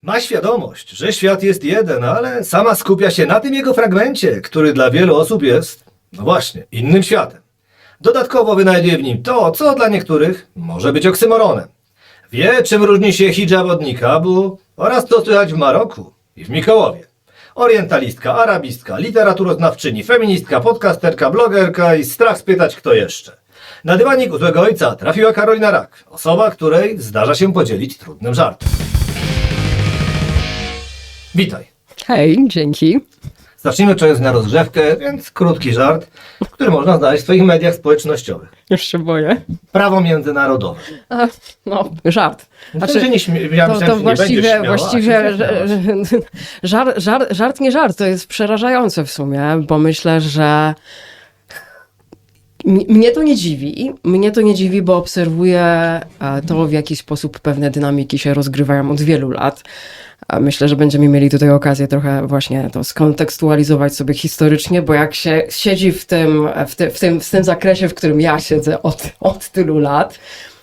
Ma świadomość, że świat jest jeden, ale sama skupia się na tym jego fragmencie, który dla wielu osób jest, no właśnie, innym światem. Dodatkowo wynajduje w nim to, co dla niektórych może być oksymoronem. Wie, czym różni się hidżab od nikabu oraz co słychać w Maroku i w Mikołowie. Orientalistka, arabistka, literaturoznawczyni, feministka, podcasterka, blogerka i strach spytać kto jeszcze. Na dywanik u złego ojca trafiła Karolina Rak, osoba, której zdarza się podzielić trudnym żartem. Witaj. Hej, dzięki. Zacznijmy czegoś na rozgrzewkę, więc krótki żart, który można znaleźć w swoich mediach społecznościowych. Już się boję. Prawo międzynarodowe. No, żart. Znaczy, że nie śmiałem, To właściwie żart nie żart. To jest przerażające w sumie, bo myślę, że mnie to nie dziwi. Mnie to nie dziwi, bo obserwuję to, w jaki sposób pewne dynamiki się rozgrywają od wielu lat. Myślę, że będziemy mieli tutaj okazję trochę właśnie to skontekstualizować sobie historycznie, bo jak się siedzi w tym zakresie, w którym ja siedzę od tylu lat,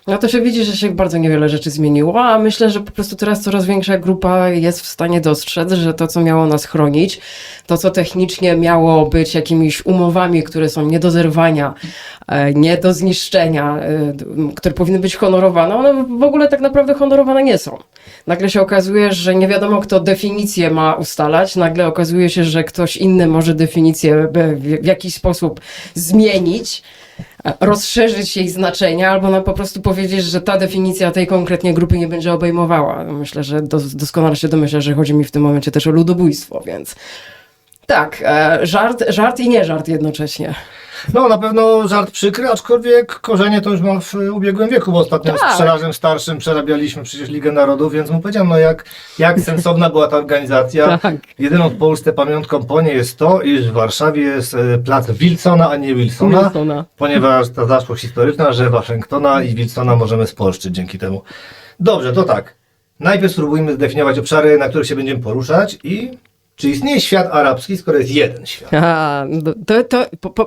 no to się widzi, że się bardzo niewiele rzeczy zmieniło, a myślę, że po prostu teraz coraz większa grupa jest w stanie dostrzec, że to, co miało nas chronić, to, co technicznie miało być jakimiś umowami, które są nie do zerwania, nie do zniszczenia, które powinny być honorowane, one w ogóle tak naprawdę honorowane nie są. Nagle się okazuje, że nie wiadomo, kto definicję ma ustalać, nagle okazuje się, że ktoś inny może definicję w jakiś sposób zmienić, rozszerzyć jej znaczenie, albo po prostu powiedzieć, że ta definicja tej konkretnie grupy nie będzie obejmowała. Myślę, że doskonale się domyśla, że chodzi mi w tym momencie też o ludobójstwo, więc tak, żart i nie żart jednocześnie. No, na pewno żart przykry, aczkolwiek korzenie to już mam w ubiegłym wieku, bo ostatnio z Pszczelarzem Starszym przerabialiśmy przecież Ligę Narodów, więc mu powiedziałem, no jak sensowna była ta organizacja. Tak. Jedyną w Polsce pamiątką po niej jest to, iż w Warszawie jest plac Wilsona, a nie Wilsona, ponieważ ta zaszłość historyczna, że Waszyngtona i Wilsona możemy spolszczyć dzięki temu. Dobrze, to tak. Najpierw spróbujmy zdefiniować obszary, na których się będziemy poruszać i czy istnieje świat arabski, skoro jest jeden świat?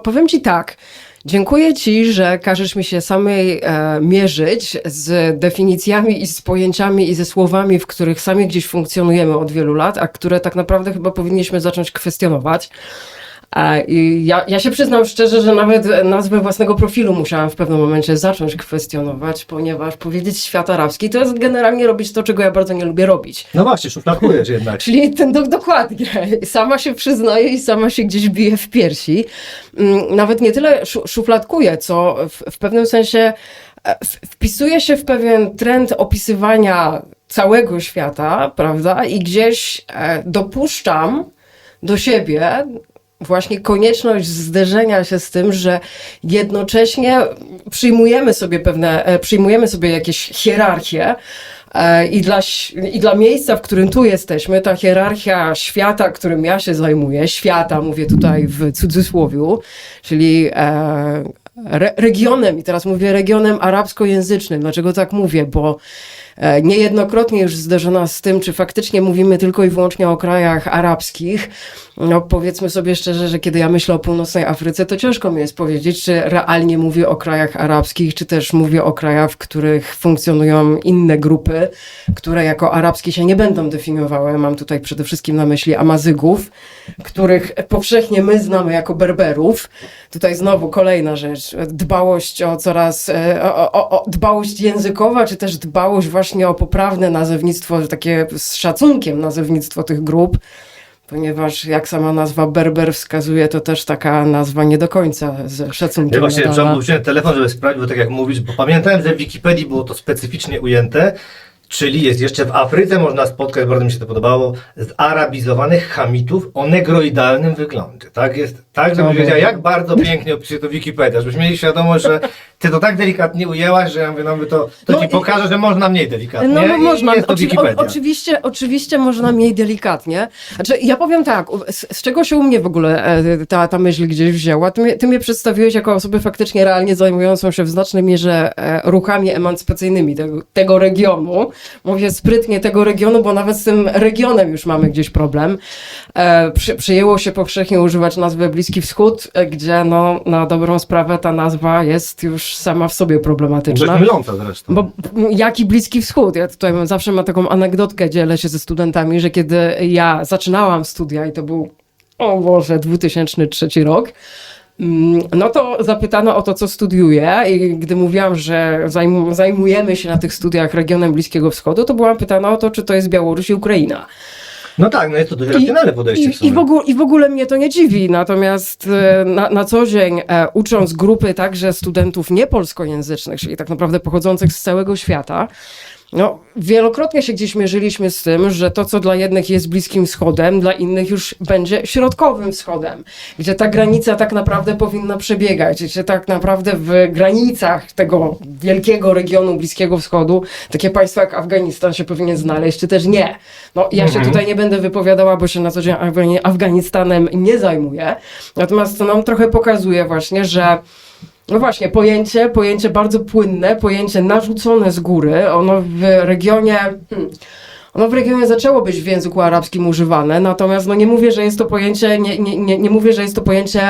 Powiem ci tak. Dziękuję ci, że każesz mi się samej mierzyć z definicjami i z pojęciami i ze słowami, w których sami gdzieś funkcjonujemy od wielu lat, a które tak naprawdę chyba powinniśmy zacząć kwestionować. I ja się przyznam szczerze, że nawet nazwę własnego profilu musiałam w pewnym momencie zacząć kwestionować, ponieważ powiedzieć świat arabski to jest generalnie robić to, czego ja bardzo nie lubię robić. No właśnie, szufladkujesz jednak. Czyli dokładnie. Sama się przyznaję i sama się gdzieś biję w piersi. Nawet nie tyle szufladkuję, co w pewnym sensie wpisuje się w pewien trend opisywania całego świata, prawda? I gdzieś dopuszczam do siebie właśnie konieczność zderzenia się z tym, że jednocześnie przyjmujemy sobie jakieś hierarchie i dla miejsca, w którym tu jesteśmy, ta hierarchia świata, którym ja się zajmuję, świata, mówię tutaj w cudzysłowiu, czyli regionem, i teraz mówię regionem arabskojęzycznym. Dlaczego tak mówię? Bo niejednokrotnie już zderzono z tym, czy faktycznie mówimy tylko i wyłącznie o krajach arabskich. No powiedzmy sobie szczerze, że kiedy ja myślę o północnej Afryce, to ciężko mi jest powiedzieć, czy realnie mówię o krajach arabskich, czy też mówię o krajach, w których funkcjonują inne grupy, które jako arabskie się nie będą definiowały. Mam tutaj przede wszystkim na myśli Amazygów, których powszechnie my znamy jako Berberów. Tutaj znowu kolejna rzecz, dbałość dbałość językowa, czy też dbałość właśnie o poprawne nazewnictwo, takie z szacunkiem nazewnictwo tych grup, ponieważ jak sama nazwa Berber wskazuje, to też taka nazwa nie do końca z szacunkiem. Ja właśnie wziąłem telefon, żeby sprawdzić, bo tak jak mówisz, bo pamiętałem, że w Wikipedii było to specyficznie ujęte, czyli jest jeszcze w Afryce, można spotkać, bardzo mi się to podobało, zarabizowanych Hamitów o negroidalnym wyglądzie. Tak jest, tak, żebyś wiedziała, jak bardzo pięknie opisuje to Wikipedia, żebyśmy mieli świadomość, że ty to tak delikatnie ujęłaś, że ja mówię, to ci pokażę, że można mniej delikatnie. No można, jest to Wikipedia. oczywiście można mniej delikatnie. Znaczy, ja powiem tak, z czego się u mnie w ogóle ta myśl gdzieś wzięła? Ty mnie przedstawiłeś jako osobę faktycznie realnie zajmującą się w znacznej mierze ruchami emancypacyjnymi tego regionu. mówię sprytnie tego regionu, bo nawet z tym regionem już mamy gdzieś problem. Przyjęło się powszechnie używać nazwy Bliski Wschód, gdzie no, na dobrą sprawę ta nazwa jest już sama w sobie problematyczna. Dość myląca zresztą. Bo jaki Bliski Wschód? Ja tutaj zawsze mam taką anegdotkę, dzielę się ze studentami, że kiedy ja zaczynałam studia i to był, o Boże, 2003 rok, no to zapytano o to, co studiuję i gdy mówiłam, że zajmujemy się na tych studiach regionem Bliskiego Wschodu, to byłam pytana o to, czy to jest Białoruś i Ukraina. No tak, no jest to dość racjonalne podejście w sumie. I w ogóle mnie to nie dziwi, natomiast na co dzień ucząc grupy także studentów niepolskojęzycznych, czyli tak naprawdę pochodzących z całego świata, no, wielokrotnie się gdzieś mierzyliśmy z tym, że to, co dla jednych jest Bliskim Wschodem, dla innych już będzie Środkowym Wschodem, gdzie ta granica tak naprawdę powinna przebiegać, gdzie tak naprawdę w granicach tego wielkiego regionu Bliskiego Wschodu takie państwo jak Afganistan się powinien znaleźć, czy też nie. No, ja się tutaj nie będę wypowiadała, bo się na co dzień Afganistanem nie zajmuję, natomiast to nam trochę pokazuje właśnie, że no właśnie, pojęcie bardzo płynne, pojęcie narzucone z góry, ono w regionie zaczęło być w języku arabskim używane, natomiast no nie mówię, że jest to pojęcie, nie mówię, że jest to pojęcie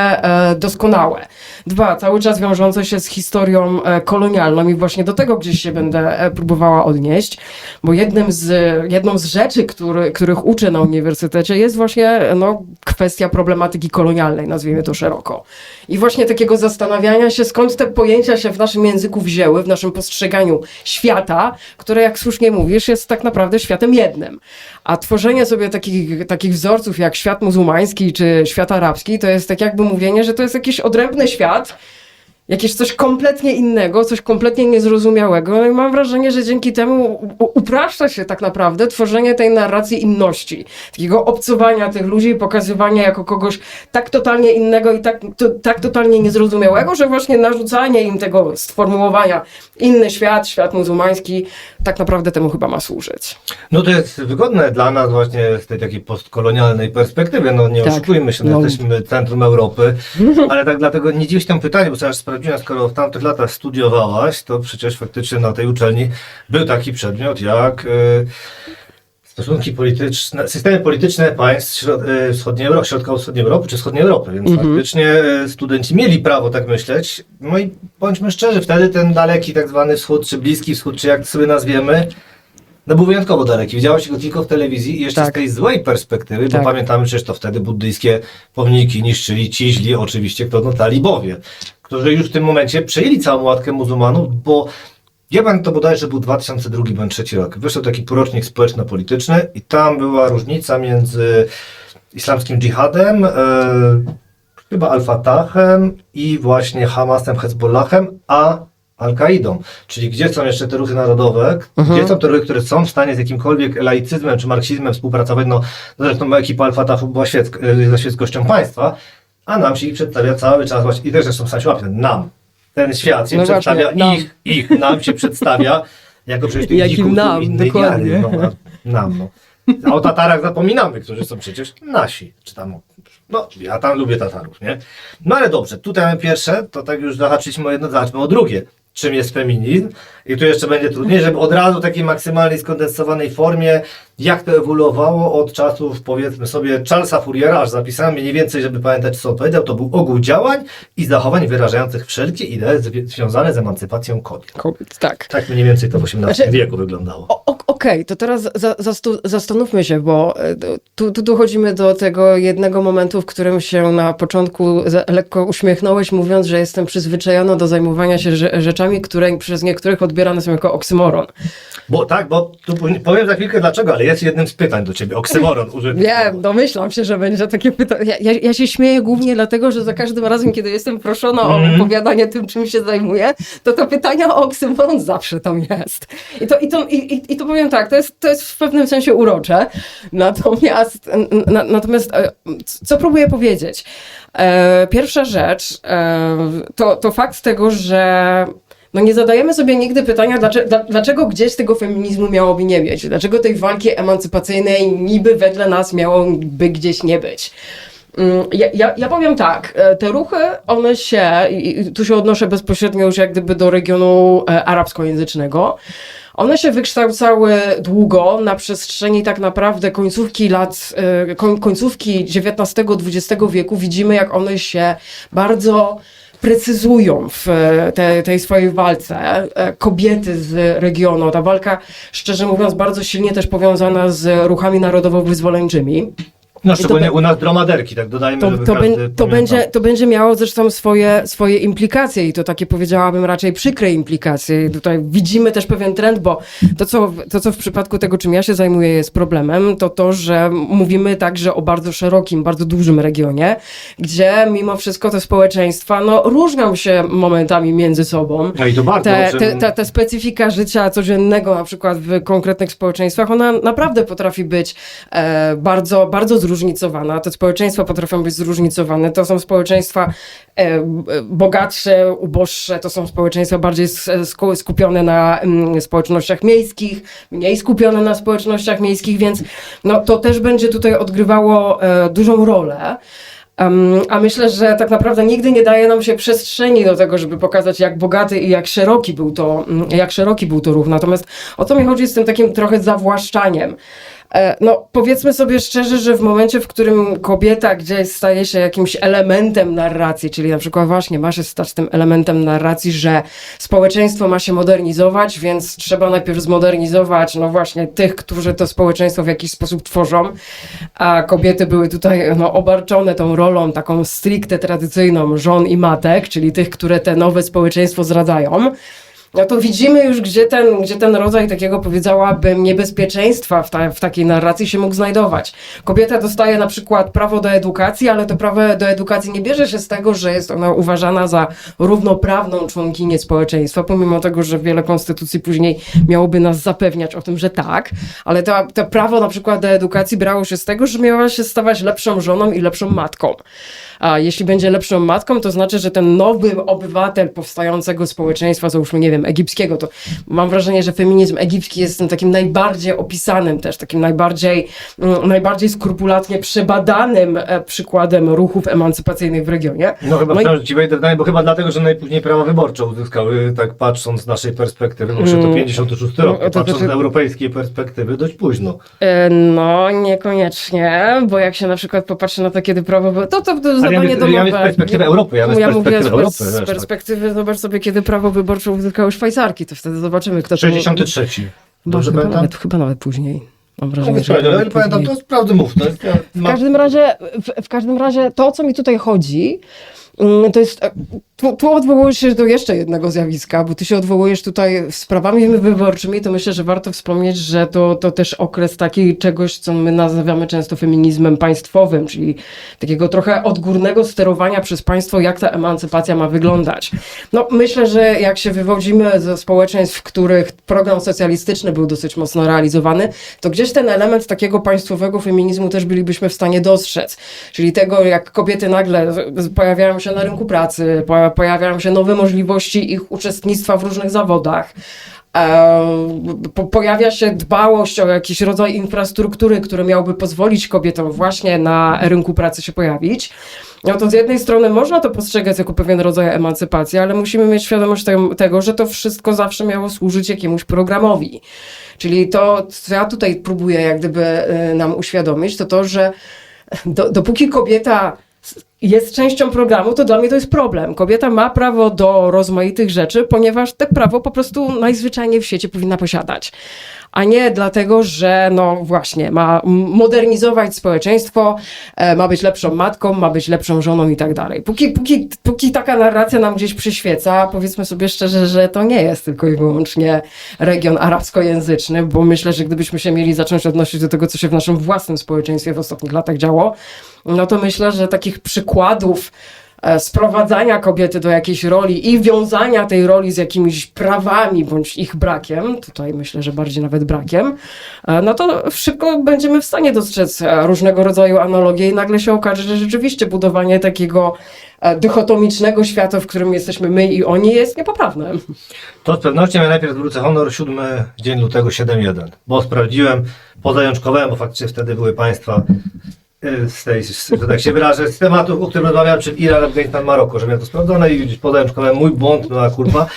doskonałe. Dwa, cały czas wiążące się z historią kolonialną i właśnie do tego gdzieś się będę próbowała odnieść, bo jedną z rzeczy, których uczę na uniwersytecie jest właśnie no, kwestia problematyki kolonialnej, nazwijmy to szeroko. I właśnie takiego zastanawiania się, skąd te pojęcia się w naszym języku wzięły, w naszym postrzeganiu świata, które, jak słusznie mówisz, jest tak naprawdę światem jednym. A tworzenie sobie takich wzorców jak świat muzułmański czy świat arabski, to jest tak jakby mówienie, że to jest jakiś odrębny świat, jakieś coś kompletnie innego, coś kompletnie niezrozumiałego. No i mam wrażenie, że dzięki temu upraszcza się tak naprawdę tworzenie tej narracji inności. Takiego obcowania tych ludzi i pokazywania jako kogoś tak totalnie innego i tak totalnie niezrozumiałego, że właśnie narzucanie im tego sformułowania inny świat, świat muzułmański, tak naprawdę temu chyba ma służyć. No to jest wygodne dla nas właśnie z tej takiej postkolonialnej perspektywy. No nie oszukujmy się, no, jesteśmy centrum Europy, ale tak dlatego nie dziwię się temu pytaniu, bo przecież sprawdziłem, skoro w tamtych latach studiowałaś, to przecież faktycznie na tej uczelni był taki przedmiot jak stosunki polityczne, systemy polityczne państw środkowo-wschodniej Europy czy wschodniej Europy, więc faktycznie studenci mieli prawo tak myśleć. No i bądźmy szczerzy, wtedy ten daleki tak zwany wschód, czy bliski wschód, czy jak sobie nazwiemy, no był wyjątkowo daleki. Widziało się go tylko w telewizji i jeszcze z tej złej perspektywy, bo pamiętamy przecież to wtedy buddyjskie pomniki niszczyli ci źli, oczywiście, kto no talibowie, którzy już w tym momencie przejęli całą łatkę muzułmanów, bo ja pamiętam, to bodajże był 2002 bądź 2003 rok. Wyszedł taki porucznik społeczno-polityczny i tam była różnica między islamskim dżihadem, chyba Al-Fatahem i właśnie Hamasem, Hezbollahem, a Al-Kaidą. Czyli gdzie są jeszcze te ruchy narodowe, gdzie są te ruchy, które są w stanie z jakimkolwiek laicyzmem czy marksizmem współpracować. No zresztą ekipa Al-Fatahu była za świeckością państwa, a nam się ich przedstawia cały czas właśnie, i też zresztą sam się łapie, nam. Ten świat się przedstawia, nam się przedstawia jako przecież tych dzików innej wiary. No. A o Tatarach zapominamy, którzy są przecież nasi. Czy tam, no, ja tam lubię Tatarów, nie? No ale dobrze, tutaj mamy pierwsze, to tak już zahaczyliśmy o jedno, zobaczmy o drugie. Czym jest feminizm? I tu jeszcze będzie trudniej, żeby od razu w takiej maksymalnej skondensowanej formie, jak to ewoluowało od czasów, powiedzmy sobie, Charlesa Fouriera, aż zapisałem mniej więcej, żeby pamiętać, co on powiedział, to był ogół działań i zachowań wyrażających wszelkie idee związane z emancypacją kobiet. Tak. Tak mniej więcej to w XVIII wieku wyglądało. Okej, to teraz zastanówmy się, bo tu dochodzimy do tego jednego momentu, w którym się na początku lekko uśmiechnąłeś, mówiąc, że jestem przyzwyczajona do zajmowania się rzeczami, które przez niektórych odbierane są jako oksymoron. Bo tu powiem za chwilkę dlaczego, ale jest jednym z pytań do ciebie, oksymoron użyty. Wiem, domyślam się, że będzie takie pytanie. Ja się śmieję głównie dlatego, że za każdym razem, kiedy jestem proszona o opowiadanie tym, czym się zajmuję, to pytania o oksymoron zawsze tam jest. I to powiem tak, to jest w pewnym sensie urocze. Natomiast co próbuję powiedzieć? Pierwsza rzecz to fakt tego, że no nie zadajemy sobie nigdy pytania, dlaczego gdzieś tego feminizmu miałoby nie być? Dlaczego tej walki emancypacyjnej niby wedle nas miałoby gdzieś nie być? Ja powiem tak, te ruchy, one się, i tu się odnoszę bezpośrednio już jak gdyby do regionu arabskojęzycznego, one się wykształcały długo, na przestrzeni tak naprawdę końcówki XIX-XX wieku. Widzimy, jak one się bardzo precyzują w tej swojej walce. Kobiety z regionu, ta walka, szczerze mówiąc, bardzo silnie też powiązana z ruchami narodowo-wyzwoleńczymi. No szczególnie u nas dromaderki, tak dodajmy, żeby każdy pamiętał. To będzie miało zresztą swoje implikacje i to takie, powiedziałabym, raczej przykre implikacje. I tutaj widzimy też pewien trend, bo to, co w przypadku tego, czym ja się zajmuję, jest problemem, to, że mówimy także o bardzo szerokim, bardzo dużym regionie, gdzie mimo wszystko te społeczeństwa, no, różnią się momentami między sobą. No i to bardzo. Ta specyfika życia codziennego, na przykład w konkretnych społeczeństwach, ona naprawdę potrafi być bardzo, bardzo zróżnicowana. Te społeczeństwa potrafią być zróżnicowane. To są społeczeństwa bogatsze, uboższe, to są społeczeństwa bardziej skupione na społecznościach miejskich, mniej skupione na społecznościach miejskich, więc no, to też będzie tutaj odgrywało dużą rolę. A myślę, że tak naprawdę nigdy nie daje nam się przestrzeni do tego, żeby pokazać, jak bogaty i jak szeroki był to ruch. Natomiast o co mi chodzi z tym takim trochę zawłaszczaniem? No, powiedzmy sobie szczerze, że w momencie, w którym kobieta gdzieś staje się jakimś elementem narracji, czyli na przykład właśnie ma się stać tym elementem narracji, że społeczeństwo ma się modernizować, więc trzeba najpierw zmodernizować, no właśnie, tych, którzy to społeczeństwo w jakiś sposób tworzą, a kobiety były tutaj no, obarczone tą rolą taką stricte tradycyjną żon i matek, czyli tych, które te nowe społeczeństwo zdradzają. No to widzimy już, gdzie ten rodzaj takiego, powiedziałabym, niebezpieczeństwa w takiej narracji się mógł znajdować. Kobieta dostaje na przykład prawo do edukacji, ale to prawo do edukacji nie bierze się z tego, że jest ona uważana za równoprawną członkinię społeczeństwa, pomimo tego, że wiele konstytucji później miałoby nas zapewniać o tym, że tak, ale to prawo na przykład do edukacji brało się z tego, że miała się stawać lepszą żoną i lepszą matką. A jeśli będzie lepszą matką, to znaczy, że ten nowy obywatel powstającego społeczeństwa, załóżmy, nie wiem, egipskiego, to mam wrażenie, że feminizm egipski jest tym takim najbardziej opisanym też, takim najbardziej skrupulatnie przebadanym przykładem ruchów emancypacyjnych w regionie. No chyba, że ci wejdę w zdanie, bo chyba dlatego, że najpóźniej prawa wyborcze uzyskały, tak patrząc z naszej perspektywy, bo to 56 rok, patrząc z europejskiej perspektywy, dość późno. No, niekoniecznie, bo jak się na przykład popatrzy na to, kiedy prawo... To zadanie domowe. Ja z perspektywy Europy, z perspektywy, zobacz sobie, kiedy prawo wyborcze uzyskały Szwajcarki, to wtedy zobaczymy, kto... 63. Dobrze pamiętam? Chyba nawet później. Mam wrażenie, ale nie pamiętam, to sprawdzę mów. W każdym razie to, o co mi tutaj chodzi, to jest... Tu odwołujesz się do jeszcze jednego zjawiska, bo ty się odwołujesz tutaj sprawami wyborczymi, to myślę, że warto wspomnieć, że to też okres taki czegoś, co my nazywamy często feminizmem państwowym, czyli takiego trochę odgórnego sterowania przez państwo, jak ta emancypacja ma wyglądać. No myślę, że jak się wywodzimy ze społeczeństw, w których program socjalistyczny był dosyć mocno realizowany, to gdzieś ten element takiego państwowego feminizmu też bylibyśmy w stanie dostrzec. Czyli tego, jak kobiety nagle pojawiają się na rynku pracy, pojawiają się nowe możliwości ich uczestnictwa w różnych zawodach. Pojawia się dbałość o jakiś rodzaj infrastruktury, który miałby pozwolić kobietom właśnie na rynku pracy się pojawić. No to z jednej strony można to postrzegać jako pewien rodzaj emancypacji, ale musimy mieć świadomość tego, że to wszystko zawsze miało służyć jakiemuś programowi. Czyli to, co ja tutaj próbuję jak gdyby nam uświadomić, to, że dopóki kobieta jest częścią programu, to dla mnie to jest problem. Kobieta ma prawo do rozmaitych rzeczy, ponieważ te prawo po prostu najzwyczajniej w świecie powinna posiadać. A nie dlatego, że no właśnie, ma modernizować społeczeństwo, ma być lepszą matką, ma być lepszą żoną i tak dalej. Póki taka narracja nam gdzieś przyświeca, powiedzmy sobie szczerze, że to nie jest tylko i wyłącznie region arabskojęzyczny, bo myślę, że gdybyśmy się mieli zacząć odnosić do tego, co się w naszym własnym społeczeństwie w ostatnich latach działo, no to myślę, że takich przykładów sprowadzania kobiety do jakiejś roli i wiązania tej roli z jakimiś prawami bądź ich brakiem, tutaj myślę, że bardziej nawet brakiem, no to szybko będziemy w stanie dostrzec różnego rodzaju analogie i nagle się okaże, że rzeczywiście budowanie takiego dychotomicznego świata, w którym jesteśmy my i oni, jest niepoprawne. To z pewnością ja najpierw zwrócę honor 7 dzień lutego 7.1, bo sprawdziłem, pozajączkowałem, bo faktycznie wtedy były państwa że tak się wyrażę, z tematów, o którym rozmawiałem, czyli Iran, Afganistan, Maroko, że ja to sprawdzone i podałem mój błąd, no a kurwa,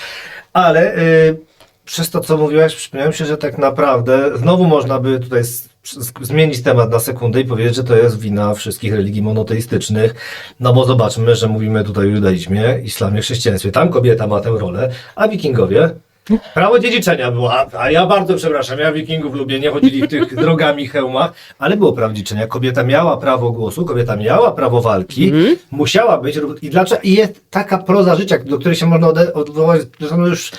ale przez to, co mówiłaś, przypomniałem się, że tak naprawdę znowu można by tutaj zmienić temat na sekundę i powiedzieć, że to jest wina wszystkich religii monoteistycznych, no bo zobaczmy, że mówimy tutaj o judaizmie, islamie, chrześcijaństwie, tam kobieta ma tę rolę, a wikingowie prawo dziedziczenia było, a ja bardzo przepraszam, ja wikingów lubię, nie chodzili w tych drogami, hełmach, ale było prawo dziedziczenia. Kobieta miała prawo głosu, kobieta miała prawo walki, musiała być, i dlaczego? I jest taka proza życia, do której się można odwołać, że no już,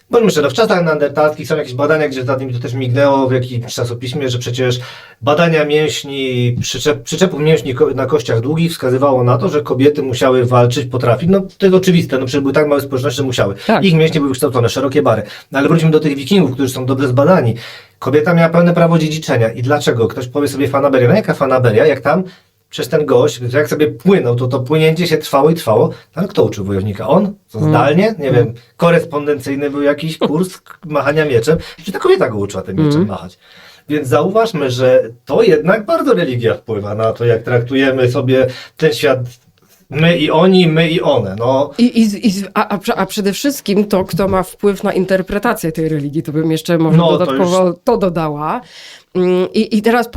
bo myślę, no w czasach neandertalskich są jakieś badania, gdzie za nimi to też mignęło w jakimś czasopiśmie, że przecież badania mięśni, przyczepów mięśni na kościach długich wskazywało na to, że kobiety musiały walczyć, potrafić. No to jest oczywiste, no przecież były tak małe społeczności, że musiały. Tak. Ich mięśnie były wykształcone, szerokie bary. No ale wróćmy do tych wikingów, którzy są dobrze zbadani. Kobieta miała pełne prawo dziedziczenia. I dlaczego? Ktoś powie sobie fanaberia. No jaka fanaberia? Jak tam przez ten gość, jak sobie płynął, to płynięcie się trwało i trwało. No, ale kto uczył wojownika? On? Co, zdalnie? Nie wiem, korespondencyjny był jakiś kurs machania mieczem. Czy ta kobieta go uczyła tym mieczem machać? Więc zauważmy, że to jednak bardzo religia wpływa na to, jak traktujemy sobie ten świat. My i oni, my i one. No. A przede wszystkim to, kto ma wpływ na interpretację tej religii, to bym jeszcze może No, dodatkowo to dodała. I teraz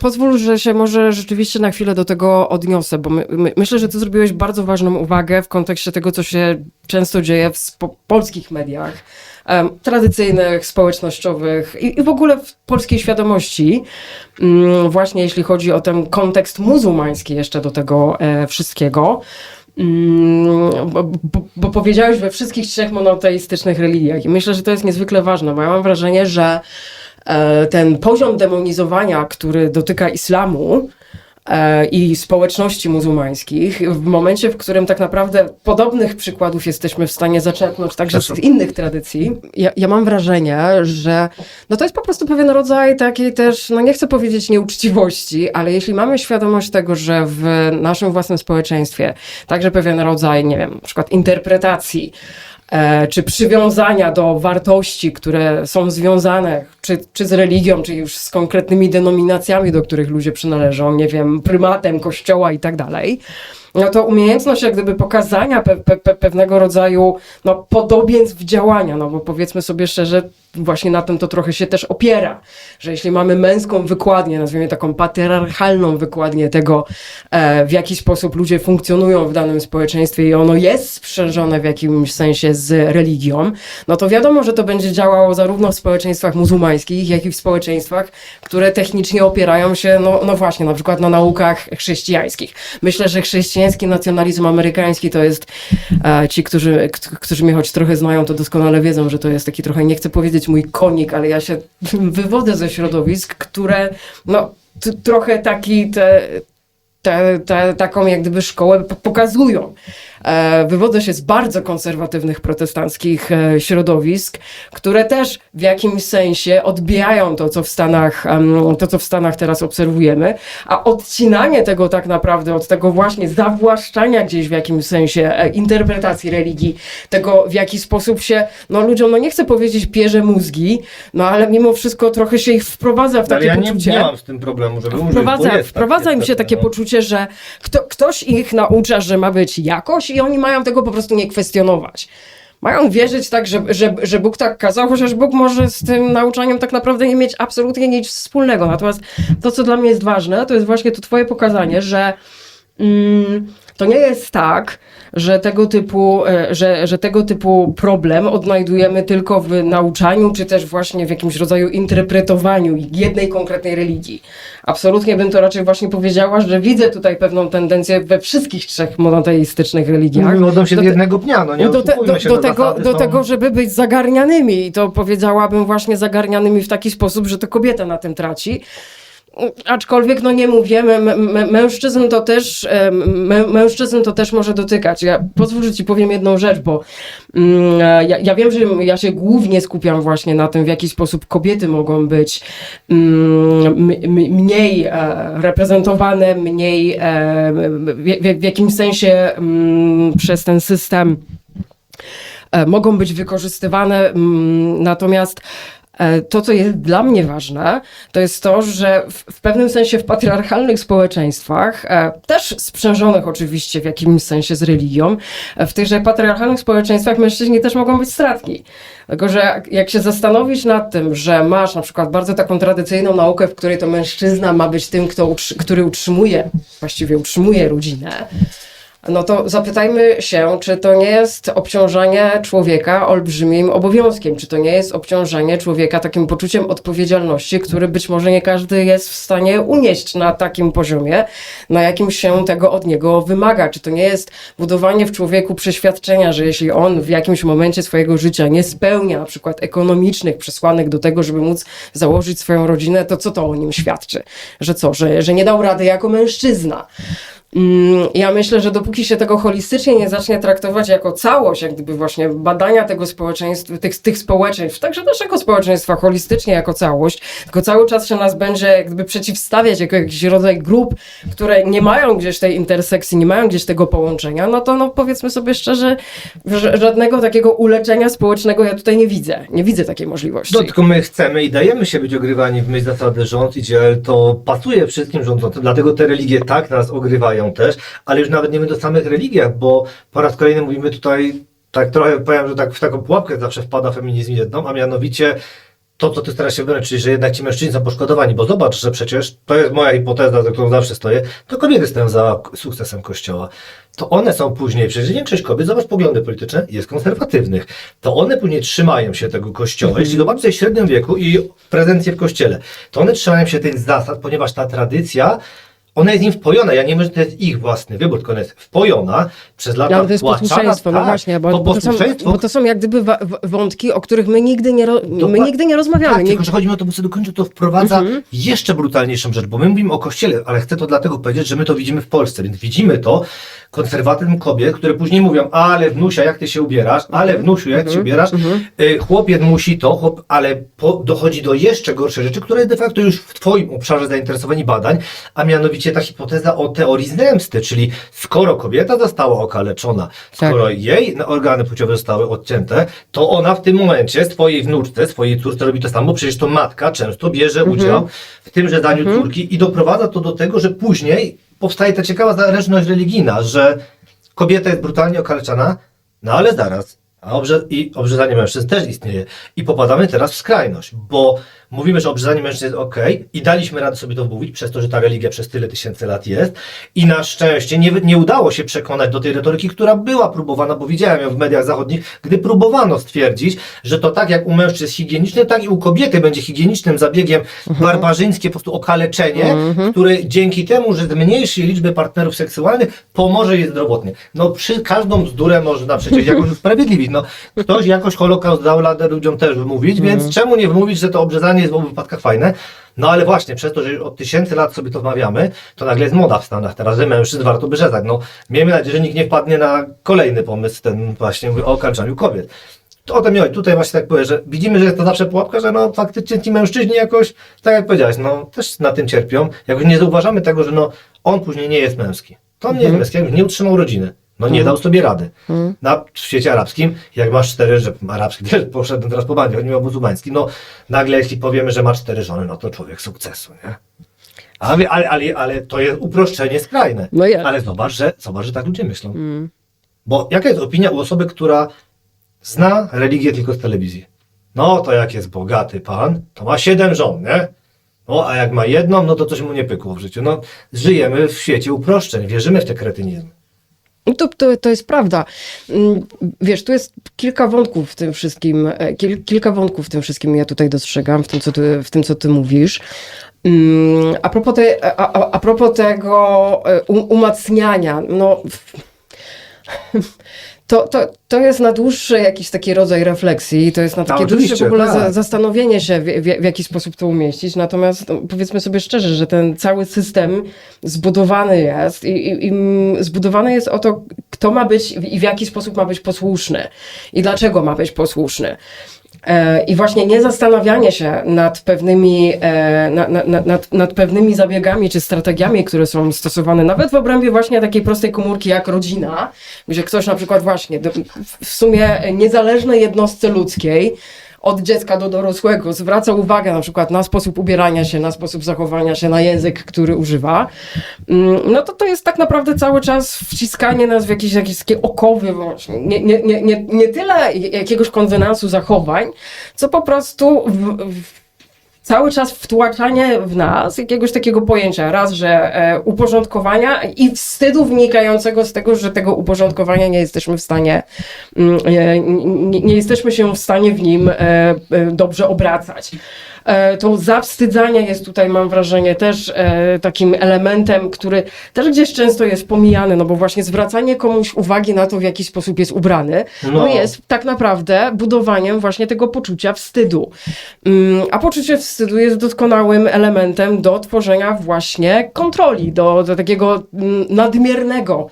pozwól, że się może rzeczywiście na chwilę do tego odniosę, bo myślę, że ty zrobiłeś bardzo ważną uwagę w kontekście tego, co się często dzieje w polskich mediach, tradycyjnych, społecznościowych i w ogóle w polskiej świadomości, właśnie jeśli chodzi o ten kontekst muzułmański jeszcze do tego wszystkiego. Bo powiedziałeś we wszystkich 3 monoteistycznych religiach i myślę, że to jest niezwykle ważne, bo ja mam wrażenie, że ten poziom demonizowania, który dotyka islamu i społeczności muzułmańskich, w momencie, w którym tak naprawdę podobnych przykładów jesteśmy w stanie zaczerpnąć także z innych tradycji, ja mam wrażenie, że no to jest po prostu pewien rodzaj takiej też, no nie chcę powiedzieć nieuczciwości, ale jeśli mamy świadomość tego, że w naszym własnym społeczeństwie także pewien rodzaj, nie wiem, na przykład interpretacji, czy przywiązania do wartości, które są związane czy z religią, czy już z konkretnymi denominacjami, do których ludzie przynależą, nie wiem, prymatem kościoła i tak dalej, no to umiejętność jak gdyby pokazania pewnego rodzaju no, podobieństw działania, no bo powiedzmy sobie szczerze, właśnie na tym to trochę się też opiera, że jeśli mamy męską wykładnię, nazwijmy taką patriarchalną wykładnię tego, w jaki sposób ludzie funkcjonują w danym społeczeństwie i ono jest sprzężone w jakimś sensie z religią, no to wiadomo, że to będzie działało zarówno w społeczeństwach muzułmańskich, jak i w społeczeństwach, które technicznie opierają się, no właśnie, na przykład na naukach chrześcijańskich. Myślę, że chrześcijański nacjonalizm amerykański to jest, ci, którzy mnie choć trochę znają, to doskonale wiedzą, że to jest taki trochę, nie chcę powiedzieć mój konik, ale ja się wywodzę ze środowisk, które no trochę taką jak gdyby szkołę pokazują. Wywodzę się z bardzo konserwatywnych protestanckich środowisk, które też w jakimś sensie odbijają to, co w Stanach teraz obserwujemy, a odcinanie tego tak naprawdę od tego właśnie zawłaszczania gdzieś w jakimś sensie interpretacji religii, tego w jaki sposób się, no ludziom, no nie chcę powiedzieć pierze mózgi, no ale mimo wszystko trochę się ich wprowadza w takie poczucie. Nie mam z tym problemu, żeby Wprowadza im się takie poczucie, że ktoś ich naucza, że ma być jakoś i oni mają tego po prostu nie kwestionować. Mają wierzyć tak, że Bóg tak kazał, chociaż Bóg może z tym nauczaniem tak naprawdę nie mieć absolutnie nic wspólnego. Natomiast to, co dla mnie jest ważne, to jest właśnie to twoje pokazanie, że to nie jest tak, że tego typu problem odnajdujemy tylko w nauczaniu, czy też właśnie w jakimś rodzaju interpretowaniu jednej konkretnej religii. Absolutnie bym to raczej właśnie powiedziała, że widzę tutaj pewną tendencję we wszystkich 3 monoteistycznych religiach. Wodą się z jednego pnia, no nie oszukujmy się, do tego, żeby być zagarnianymi. I to powiedziałabym właśnie zagarnianymi w taki sposób, że to kobieta na tym traci. Aczkolwiek, no nie mówię, mężczyzn to też może dotykać. Pozwól, że ci powiem jedną rzecz, bo ja wiem, że ja się głównie skupiam właśnie na tym, w jaki sposób kobiety mogą być mniej reprezentowane, mniej w jakimś sensie przez ten system mogą być wykorzystywane, natomiast To, co jest dla mnie ważne, to jest to, że w pewnym sensie w patriarchalnych społeczeństwach, też sprzężonych oczywiście w jakimś sensie z religią, w tychże patriarchalnych społeczeństwach mężczyźni też mogą być stratni. Tylko, że jak się zastanowić nad tym, że masz na przykład bardzo taką tradycyjną naukę, w której to mężczyzna ma być tym, który właściwie utrzymuje rodzinę, no to zapytajmy się, czy to nie jest obciążanie człowieka olbrzymim obowiązkiem, czy to nie jest obciążenie człowieka takim poczuciem odpowiedzialności, który być może nie każdy jest w stanie unieść na takim poziomie, na jakim się tego od niego wymaga. Czy to nie jest budowanie w człowieku przeświadczenia, że jeśli on w jakimś momencie swojego życia nie spełnia na przykład ekonomicznych przesłanek do tego, żeby móc założyć swoją rodzinę, to co to o nim świadczy? Że co, że nie dał rady jako mężczyzna? Ja myślę, że dopóki się tego holistycznie nie zacznie traktować jako całość, jak gdyby właśnie badania tego społeczeństwa, tych społeczeństw, także naszego społeczeństwa holistycznie jako całość, tylko cały czas się nas będzie jak gdyby przeciwstawiać jako jakiś rodzaj grup, które nie mają gdzieś tej intersekcji, nie mają gdzieś tego połączenia, no to powiedzmy sobie szczerze, że żadnego takiego uleczenia społecznego ja tutaj nie widzę. Nie widzę takiej możliwości. No tylko my chcemy i dajemy się być ogrywani w myśl zasady rząd idzie, to pasuje wszystkim rządzącym, dlatego te religie tak nas ogrywają też, ale już nawet nie mówię o samych religiach, bo po raz kolejny mówimy tutaj, tak trochę powiem, że tak w taką pułapkę zawsze wpada feminizm jedną, a mianowicie to, co ty starasz się wybrać, czyli że jednak ci mężczyźni są poszkodowani, bo zobacz, że przecież, to jest moja hipoteza, za którą zawsze stoję, to kobiety stoją za sukcesem Kościoła. To one są później, przecież większość kobiet, zobacz poglądy polityczne, jest konserwatywnych. To one później trzymają się tego Kościoła. Jeśli zobaczycie w średnim wieku i prezencję w Kościele, to one trzymają się tych zasad, ponieważ ta tradycja, ona jest im wpojona. Ja nie mówię, że to jest ich własny wybór, tylko ona jest wpojona przez lata. Ale to jest posłuszeństwo, no właśnie, bo to są jak gdyby wątki, o których my nigdy nie rozmawiamy. Tak, tylko że chodzi mi o to, bo sobie dokończę, to wprowadza jeszcze brutalniejszą rzecz, bo my mówimy o Kościele, ale chcę to dlatego powiedzieć, że my to widzimy w Polsce, więc widzimy to, konserwatyzm kobiet, które później mówią, ale wnusia, jak ty się ubierasz, ale wnusiu, jak ty się ubierasz, chłopiec musi to, ale dochodzi do jeszcze gorszej rzeczy, która jest de facto już w twoim obszarze zainteresowań i badań, a mianowicie ta hipoteza o teorii zemsty, czyli skoro kobieta została okaleczona, skoro jej organy płciowe zostały odcięte, to ona w tym momencie swojej wnuczce, swojej córce robi to samo, bo przecież to matka często bierze udział w tym żeganiu córki i doprowadza to do tego, że później powstaje ta ciekawa zależność religijna, że kobieta jest brutalnie okaleczana, no ale zaraz, obrzezanie mężczyzn też istnieje. I popadamy teraz w skrajność, bo mówimy, że obrzezanie mężczyzn jest okej i daliśmy radę sobie to wmówić przez to, że ta religia przez tyle tysięcy lat jest i na szczęście nie udało się przekonać do tej retoryki, która była próbowana, bo widziałem ją w mediach zachodnich, gdy próbowano stwierdzić, że to tak jak u mężczyzn jest higieniczne, tak i u kobiety będzie higienicznym zabiegiem barbarzyńskie po prostu okaleczenie, które dzięki temu, że zmniejszy liczbę partnerów seksualnych, pomoże jej zdrowotnie. No przy każdą bzdurę można przecież jakoś usprawiedliwić. No, ktoś jakoś Holokaust dał radę ludziom też wymówić, więc czemu nie wymówić, że to obrzezanie jest w obu wypadkach fajne? No ale właśnie przez to, że już od tysięcy lat sobie to wmawiamy, to nagle jest moda w Stanach teraz, że mężczyzn warto by rzezać. No miejmy nadzieję, że nikt nie wpadnie na kolejny pomysł, ten właśnie o okaleczaniu kobiet. To o tym miałem. Tutaj właśnie tak powiem, że widzimy, że jest to zawsze pułapka, że no faktycznie ci mężczyźni jakoś, tak jak powiedziałeś, no też na tym cierpią. Jakoś nie zauważamy tego, że no on później nie jest męski. To on nie jest męski, nie utrzymał rodziny. No nie dał sobie rady. W świecie arabskim, jak masz 4, że arabski też poszedłem teraz po bandzie, chodzi mi o muzułmański, no nagle jeśli powiemy, że ma 4 żony, no to człowiek sukcesu, nie? Ale to jest uproszczenie skrajne. No jest. Ale zobacz, że tak ludzie myślą. Bo jaka jest opinia u osoby, która zna religię tylko z telewizji? No to jak jest bogaty pan, to ma 7 żon, nie? No a jak ma jedną, no to coś mu nie pykło w życiu. No żyjemy w świecie uproszczeń, wierzymy w te kretynizmy. To jest prawda. Wiesz, tu jest kilka wątków w tym wszystkim, ja tutaj dostrzegam, w tym, co ty mówisz. A propos tego umacniania, no... To jest na dłuższy jakiś taki rodzaj refleksji, to jest na takie dłuższe w ogóle zastanowienie się, w jaki sposób to umieścić. Natomiast no, powiedzmy sobie szczerze, że ten cały system zbudowany jest i zbudowany jest o to, kto ma być i w jaki sposób ma być posłuszny i dlaczego ma być posłuszny. I właśnie nie zastanawianie się nad pewnymi zabiegami czy strategiami, które są stosowane nawet w obrębie właśnie takiej prostej komórki jak rodzina, gdzie ktoś na przykład właśnie w sumie niezależnej jednostce ludzkiej od dziecka do dorosłego zwraca uwagę na przykład na sposób ubierania się, na sposób zachowania się, na język, który używa, no to jest tak naprawdę cały czas wciskanie nas w jakieś takie okowy właśnie. Nie tyle jakiegoś konwenansu zachowań, co po prostu cały czas wtłaczanie w nas jakiegoś takiego pojęcia, raz, że uporządkowania i wstydu wynikającego z tego, że tego uporządkowania nie jesteśmy w stanie, nie jesteśmy się w stanie w nim dobrze obracać. To zawstydzanie jest tutaj, mam wrażenie, też takim elementem, który też gdzieś często jest pomijany, no bo właśnie zwracanie komuś uwagi na to, w jaki sposób jest ubrany, no jest tak naprawdę budowaniem właśnie tego poczucia wstydu. A poczucie wstydu jest doskonałym elementem do tworzenia właśnie kontroli, do takiego nadmiernego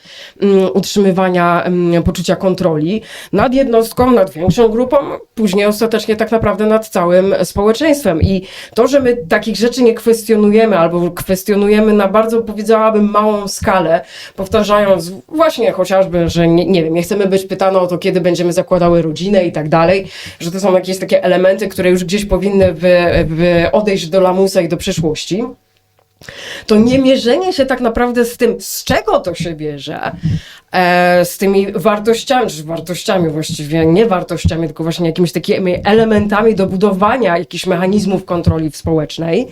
utrzymywania poczucia kontroli nad jednostką, nad większą grupą, później ostatecznie tak naprawdę nad całym społeczeństwem. I to, że my takich rzeczy nie kwestionujemy, albo kwestionujemy na bardzo, powiedziałabym, małą skalę, powtarzając właśnie chociażby, że nie wiem, nie chcemy być pytane o to, kiedy będziemy zakładały rodzinę i tak dalej, że to są jakieś takie elementy, które już gdzieś powinny odejść do lamusa i do przyszłości. To nie mierzenie się tak naprawdę z tym, z czego to się bierze, z tymi wartościami, czy wartościami właściwie, nie wartościami, tylko właśnie jakimiś takimi elementami do budowania jakichś mechanizmów kontroli społecznej,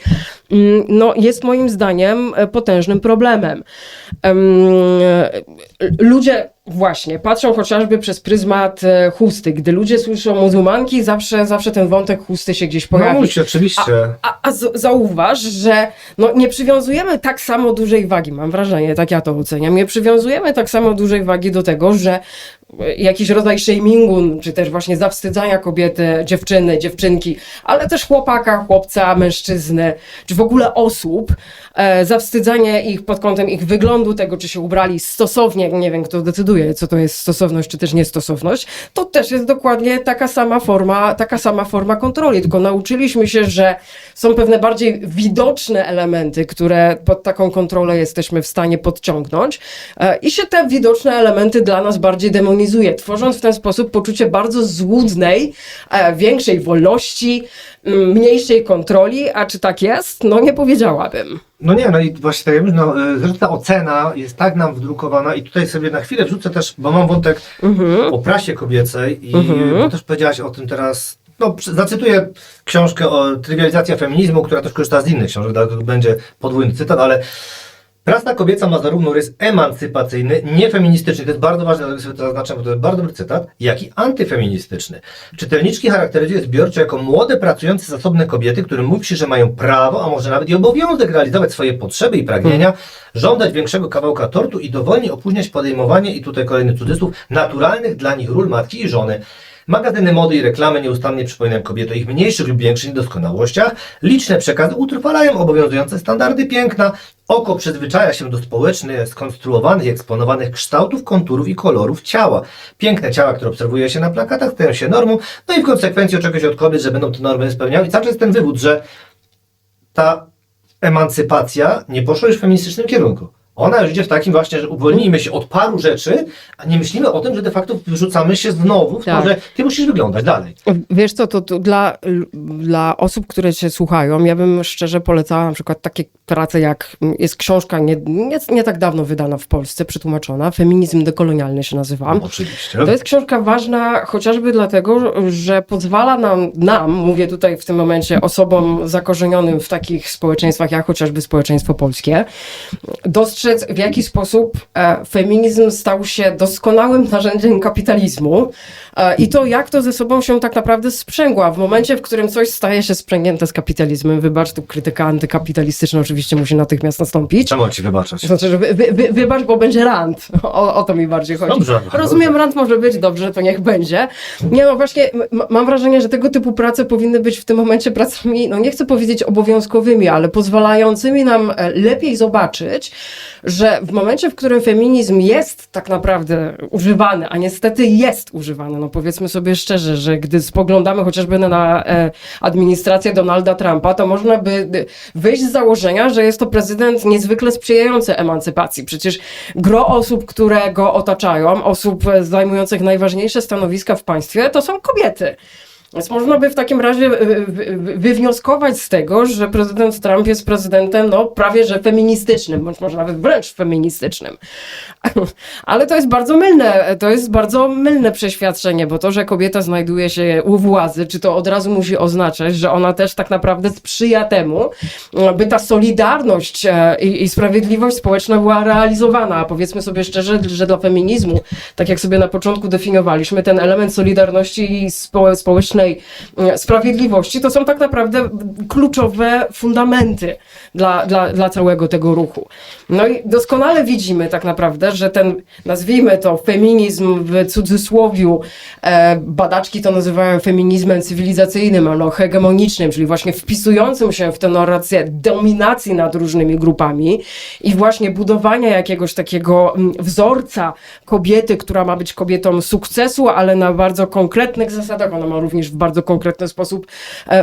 no jest moim zdaniem potężnym problemem. Ludzie właśnie patrzą chociażby przez pryzmat chusty. Gdy ludzie słyszą muzułmanki, zawsze ten wątek chusty się gdzieś pojawi. No, oczywiście. A zauważ, że no, nie przywiązujemy tak samo dużej wagi, mam wrażenie, tak ja to oceniam, nie przywiązujemy tak samo dużej wagi do tego, że jakiś rodzaj shamingu, czy też właśnie zawstydzania kobiety, dziewczyny, dziewczynki, ale też chłopaka, chłopca, mężczyzny, czy w ogóle osób, zawstydzanie ich pod kątem ich wyglądu, tego, czy się ubrali stosownie, nie wiem, kto decyduje, co to jest stosowność, czy też niestosowność, to też jest dokładnie taka sama forma kontroli, tylko nauczyliśmy się, że są pewne bardziej widoczne elementy, które pod taką kontrolę jesteśmy w stanie podciągnąć i się te widoczne elementy dla nas bardziej demonizuje, tworząc w ten sposób poczucie bardzo złudnej, większej wolności, mniejszej kontroli, a czy tak jest? No nie powiedziałabym. No nie, no i właśnie tak jak mówię, no, zresztą ta ocena jest tak nam wdrukowana i tutaj sobie na chwilę wrzucę też, bo mam wątek o prasie kobiecej i bo też powiedziałaś o tym teraz, no zacytuję książkę o Trywializacja feminizmu, która też korzysta z innych książek, dlatego będzie podwójny cytat, ale prasa kobieca ma zarówno rys emancypacyjny, niefeministyczny, to jest bardzo ważne, dlatego sobie to zaznaczam, bo to jest bardzo dobry cytat, jak i antyfeministyczny. Czytelniczki charakteryzuje zbiorczo jako młode, pracujące, zasobne kobiety, którym mówi się, że mają prawo, a może nawet i obowiązek realizować swoje potrzeby i pragnienia, żądać większego kawałka tortu i dowolnie opóźniać podejmowanie, i tutaj kolejny cudzysłów, naturalnych dla nich ról matki i żony. Magazyny mody i reklamy nieustannie przypominają kobiety o ich mniejszych lub większych niedoskonałościach. Liczne przekazy utrwalają obowiązujące standardy piękna. Oko przyzwyczaja się do społecznie skonstruowanych i eksponowanych kształtów, konturów i kolorów ciała. Piękne ciała, które obserwuje się na plakatach, stają się normą, no i w konsekwencji oczekuje się od kobiet, że będą te normy spełniały. I cały czas jest ten wywód, że ta emancypacja nie poszła już w feministycznym kierunku. Ona już idzie w takim właśnie, że uwolnijmy się od paru rzeczy, a nie myślimy o tym, że de facto wyrzucamy się znowu w to, że ty musisz wyglądać dalej. Wiesz co, to dla osób, które cię słuchają, ja bym szczerze polecała na przykład takie prace, jak jest książka nie tak dawno wydana w Polsce, przetłumaczona, Feminizm dekolonialny się nazywa. Oczywiście. To jest książka ważna chociażby dlatego, że pozwala nam, mówię tutaj w tym momencie osobom zakorzenionym w takich społeczeństwach, jak chociażby społeczeństwo polskie, dostrzec, w jaki sposób feminizm stał się doskonałym narzędziem kapitalizmu i to, jak to ze sobą się tak naprawdę sprzęgła. W momencie, w którym coś staje się sprzęgnięte z kapitalizmem, wybacz, tu krytyka antykapitalistyczna oczywiście musi natychmiast nastąpić. Czemu ci wybaczać? Znaczy, że wybacz, bo będzie rant. O to mi bardziej chodzi. Dobrze. Rozumiem, rant może być, dobrze, to niech będzie. Nie no, właśnie mam wrażenie, że tego typu prace powinny być w tym momencie pracami, no nie chcę powiedzieć obowiązkowymi, ale pozwalającymi nam lepiej zobaczyć, że w momencie, w którym feminizm jest tak naprawdę używany, a niestety jest używany, no powiedzmy sobie szczerze, że gdy spoglądamy chociażby na administrację Donalda Trumpa, to można by wyjść z założenia, że jest to prezydent niezwykle sprzyjający emancypacji. Przecież gro osób, które go otaczają, osób zajmujących najważniejsze stanowiska w państwie, to są kobiety. Więc można by w takim razie wywnioskować z tego, że prezydent Trump jest prezydentem no, prawie że feministycznym, bądź może nawet wręcz feministycznym. Ale to jest bardzo mylne przeświadczenie, bo to, że kobieta znajduje się u władzy, czy to od razu musi oznaczać, że ona też tak naprawdę sprzyja temu, by ta solidarność i sprawiedliwość społeczna była realizowana. A powiedzmy sobie szczerze, że dla feminizmu, tak jak sobie na początku definiowaliśmy, ten element solidarności i społecznej sprawiedliwości to są tak naprawdę kluczowe fundamenty dla całego tego ruchu. No i doskonale widzimy tak naprawdę, że ten, nazwijmy to feminizm w cudzysłowiu, badaczki to nazywają feminizmem cywilizacyjnym, albo hegemonicznym, czyli właśnie wpisującym się w tę narrację dominacji nad różnymi grupami i właśnie budowania jakiegoś takiego wzorca kobiety, która ma być kobietą sukcesu, ale na bardzo konkretnych zasadach, ona ma również w bardzo konkretny sposób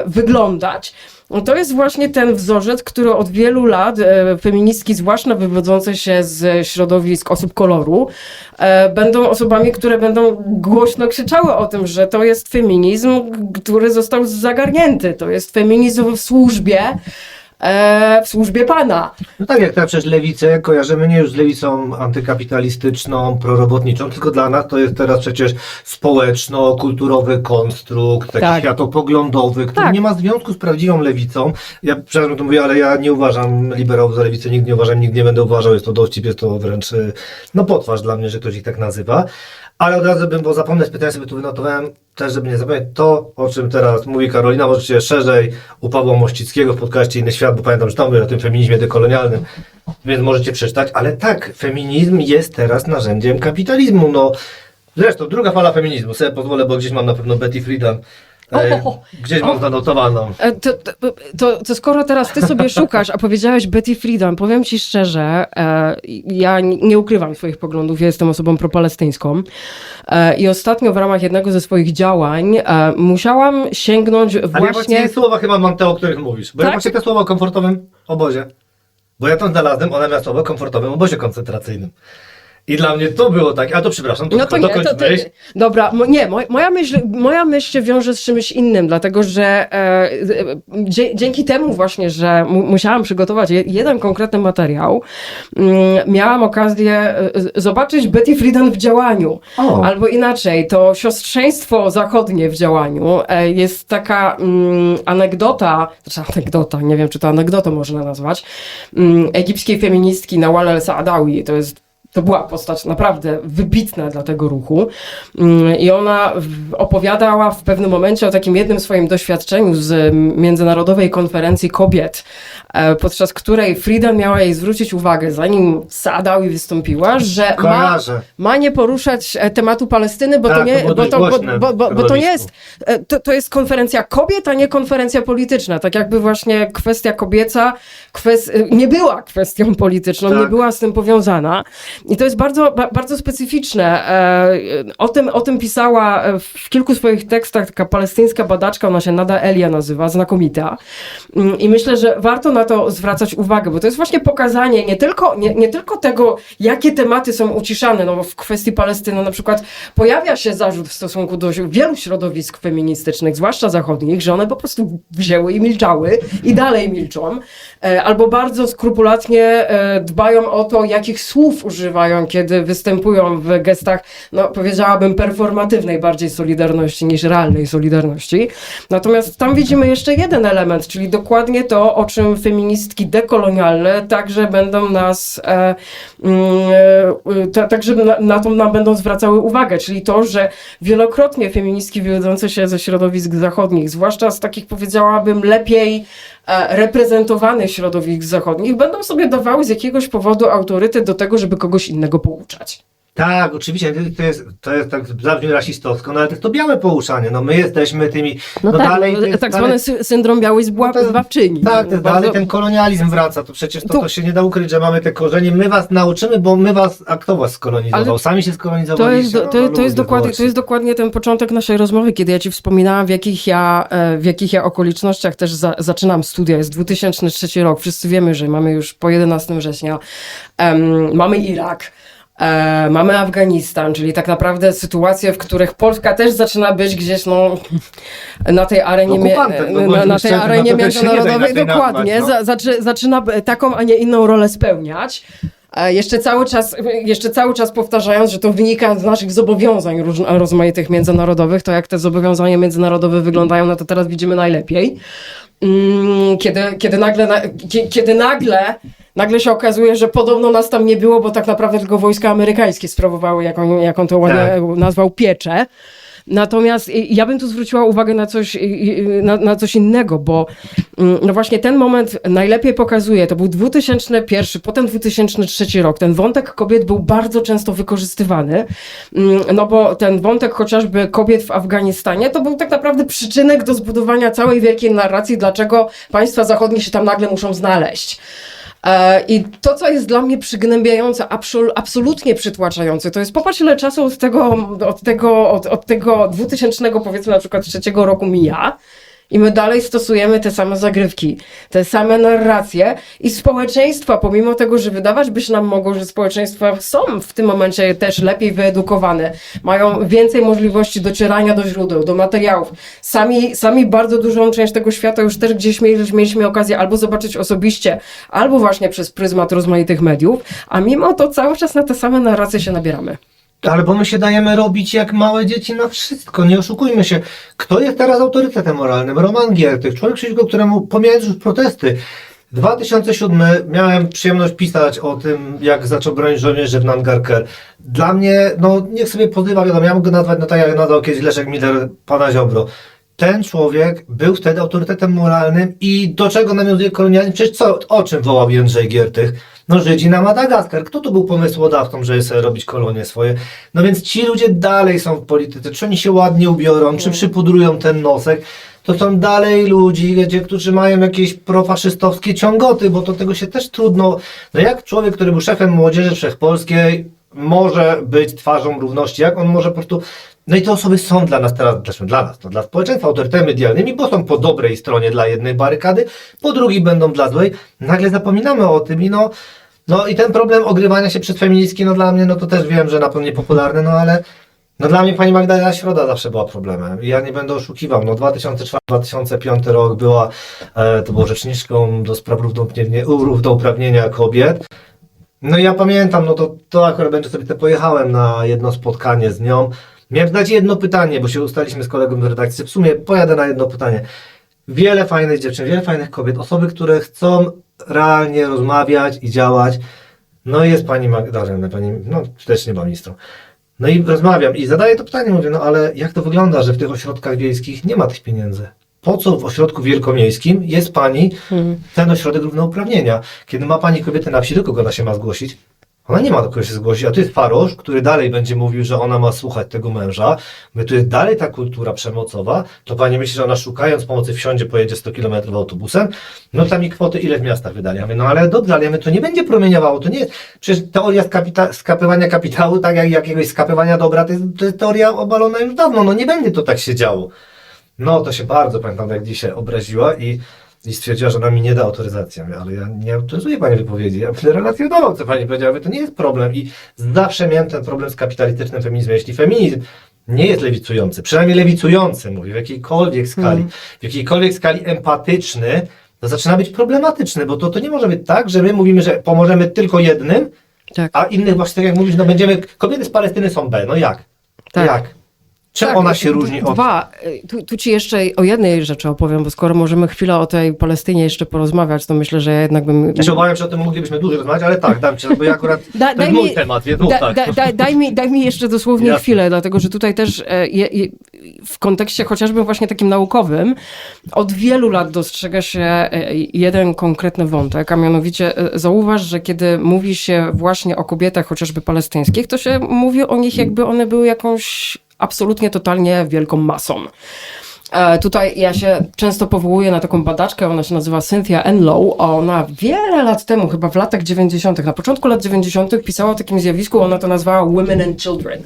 wyglądać. No to jest właśnie ten wzorzec, który od wielu lat feministki, zwłaszcza wywodzące się z środowisk osób koloru, będą osobami, które będą głośno krzyczały o tym, że to jest feminizm, który został zagarnięty. To jest feminizm w służbie pana. No tak, jak teraz przecież lewicę kojarzymy nie już z lewicą antykapitalistyczną, prorobotniczą, tylko dla nas to jest teraz przecież społeczno-kulturowy konstrukt, taki Tak. światopoglądowy, który Tak. nie ma związku z prawdziwą lewicą. Ja przepraszam, to mówię, ale ja nie uważam liberałów za lewicę, nigdy nie uważam, nigdy nie będę uważał, jest to dowcip, jest to wręcz no potwarz dla mnie, że ktoś ich tak nazywa. Ale od razu bym, bo zapomnę spytać, sobie tu wynotowałem też, żeby nie zapomnieć, to, o czym teraz mówi Karolina, możecie szerzej u Pawła Mościckiego w podcaście Inny Świat, bo pamiętam, że tam mówię o tym feminizmie dekolonialnym, więc możecie przeczytać, ale tak, feminizm jest teraz narzędziem kapitalizmu, no. Zresztą druga fala feminizmu, sobie pozwolę, bo gdzieś mam na pewno Betty Friedan, gdzieś mam zanotowaną. To skoro teraz ty sobie szukasz, a powiedziałeś Betty Friedan, powiem ci szczerze, ja nie ukrywam swoich poglądów, ja jestem osobą propalestyńską i ostatnio w ramach jednego ze swoich działań musiałam sięgnąć Ale ja właśnie... właściwie słowa chyba mam te, o których mówisz, bo ja Tak? właśnie te słowa o komfortowym obozie, bo ja to znalazłem, ona miała słowo o komfortowym obozie koncentracyjnym. I dla mnie to było tak, a to przepraszam, to No to nie, dokończ to ty, myśl. dobra, moja myśl się wiąże z czymś innym, dlatego że dzięki temu właśnie, że musiałam przygotować jeden konkretny materiał, miałam okazję zobaczyć Betty Friedan w działaniu. O. Albo inaczej, to siostrzeństwo zachodnie w działaniu. Jest taka anegdota, nie wiem, czy to anegdotą można nazwać, egipskiej feministki Nawal el-Saadawi. To była postać naprawdę wybitna dla tego ruchu i ona opowiadała w pewnym momencie o takim jednym swoim doświadczeniu z Międzynarodowej Konferencji Kobiet, podczas której Friedan miała jej zwrócić uwagę, zanim Saadawi wystąpiła, że Kojarzę. ma nie poruszać tematu Palestyny, bo Tak, to nie, to było dość głośne w bo to nie jest, środowisku. to jest konferencja kobiet, a nie konferencja polityczna. Tak jakby właśnie kwestia kobieca nie była kwestią polityczną, Tak. nie była z tym powiązana. I to jest bardzo specyficzne. O tym pisała w kilku swoich tekstach taka palestyńska badaczka, ona się Nada Elia nazywa, znakomita. I myślę, że warto na to zwracać uwagę, bo to jest właśnie pokazanie nie tylko tego, jakie tematy są uciszane. No bo w kwestii Palestyny na przykład pojawia się zarzut w stosunku do wielu środowisk feministycznych, zwłaszcza zachodnich, że one po prostu wzięły i milczały i dalej milczą. Albo bardzo skrupulatnie dbają o to, jakich słów używają, kiedy występują w gestach, no powiedziałabym, performatywnej bardziej solidarności niż realnej solidarności. Natomiast tam widzimy jeszcze jeden element, czyli dokładnie to, o czym feministki dekolonialne także będą nas, także na to nam będą zwracały uwagę, czyli to, że wielokrotnie feministki wywodzące się ze środowisk zachodnich, zwłaszcza z takich, powiedziałabym, lepiej reprezentowanych środowisk zachodnich, będą sobie dawały z jakiegoś powodu autorytet do tego, żeby kogoś innego pouczać. Tak, oczywiście, to jest tak zabrzmi rasistowsko, no ale to jest to białe pouczanie, no my jesteśmy tymi, No tak, dalej... to jest tak dalej- zwany syndrom białej zbawczyni. Tak, to jest Bardzo- dalej ten kolonializm wraca, to przecież to się nie da ukryć, że mamy te korzenie, my was nauczymy, bo my was, a kto was skolonizował? Ale Sami się skolonizowaliście. To jest dokładnie ten początek naszej rozmowy, kiedy ja ci wspominałam, w jakich ja okolicznościach też zaczynam studia. Jest 2003 rok, wszyscy wiemy, że mamy już po 11 września, mamy Irak. Mamy Afganistan, czyli tak naprawdę sytuacje, w których Polska też zaczyna być gdzieś na tej arenie, Okupantem, no bądźmy na tej szczerzy, arenie no to też się nie da międzynarodowej, inaczej dokładnie, nazwać, zaczyna taką, a nie inną rolę spełniać. Jeszcze cały czas powtarzając, że to wynika z naszych zobowiązań rozmaitych międzynarodowych, to jak te zobowiązania międzynarodowe wyglądają, no to teraz widzimy najlepiej. Kiedy nagle się okazuje, że podobno nas tam nie było, bo tak naprawdę tylko wojska amerykańskie sprawowały, jaką to ładnie nazwał, pieczę. Natomiast ja bym tu zwróciła uwagę na coś innego, bo no właśnie ten moment najlepiej pokazuje, to był 2001, potem 2003 rok. Ten wątek kobiet był bardzo często wykorzystywany, no bo ten wątek chociażby kobiet w Afganistanie to był tak naprawdę przyczynek do zbudowania całej wielkiej narracji, dlaczego państwa zachodnie się tam nagle muszą znaleźć. I to, co jest dla mnie przygnębiające, absolutnie przytłaczające, to jest popatrz, ile czasu od tego 2000, powiedzmy na przykład 3 roku mija i my dalej stosujemy te same zagrywki, te same narracje i społeczeństwa, pomimo tego, że wydawać by się nam mogło, że społeczeństwa są w tym momencie też lepiej wyedukowane, mają więcej możliwości docierania do źródeł, do materiałów. Sami bardzo dużą część tego świata już też gdzieś mieliśmy okazję albo zobaczyć osobiście, albo właśnie przez pryzmat rozmaitych mediów, a mimo to cały czas na te same narracje się nabieramy. Ale bo my się dajemy robić jak małe dzieci na wszystko, nie oszukujmy się. Kto jest teraz autorytetem moralnym? Roman Giertych, człowiek, przeciwko któremu, pomijając już protesty, 2007 miałem przyjemność pisać o tym, jak zaczął bronić żołnierzy w Nangarker. Dla mnie, no niech sobie pozywa, wiadomo, ja mogę nazwać, no tak jak nadał kiedyś Leszek Miller, pana Ziobro. Ten człowiek był wtedy autorytetem moralnym i do czego nawiązuje kolonializm? Przecież o czym wołał Jędrzej Giertych? No Żydzi na Madagaskar. Kto tu był pomysłodawcą, żeby sobie robić kolonie swoje? No więc ci ludzie dalej są w polityce. Czy oni się ładnie ubiorą, czy przypudrują ten nosek? To są dalej ludzie, którzy mają jakieś profaszystowskie ciągoty, bo to tego się też trudno... No jak człowiek, który był szefem Młodzieży Wszechpolskiej, może być twarzą równości? Jak on może po prostu... No i te osoby są dla nas teraz, zresztą dla nas, no dla społeczeństwa autorytetami medialnymi, bo są po dobrej stronie dla jednej barykady, po drugiej będą dla złej. Nagle zapominamy o tym i no i ten problem ogrywania się przez feministki, no dla mnie, no to też wiem, że na pewno niepopularny, no ale no dla mnie pani Magdalena Środa zawsze była problemem i ja nie będę oszukiwał, no 2004-2005 rok była, to było rzeczniczką do spraw równouprawnienia kobiet. No i ja pamiętam, no to akurat będę sobie pojechałem na jedno spotkanie z nią. Miałem zadać jedno pytanie, bo się ustaliśmy z kolegą w redakcji. W sumie pojadę na jedno pytanie. Wiele fajnych dziewczyn, wiele fajnych kobiet, osoby, które chcą realnie rozmawiać i działać. No i jest pani Magdalena, no też nie ma ministrą. No i rozmawiam i zadaję to pytanie, mówię, no ale jak to wygląda, że w tych ośrodkach wiejskich nie ma tych pieniędzy? Po co w ośrodku wielkomiejskim jest pani ten ośrodek równouprawnienia? Kiedy ma pani kobietę na wsi, do kogo ona się ma zgłosić? Ona nie ma do kogo się zgłosić, a tu jest farosz, który dalej będzie mówił, że ona ma słuchać tego męża. My tu jest dalej ta kultura przemocowa, to pani myśli, że ona szukając pomocy wsiądzie, pojedzie 100 km autobusem, no tam i kwoty ile w miastach wydali. Ja mówię, no ale dobrze, ale to nie będzie promieniowało, to nie jest, przecież teoria skapywania kapitału, tak jak jakiegoś skapywania dobra, to jest teoria obalona już dawno, no nie będzie to tak się działo. No to się bardzo, pamiętam, jak dzisiaj obraziła i stwierdziła, że ona mi nie da autoryzacji. Ale ja nie autoryzuję pani wypowiedzi, ja będę relacjonował, co pani powiedziała, to nie jest problem i zawsze miałem ten problem z kapitalistycznym feminizmem. Jeśli feminizm nie jest lewicujący, przynajmniej lewicujący, mówię, w jakiejkolwiek skali empatyczny, to zaczyna być problematyczny, bo to nie może być tak, że my mówimy, że pomożemy tylko jednym, Tak. a innych właśnie, tak jak mówisz, no kobiety z Palestyny są B, no jak? Tak. Jak? Czym ona się różni od... Tu ci jeszcze o jednej rzeczy opowiem, bo skoro możemy chwilę o tej Palestynie jeszcze porozmawiać, to myślę, że ja jednak bym... Ja się obawiam, że o tym moglibyśmy dłużej rozmawiać, ale tak, dam ci, bo ja akurat to jest mój temat, więc tak. Daj mi jeszcze dosłownie Jasne. chwilę, dlatego że tutaj też w kontekście chociażby właśnie takim naukowym od wielu lat dostrzega się jeden konkretny wątek, a mianowicie zauważ, że kiedy mówi się właśnie o kobietach chociażby palestyńskich, to się mówi o nich jakby one były jakąś absolutnie, totalnie wielką masą. Tutaj ja się często powołuję na taką badaczkę, ona się nazywa Cynthia Enlow, ona wiele lat temu, chyba w latach 90., na początku lat 90. pisała o takim zjawisku, ona to nazwała Women and Children.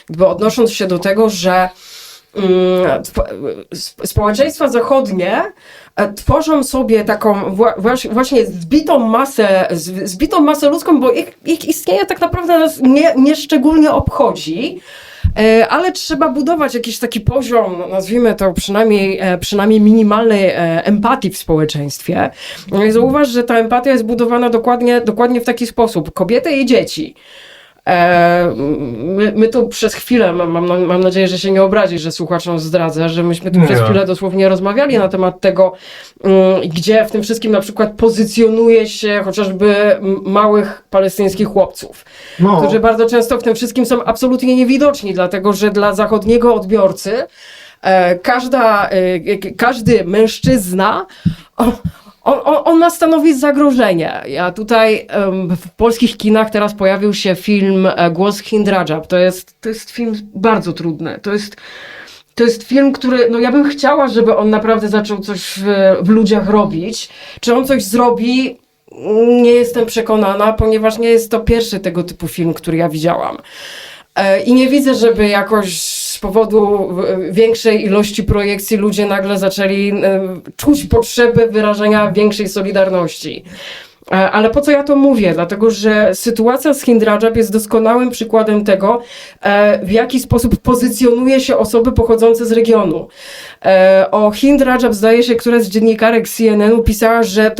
Jakby odnosząc się do tego, że społeczeństwa zachodnie tworzą sobie taką właśnie zbitą masę ludzką, bo ich istnienie tak naprawdę nas nie szczególnie obchodzi. Ale trzeba budować jakiś taki poziom, no nazwijmy to przynajmniej minimalnej empatii w społeczeństwie. No i zauważ, że ta empatia jest budowana dokładnie w taki sposób. Kobiety i dzieci. My tu przez chwilę, mam nadzieję, że się nie obrazi, że słuchaczom zdradzę, że myśmy tu przez chwilę dosłownie rozmawiali na temat tego, gdzie w tym wszystkim na przykład pozycjonuje się chociażby małych palestyńskich chłopców, którzy bardzo często w tym wszystkim są absolutnie niewidoczni, dlatego że dla zachodniego odbiorcy każdy mężczyzna on ma stanowić zagrożenie. Ja tutaj w polskich kinach teraz pojawił się film Głos Hind Rajab. To jest film bardzo trudny. To jest film, który, no ja bym chciała, żeby on naprawdę zaczął coś w ludziach robić. Czy on coś zrobi? Nie jestem przekonana, ponieważ nie jest to pierwszy tego typu film, który ja widziałam. I nie widzę, żeby jakoś z powodu większej ilości projekcji ludzie nagle zaczęli czuć potrzebę wyrażenia większej solidarności. Ale po co ja to mówię? Dlatego, że sytuacja z Hind Rajab jest doskonałym przykładem tego, w jaki sposób pozycjonuje się osoby pochodzące z regionu. O Hind Rajab, zdaje się, któraś z dziennikarek CNN-u pisała, że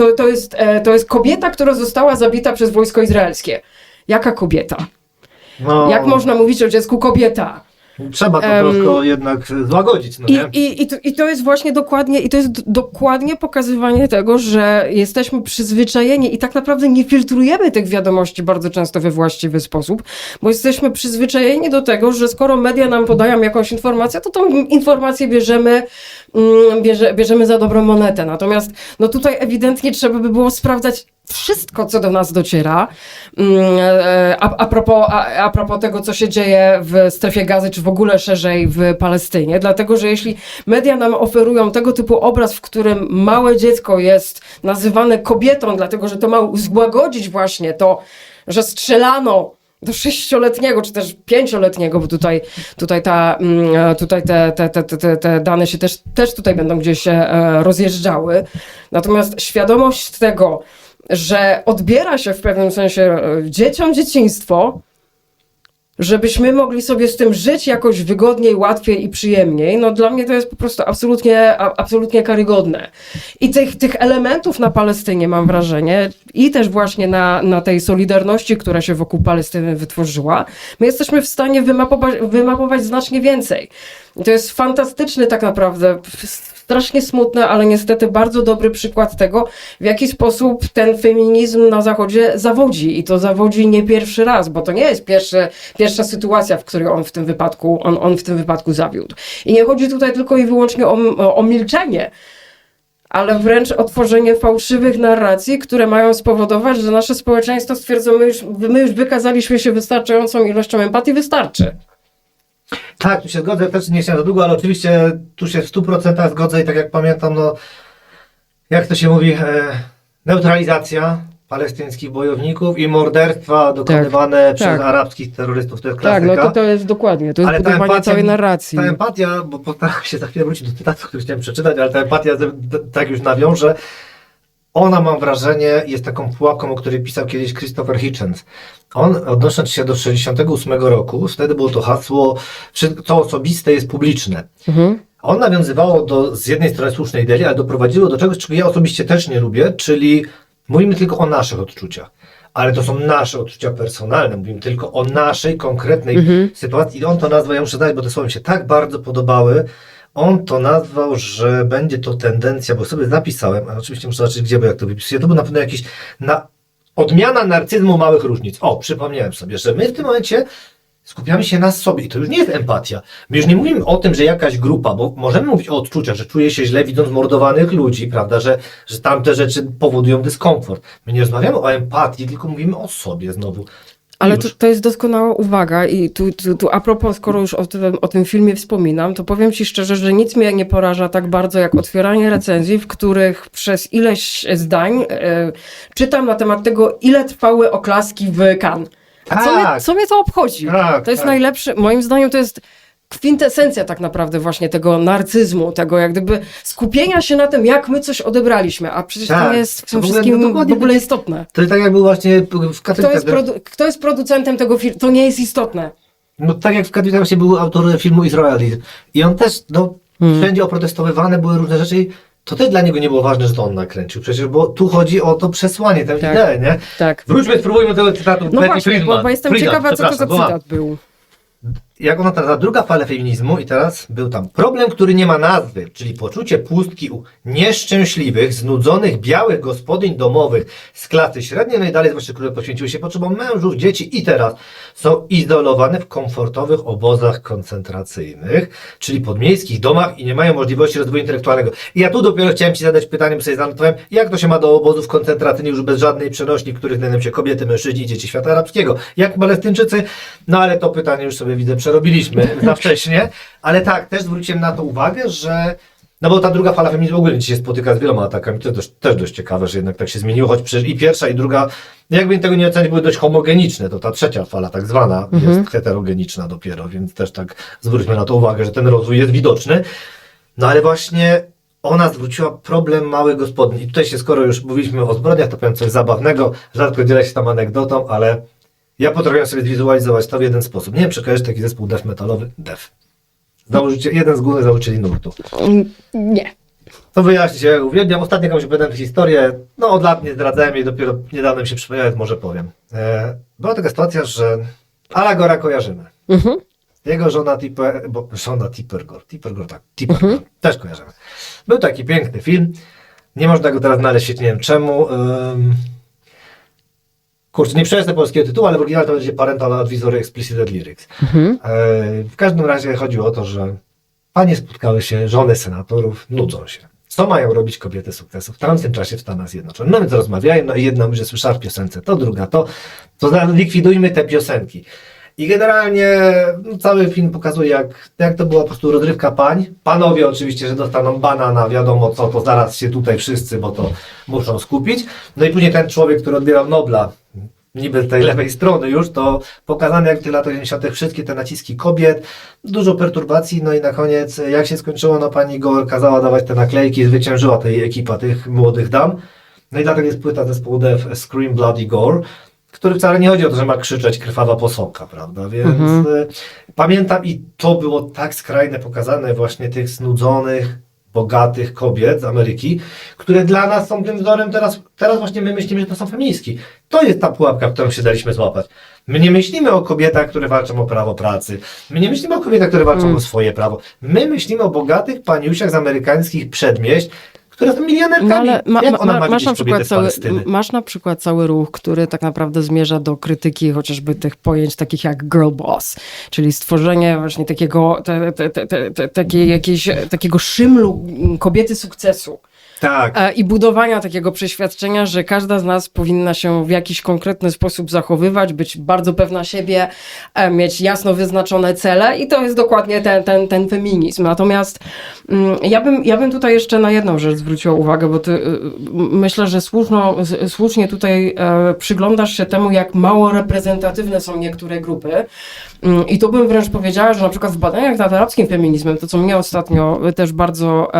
to jest kobieta, która została zabita przez wojsko izraelskie. Jaka kobieta? No, Jak można mówić o dziecku kobieta? trzeba to troszkę jednak złagodzić, no nie? I to jest właśnie dokładnie pokazywanie tego, że jesteśmy przyzwyczajeni i tak naprawdę nie filtrujemy tych wiadomości bardzo często we właściwy sposób, bo jesteśmy przyzwyczajeni do tego, że skoro media nam podają jakąś informację, to tą informację bierzemy za dobrą monetę. Natomiast no tutaj ewidentnie trzeba by było sprawdzać wszystko, co do nas dociera, a propos tego, co się dzieje w strefie Gazy, czy w ogóle szerzej w Palestynie, dlatego, że jeśli media nam oferują tego typu obraz, w którym małe dziecko jest nazywane kobietą, dlatego, że to ma złagodzić właśnie to, że strzelano do 6-letniego, czy też 5-letniego, bo tutaj te dane się też tutaj będą gdzieś rozjeżdżały. Natomiast świadomość tego, że odbiera się w pewnym sensie dzieciom dzieciństwo, żebyśmy mogli sobie z tym żyć jakoś wygodniej, łatwiej i przyjemniej, no dla mnie to jest po prostu absolutnie karygodne. I tych elementów na Palestynie, mam wrażenie, i też właśnie na tej solidarności, która się wokół Palestyny wytworzyła, my jesteśmy w stanie wymapować znacznie więcej. I to jest fantastyczny tak naprawdę, strasznie smutny, ale niestety bardzo dobry przykład tego, w jaki sposób ten feminizm na Zachodzie zawodzi. I to zawodzi nie pierwszy raz, bo to nie jest pierwsza sytuacja, w której on w tym wypadku zawiódł. I nie chodzi tutaj tylko i wyłącznie o milczenie, ale wręcz o tworzenie fałszywych narracji, które mają spowodować, że nasze społeczeństwo stwierdzą, my już wykazaliśmy się wystarczającą ilością empatii, wystarczy. Tak, tu się zgodzę, też nie chciałem za długo, ale oczywiście tu się w 100% zgodzę i tak jak pamiętam, no jak to się mówi, neutralizacja palestyńskich bojowników i morderstwa dokonywane przez arabskich terrorystów, to jest klasyka. Tak, no to jest dokładnie, to jest ale budowanie całej narracji. Ta empatia, bo postaram się za chwilę wrócić do cytatu, który chciałem przeczytać, ale ta empatia, tak już nawiążę, ona, mam wrażenie, jest taką pułapką, o której pisał kiedyś Christopher Hitchens. On, odnosząc się do 1968 roku, wtedy było to hasło, to osobiste jest publiczne. On nawiązywało z jednej strony słusznej idei, ale doprowadziło do czegoś, czego ja osobiście też nie lubię, czyli mówimy tylko o naszych odczuciach. Ale to są nasze odczucia personalne, mówimy tylko o naszej konkretnej sytuacji. I on to nazwał, ja muszę znać, bo te słowa mi się tak bardzo podobały, on to nazwał, że będzie to tendencja, bo sobie zapisałem, a oczywiście muszę zobaczyć gdzie, bo jak to wypisuję, to był na pewno jakiś odmiana narcyzmu małych różnic. O, przypomniałem sobie, że my w tym momencie skupiamy się na sobie i to już nie jest empatia. My już nie mówimy o tym, że jakaś grupa, bo możemy mówić o odczuciach, że czuje się źle widząc mordowanych ludzi, prawda, że tamte rzeczy powodują dyskomfort. My nie rozmawiamy o empatii, tylko mówimy o sobie znowu. Ale to jest doskonała uwaga i tu a propos, skoro już o tym filmie wspominam, to powiem ci szczerze, że nic mnie nie poraża tak bardzo jak otwieranie recenzji, w których przez ileś zdań czytam na temat tego, ile trwały oklaski w Cannes. A co mnie to obchodzi? To jest najlepszy, moim zdaniem to jest kwintesencja tak naprawdę właśnie tego narcyzmu, tego jak gdyby skupienia się na tym, jak my coś odebraliśmy, a przecież to Tak, nie jest w tym w ogóle, wszystkim no dokładnie, w ogóle istotne. To tak jak był właśnie w Katowicach. Kto jest producentem tego filmu, to nie jest istotne. No tak jak w Katowicach właśnie był autor filmu Israelis i on też, no wszędzie oprotestowywane były różne rzeczy i to też dla niego nie było ważne, że to on nakręcił. Przecież bo tu chodzi o to przesłanie, tę Tak. ideę, nie? Tak. Wróćmy, spróbujmy tego cytatu. No Betty właśnie, Friedan. bo jestem Friedan, ciekawa, co to za przepraszam, bo mam. cytat był. Jak ona ta druga fala feminizmu i teraz był tam problem, który nie ma nazwy, czyli poczucie pustki u nieszczęśliwych, znudzonych, białych gospodyń domowych z klasy średniej, no i dalej zwłaszcza, które poświęciły się potrzebom mężów, dzieci i teraz są izolowane w komfortowych obozach koncentracyjnych, czyli podmiejskich domach i nie mają możliwości rozwoju intelektualnego. I ja tu dopiero chciałem Ci zadać pytanie, bo sobie zanotowałem, jak to się ma do obozów koncentracyjnych już bez żadnej przenośni, w których znajdują się kobiety, mężczyźni i dzieci świata arabskiego, jak Palestyńczycy, no ale to pytanie już sobie widzę przerobiliśmy za wcześnie, ale tak, też zwróciłem na to uwagę, że no bo ta druga fala feminizmu w ogóle się spotyka z wieloma atakami, to też dość ciekawe, że jednak tak się zmieniło, choć przecież i pierwsza i druga, jakby tego nie ocenić, były dość homogeniczne, to ta trzecia fala tak zwana jest heterogeniczna dopiero, więc też tak zwróćmy na to uwagę, że ten rozwój jest widoczny, no ale właśnie ona zwróciła problem małych gospodyń i tutaj się, skoro już mówiliśmy o zbrodniach, to powiem coś zabawnego, rzadko dzielę się tam anegdotą, ale ja potrafię sobie zwizualizować to w jeden sposób. Nie wiem, czy kojarzysz taki zespół death metalowy? Death. Jeden z głównych założycieli nurtu. Nie. To wyjaśnię się, ja uwielbiam. Ostatnio komuś opowiadałem tę historię, no od lat nie zdradzałem jej, dopiero niedawno mi się przypomniała, więc może powiem. Była taka sytuacja, że Ala Gora kojarzymy. Jego żona Tipper Gore, też kojarzymy. Był taki piękny film, nie można go teraz znaleźć, nie wiem czemu. Kurczę, nie przeczytam polskiego tytułu, ale w oryginale to będzie Parental Advisory Explicit Lyrics. W każdym razie chodziło o to, że panie spotkały się, żony senatorów, nudzą się. Co mają robić kobiety sukcesu w tamtym czasie w Stanach Zjednoczonych? No więc rozmawiają, no i jedna mówi, że słyszała w piosence, to druga, to likwidujmy te piosenki. I generalnie no, cały film pokazuje, jak to była po prostu rozrywka pań. Panowie oczywiście, że dostaną banana, wiadomo co, to zaraz się tutaj wszyscy, bo to muszą skupić. No i później ten człowiek, który odbierał Nobla, niby z tej lewej strony już, to pokazane jak w tych latach 90. wszystkie te naciski kobiet, dużo perturbacji, no i na koniec, jak się skończyło, no pani Gore kazała dawać te naklejki, zwyciężyła tej ekipa tych młodych dam. No i dlatego jest płyta zespołu Death Scream Bloody Gore, który wcale nie chodzi o to, że ma krzyczeć krwawa posąga, prawda, więc pamiętam i to było tak skrajne pokazane właśnie tych znudzonych, bogatych kobiet z Ameryki, które dla nas są tym wzorem, teraz właśnie my myślimy, że to są feministki. To jest ta pułapka, w którą się daliśmy złapać. My nie myślimy o kobietach, które walczą o prawo pracy. My nie myślimy o kobietach, które walczą o swoje prawo. My myślimy o bogatych paniusiach z amerykańskich przedmieść, które są milionerkami. No ale Jak ona ma widzieć kobietę z Palestyny? masz na przykład cały ruch, który tak naprawdę zmierza do krytyki chociażby tych pojęć takich jak girl boss, czyli stworzenie właśnie takiego szymlu kobiety sukcesu. Tak. I budowania takiego przeświadczenia, że każda z nas powinna się w jakiś konkretny sposób zachowywać, być bardzo pewna siebie, mieć jasno wyznaczone cele i to jest dokładnie ten feminizm. Natomiast ja bym tutaj jeszcze na jedną rzecz zwróciła uwagę, bo ty myślę, że słusznie tutaj przyglądasz się temu, jak mało reprezentatywne są niektóre grupy. I tu bym wręcz powiedziała, że na przykład w badaniach nad arabskim feminizmem, to co mnie ostatnio też bardzo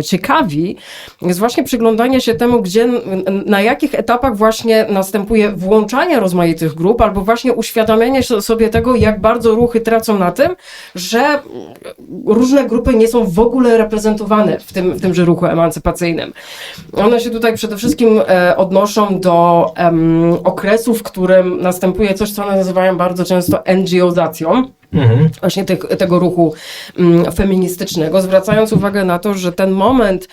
ciekawi, jest właśnie przyglądanie się temu, na jakich etapach właśnie następuje włączanie rozmaitych grup, albo właśnie uświadamianie sobie tego, jak bardzo ruchy tracą na tym, że różne grupy nie są w ogóle reprezentowane w tymże ruchu emancypacyjnym. One się tutaj przede wszystkim odnoszą do okresu, w którym następuje coś, co one nazywają bardzo często NGO-zacją. Właśnie tego ruchu feministycznego, zwracając uwagę na to, że ten moment,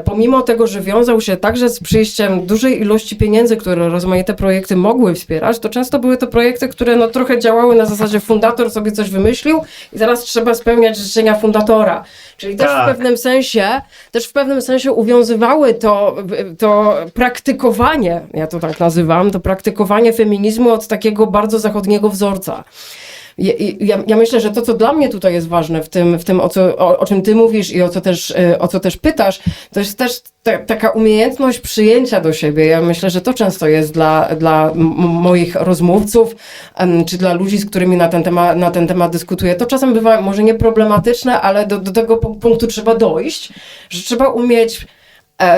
pomimo tego, że wiązał się także z przyjściem dużej ilości pieniędzy, które rozmaite projekty mogły wspierać, to często były to projekty, które no trochę działały na zasadzie fundator sobie coś wymyślił i teraz trzeba spełniać życzenia fundatora. Czyli też w pewnym sensie uwiązywały to praktykowanie, ja to tak nazywam, to praktykowanie feminizmu od takiego bardzo zachodniego wzorca. Ja myślę, że to, co dla mnie tutaj jest ważne w tym o czym ty mówisz i o co też pytasz, to jest też taka umiejętność przyjęcia do siebie. Ja myślę, że to często jest dla moich rozmówców, czy dla ludzi, z którymi na ten temat dyskutuję. To czasem bywa może nie problematyczne, ale do tego punktu trzeba dojść, że trzeba umieć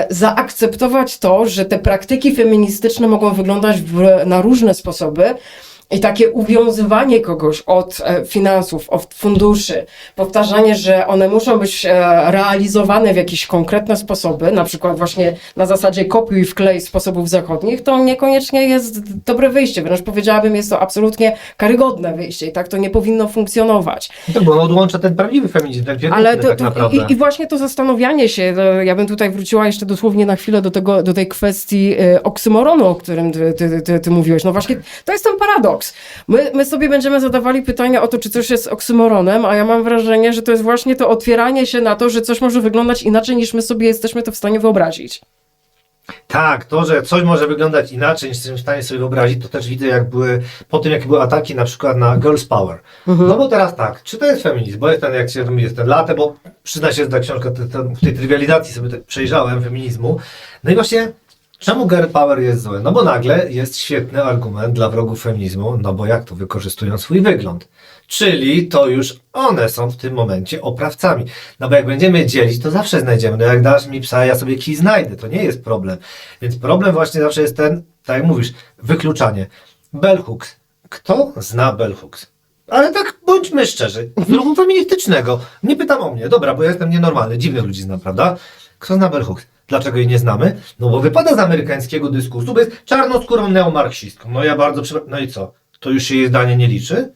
zaakceptować to, że te praktyki feministyczne mogą wyglądać na różne sposoby. I takie uwiązywanie kogoś od finansów, od funduszy, powtarzanie, że one muszą być realizowane w jakieś konkretne sposoby, na przykład właśnie na zasadzie kopiuj i wklej sposobów zachodnich, to niekoniecznie jest dobre wyjście. Wręcz powiedziałabym, jest to absolutnie karygodne wyjście i tak to nie powinno funkcjonować. Tak, bo on odłącza ten prawdziwy feminizm, ten Ale wierutny tak naprawdę. i właśnie to zastanowienie się, ja bym tutaj wróciła jeszcze dosłownie na chwilę do tej kwestii oksymoronu, o którym ty mówiłeś. No właśnie, to jest ten paradoks. My sobie będziemy zadawali pytania o to, czy coś jest oksymoronem, a ja mam wrażenie, że to jest właśnie to otwieranie się na to, że coś może wyglądać inaczej, niż my sobie jesteśmy to w stanie wyobrazić. Tak, to, że coś może wyglądać inaczej, niż jesteśmy w stanie sobie wyobrazić, to też widzę, po tym, jakie były ataki na przykład na Girls Power. No bo teraz tak, czy to jest feminizm? Bo jest ten, jak się mówi, jest ten latę, bo przyzna się, że ta książka, w tej trywializacji sobie tak przejrzałem feminizmu. No i właśnie, czemu girl power jest złe? No bo nagle jest świetny argument dla wrogów feminizmu, no bo jak to wykorzystują swój wygląd. Czyli to już one są w tym momencie oprawcami. No bo jak będziemy dzielić, to zawsze znajdziemy. No jak dasz mi psa, ja sobie kij znajdę. To nie jest problem. Więc problem właśnie zawsze jest ten, tak jak mówisz, wykluczanie. Bell hooks. Kto zna bell hooks? Ale tak bądźmy szczerzy. Z ruchu feministycznego. Nie pytam o mnie. Dobra, bo ja jestem nienormalny. Dziwnych ludzi znam, prawda? Kto zna bell hooks? Dlaczego jej nie znamy? No bo wypada z amerykańskiego dyskursu, bo jest czarnoskórą neomarksistką. No ja bardzo przepraszam. No i co? To już się jej zdanie nie liczy?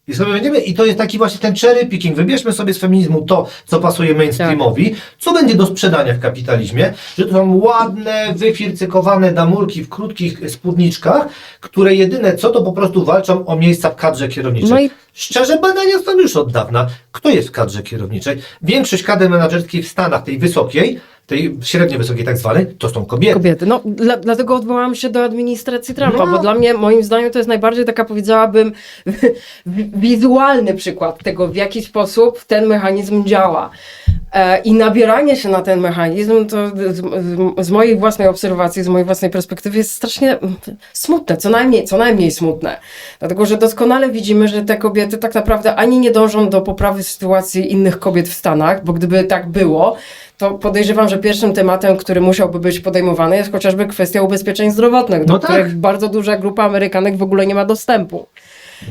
I sobie będziemy, i to jest taki właśnie ten cherry picking. Wybierzmy sobie z feminizmu to, co pasuje mainstreamowi, co będzie do sprzedania w kapitalizmie, że to są ładne, wyfircykowane damulki w krótkich spódniczkach, które jedyne co, to po prostu walczą o miejsca w kadrze kierowniczej. No i Szczerze, badania są już od dawna. Kto jest w kadrze kierowniczej? Większość kadry menedżerskiej w Stanach, tej wysokiej, tej średnio wysokiej tak zwanej, to są kobiety. No, dlatego odwołałam się do administracji Trumpa, No. bo dla mnie, moim zdaniem, to jest najbardziej taka, powiedziałabym, wizualny przykład tego, w jaki sposób ten mechanizm działa. I nabieranie się na ten mechanizm, to z mojej własnej obserwacji, z mojej własnej perspektywy jest strasznie smutne, co najmniej smutne. Dlatego, że doskonale widzimy, że te kobiety tak naprawdę ani nie dążą do poprawy sytuacji innych kobiet w Stanach, bo gdyby tak było, to podejrzewam, że pierwszym tematem, który musiałby być podejmowany, jest chociażby kwestia ubezpieczeń zdrowotnych, do No tak. których bardzo duża grupa Amerykanek w ogóle nie ma dostępu.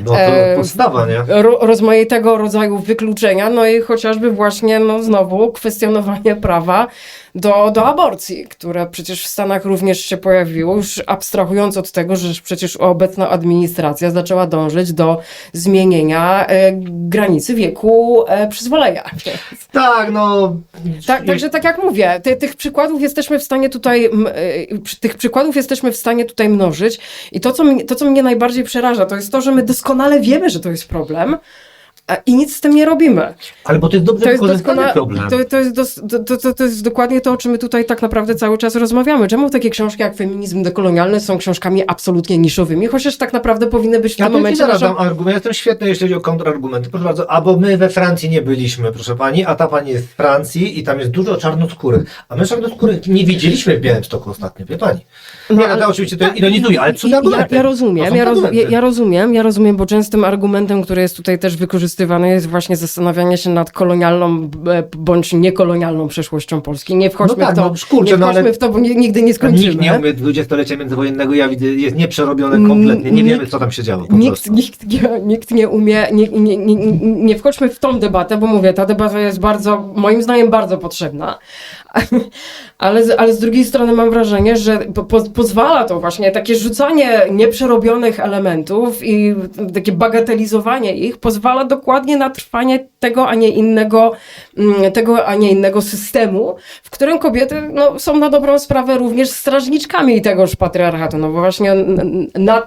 No to podstawa, nie? Rozmaitego rodzaju wykluczenia, no i chociażby właśnie, no znowu, kwestionowanie prawa do aborcji, które przecież w Stanach również się pojawiło, już abstrahując od tego, że przecież obecna administracja zaczęła dążyć do zmienienia granicy wieku przyzwolenia. Tak, no... Także tak jak mówię, tych przykładów jesteśmy w stanie tutaj mnożyć i to, co mnie najbardziej przeraża, to jest to, że my doskonale wiemy, że to jest problem i nic z tym nie robimy. Ale bo to jest dobrze wykorzystany problem. To jest dokładnie to, o czym my tutaj tak naprawdę cały czas rozmawiamy. Czemu takie książki jak Feminizm dekolonialny są książkami absolutnie niszowymi, chociaż tak naprawdę powinny być w tym momencie argument. Jestem świetny, jeśli chodzi o kontrargumenty. Proszę bardzo, albo my we Francji nie byliśmy, proszę pani, a ta pani jest w Francji i tam jest dużo czarnoskórych, a my czarnoskórych nie widzieliśmy w Białymstoku ostatnio, wie pani. Ja oczywiście to ironizuję, ale co za argumenty? Ja rozumiem, bo częstym argumentem, który jest tutaj też wykorzystywany, jest właśnie zastanawianie się nad kolonialną bądź niekolonialną przeszłością Polski. Nie wchodźmy w to, bo nigdy nie skończymy. Nikt nie umie dwudziestolecia międzywojennego, ja widzę, jest nieprzerobione kompletnie, nie wiemy, co tam się działo. Nikt nie umie, nie wchodźmy w tą debatę, bo mówię, ta debata jest moim zdaniem bardzo potrzebna. Ale z drugiej strony mam wrażenie, że pozwala to właśnie takie rzucanie nieprzerobionych elementów i takie bagatelizowanie ich pozwala dokładnie na trwanie tego, a nie innego systemu, w którym kobiety są na dobrą sprawę również strażniczkami tegoż patriarchatu. No bo właśnie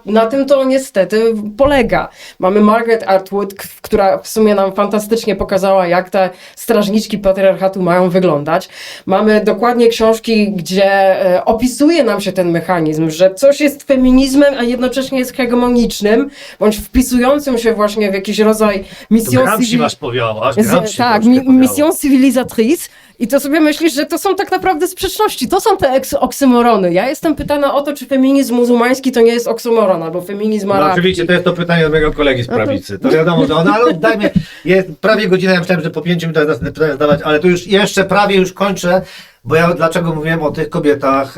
na tym to niestety polega. Mamy Margaret Atwood, która w sumie nam fantastycznie pokazała, jak te strażniczki patriarchatu mają wyglądać. Mamy dokładnie książki, gdzie opisuje nam się ten mechanizm, że coś jest feminizmem, a jednocześnie jest hegemonicznym, bądź wpisującym się właśnie w jakiś rodzaj mission Gramsci masz powiałaś, Gramsci tak, troszkę powiało. mission civilisatrice. I to sobie myślisz, że to są tak naprawdę sprzeczności. To są te oksymorony. Ja jestem pytana o to, czy feminizm muzułmański to nie jest oksymoron, albo feminizm No arabski. oczywiście, to jest to pytanie od mojego kolegi z prawicy. To wiadomo, że ale oddajmy, jest prawie godzina, ja myślałem, że po 5 minutach zacznę pytania zadawać, ale to już jeszcze prawie już kończę, bo ja dlaczego mówiłem o tych kobietach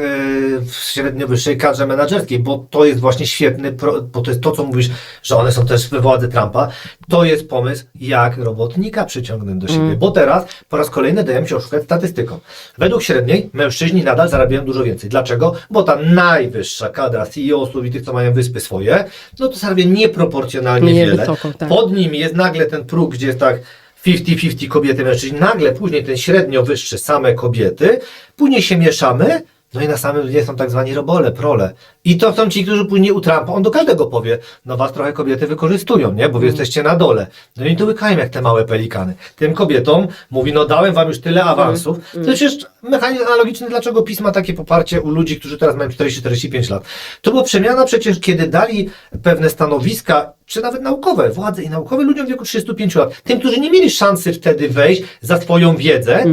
w średnio wyższej kadrze menedżerskiej, bo to jest właśnie świetny, bo to jest to, co mówisz, że one są też we władzy Trumpa, to jest pomysł, jak robotnika przyciągnąć do siebie, bo teraz po raz kolejny dajemy się oszukać statystyką. Według średniej mężczyźni nadal zarabiają dużo więcej. Dlaczego? Bo ta najwyższa kadra CEO-sów i tych, co mają wyspy swoje, no to zarabia nieproporcjonalnie Nie wiele. wysoko, tak. Pod nim jest nagle ten próg, gdzie jest tak 50-50 kobiety, mężczyźni, nagle później ten średnio wyższy same kobiety, później się mieszamy, no i na samym dnie są tak zwani robole, prole. I to są ci, którzy później u Trumpa, on do każdego powie, no was trochę kobiety wykorzystują, nie? Bo wy jesteście na dole. No i tu łykają jak te małe pelikany. Tym kobietom mówi, no dałem wam już tyle awansów. To jest przecież mechanizm analogiczny, dlaczego PiS ma takie poparcie u ludzi, którzy teraz mają 40-45 lat. To była przemiana przecież, kiedy dali pewne stanowiska, czy nawet naukowe, władze i naukowe ludziom w wieku 35 lat. Tym, którzy nie mieli szansy wtedy wejść za swoją wiedzę,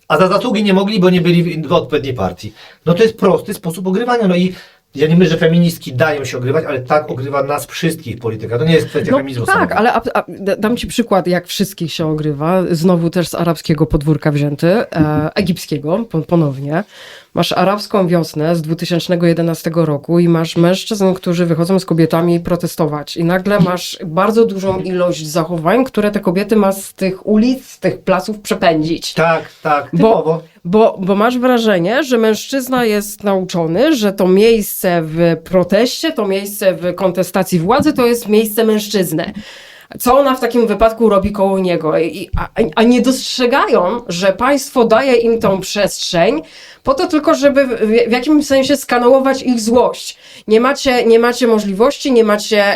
a za zasługi nie mogli, bo nie byli w odpowiedniej partii. No to jest prosty sposób ogrywania. No i ja nie mówię, że feministki dają się ogrywać, ale tak ogrywa nas wszystkich polityka. To nie jest kwestia feminizmu. Tak, samego. ale dam ci przykład, jak wszystkich się ogrywa. Znowu też z arabskiego podwórka wzięty, egipskiego ponownie. Masz arabską wiosnę z 2011 roku i masz mężczyzn, którzy wychodzą z kobietami protestować. I nagle masz bardzo dużą ilość zachowań, które te kobiety ma z tych ulic, z tych placów przepędzić. Tak, typowo. Bo masz wrażenie, że mężczyzna jest nauczony, że to miejsce w proteście, to miejsce w kontestacji władzy to jest miejsce mężczyzny. Co ona w takim wypadku robi koło niego? A nie dostrzegają, że państwo daje im tą przestrzeń po to tylko, żeby w jakimś sensie skanować ich złość. Nie macie możliwości,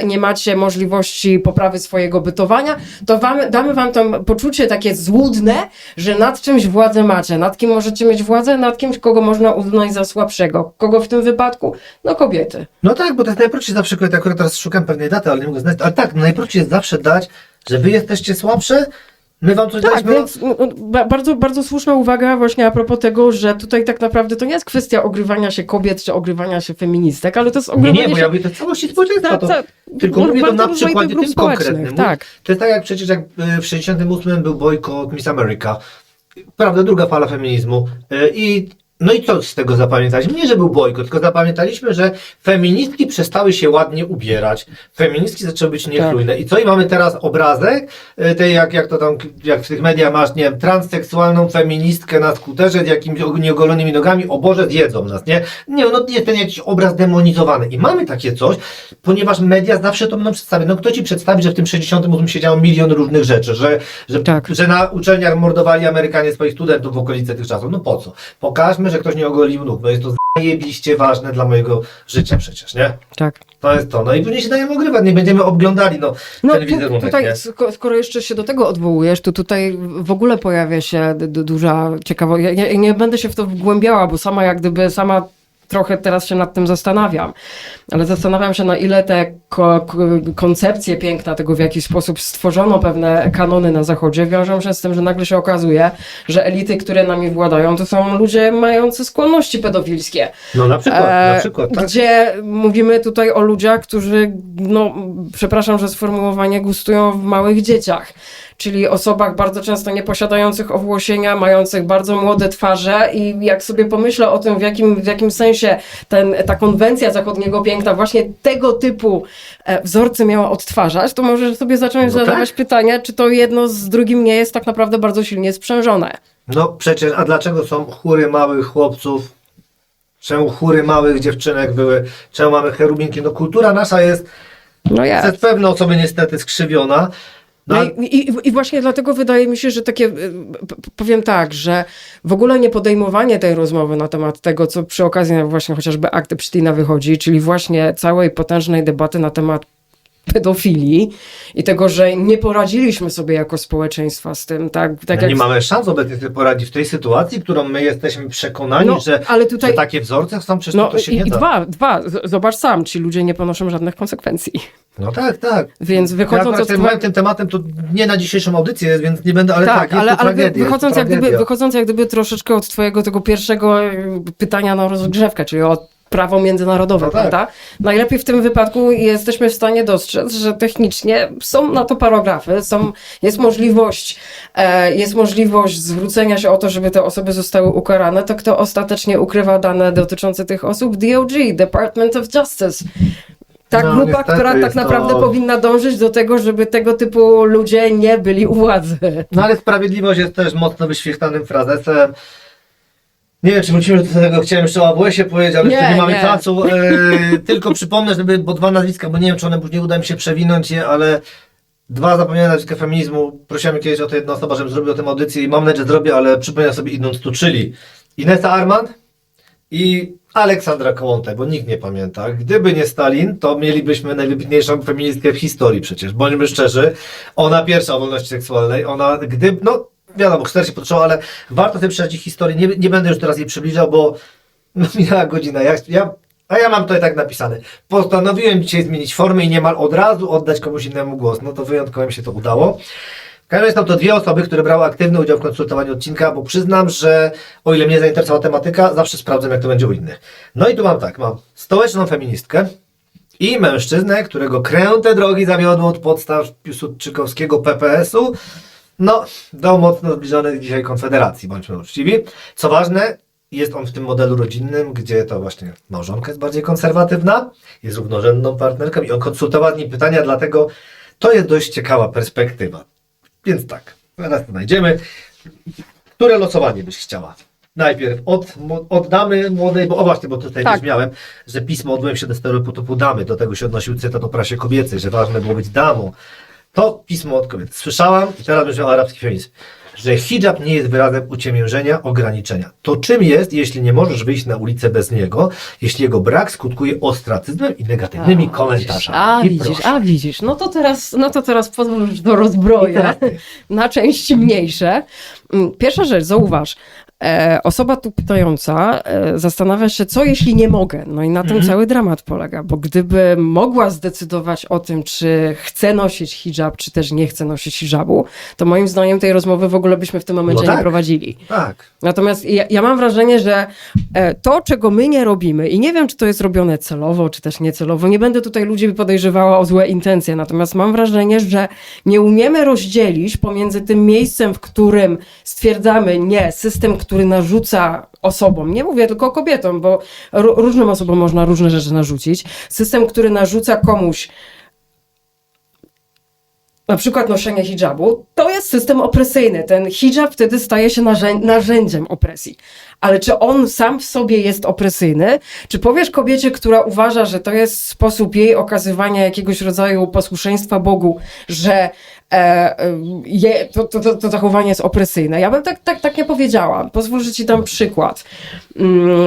nie macie możliwości poprawy swojego bytowania, to damy wam to poczucie takie złudne, że nad czymś władzę macie. Nad kim możecie mieć władzę? Nad kimś, kogo można uznać za słabszego. Kogo w tym wypadku? No kobiety. No tak, bo to jest najprościej zawsze, akurat teraz szukam pewnej daty, ale nie mogę znaleźć. Ale tak, najprościej jest zawsze dać, że wy jesteście słabsze, my wam coś Tak, daliśmy. więc bardzo, bardzo słuszna uwaga właśnie a propos tego, że tutaj tak naprawdę to nie jest kwestia ogrywania się kobiet czy ogrywania się feministek, ale to jest ogrywanie Nie, bo się... ja mówię to całości społeczeństwa. Tylko no, mówię to bardzo na rozmaitych przykładzie grup tym społecznych, konkretnym. tak. To jest tak jak przecież jak w 68 był bojkot Miss America. Prawda, druga fala feminizmu. No i co z tego zapamiętaliśmy? Nie, że był bojkot, tylko zapamiętaliśmy, że feministki przestały się ładnie ubierać. Feministki zaczęły być niechlujne. I co? I mamy teraz obrazek tej, jak to tam, jak w tych mediach masz, nie wiem, transseksualną feministkę na skuterze z jakimiś nieogolonymi nogami. O Boże, zjedzą nas, nie? Nie, no jest ten jakiś obraz demonizowany. I mamy takie coś, ponieważ media zawsze to będą przedstawiać. No kto ci przedstawi, że w tym 68 się działo milion różnych rzeczy, że na uczelniach mordowali Amerykanie swoich studentów w okolicy tych czasów. No po co? Pokażmy, że ktoś nie ogolił nóg. No jest to zajebiście ważne dla mojego życia przecież, nie? Tak. To jest to. No i później się dajemy ogrywać, nie będziemy oglądali ten wizerunek, tutaj, nie? skoro jeszcze się do tego odwołujesz, to tutaj w ogóle pojawia się duża ciekawość. Ja nie będę się w to wgłębiała, bo sama trochę teraz się nad tym zastanawiam, ale zastanawiam się, na ile te koncepcje piękna tego, w jaki sposób stworzono pewne kanony na Zachodzie, wiążą się z tym, że nagle się okazuje, że elity, które nami władają, to są ludzie mający skłonności pedofilskie. No na przykład, tak? Gdzie mówimy tutaj o ludziach, którzy, no przepraszam, że sformułowanie, gustują w małych dzieciach. Czyli osobach bardzo często nieposiadających owłosienia, mających bardzo młode twarze i jak sobie pomyślę o tym, w jakim sensie ta konwencja zachodniego piękna właśnie tego typu wzorce miała odtwarzać, to możesz sobie zacząć zadawać pytania, czy to jedno z drugim nie jest tak naprawdę bardzo silnie sprzężone. No przecież, a dlaczego są chóry małych chłopców? Czemu chóry małych dziewczynek były? Czemu mamy cherubinki? No kultura nasza jest przez pewne osoby niestety skrzywiona. I właśnie dlatego wydaje mi się, że takie, powiem tak, że w ogóle nie podejmowanie tej rozmowy na temat tego, co przy okazji właśnie chociażby Akt Epsteina wychodzi, czyli właśnie całej potężnej debaty na temat pedofilii i tego, że nie poradziliśmy sobie jako społeczeństwa z tym, tak? Tak Nie jak mamy szans obecnie sobie poradzić w tej sytuacji, którą my jesteśmy przekonani, No, że, ale tutaj- że takie wzorce są, przecież no to się i nie da. zobacz sam, ci ludzie nie ponoszą żadnych konsekwencji. No tak, tak. Więc wychodząc od tym tematem, to nie na dzisiejszą audycję, więc nie będę, ale tak, jest ale to tragedia, wychodząc, jest to tragedia. wychodząc jak gdyby troszeczkę od twojego tego pierwszego pytania na rozgrzewkę, czyli o prawo międzynarodowe, No tak. prawda? Najlepiej w tym wypadku jesteśmy w stanie dostrzec, że technicznie są na to paragrafy, jest możliwość zwrócenia się o to, żeby te osoby zostały ukarane. To kto ostatecznie ukrywa dane dotyczące tych osób? DOJ, Department of Justice. Ta No, grupa, niestety która tak jest naprawdę to- powinna dążyć do tego, żeby tego typu ludzie nie byli u władzy. No ale sprawiedliwość jest też mocno wyświechtanym frazesem. Nie wiem, czy wrócimy do tego, chciałem jeszcze o AWS-ie powiedzieć, ale Nie, jeszcze nie mamy nie. czasu. Tylko przypomnę, bo dwa nazwiska, bo nie wiem, czy one później uda mi się przewinąć je, ale dwa zapomniane nazwiska feminizmu. Prosiłem kiedyś o to jedna osoba, żebym zrobił o tym audycję i mam nadzieję, że zrobię, ale przypomnę sobie idąc tu, czyli Inesa Armand i Aleksandra Kołątaj, bo nikt nie pamięta. Gdyby nie Stalin, to mielibyśmy najwybitniejszą feministkę w historii przecież. Bądźmy szczerzy, ona pierwsza o wolności seksualnej, no wiadomo, 40 potrzeba, ale warto sobie przeczytać ich historię. Nie będę już teraz jej przybliżał, bo no, minęła godzina. A ja mam tutaj tak napisane. Postanowiłem dzisiaj zmienić formę i niemal od razu oddać komuś innemu głos. No to wyjątkowo mi się to udało. W każdym razie są to dwie osoby, które brały aktywny udział w konsultowaniu odcinka, bo przyznam, że o ile mnie zainteresowała tematyka, zawsze sprawdzam, jak to będzie u innych. No i tu mam stołeczną feministkę i mężczyznę, którego kręte drogi zawiodły od podstaw piłsudczykowskiego PPS-u, no, do mocno zbliżonej dzisiaj Konfederacji, bądźmy uczciwi. Co ważne, jest on w tym modelu rodzinnym, gdzie to właśnie małżonka jest bardziej konserwatywna, jest równorzędną partnerką i on konsultował z nim pytania, dlatego to jest dość ciekawa perspektywa. Więc tak, teraz to znajdziemy. Które losowanie byś chciała? Najpierw od damy młodej, bo właśnie, bo tutaj Tak. też miałem, że pismo odwołem się do stereotypu damy, do tego się odnosił cytat o prasie kobiecej, że ważne było być damą. To pismo od kobiety. Słyszałam, i teraz bym wziął arabski feminizm, że hijab nie jest wyrazem uciemiężenia, ograniczenia. To czym jest, jeśli nie możesz wyjść na ulicę bez niego, jeśli jego brak skutkuje ostracyzmem i negatywnymi komentarzami? I proszę. Widzisz. No to teraz pozwól, że to rozbroję I teraz ty. na części mniejsze. Pierwsza rzecz, zauważ, osoba tu pytająca zastanawia się, co jeśli nie mogę. No i na tym cały dramat polega, bo gdyby mogła zdecydować o tym, czy chce nosić hijab, czy też nie chce nosić hijabu, to moim zdaniem tej rozmowy w ogóle byśmy w tym momencie No tak. nie prowadzili. Tak. Natomiast ja mam wrażenie, że to, czego my nie robimy, i nie wiem, czy to jest robione celowo, czy też niecelowo, nie będę tutaj ludzi podejrzewała o złe intencje, natomiast mam wrażenie, że nie umiemy rozdzielić pomiędzy tym miejscem, w którym stwierdzamy, nie, system, który narzuca osobom, nie mówię tylko kobietom, bo różnym osobom można różne rzeczy narzucić, system, który narzuca komuś na przykład noszenie hijabu, to jest system opresyjny. Ten hijab wtedy staje się narzędziem opresji. Ale czy on sam w sobie jest opresyjny? Czy powiesz kobiecie, która uważa, że to jest sposób jej okazywania jakiegoś rodzaju posłuszeństwa Bogu, że to zachowanie jest opresyjne? Ja bym tak nie powiedziała. Pozwól, że ci dam przykład.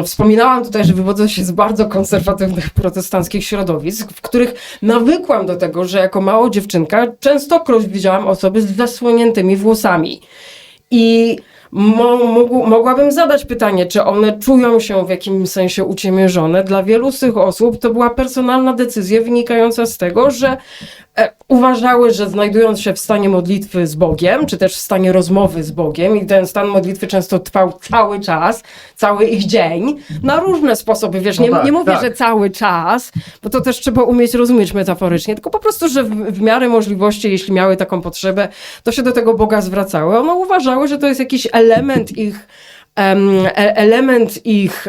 Wspominałam tutaj, że wywodzę się z bardzo konserwatywnych protestanckich środowisk, w których nawykłam do tego, że jako mała dziewczynka częstokroć widziałam osoby z zasłoniętymi włosami. I mogłabym zadać pytanie, czy one czują się w jakimś sensie uciemiężone. Dla wielu z tych osób to była personalna decyzja wynikająca z tego, że uważały, że znajdując się w stanie modlitwy z Bogiem, czy też w stanie rozmowy z Bogiem, i ten stan modlitwy często trwał cały czas, cały ich dzień, na różne sposoby, wiesz, nie mówię, że cały czas, bo to też trzeba umieć rozumieć metaforycznie, tylko po prostu, że w miarę możliwości, jeśli miały taką potrzebę, to się do tego Boga zwracały. One uważały, że to jest jakiś element ich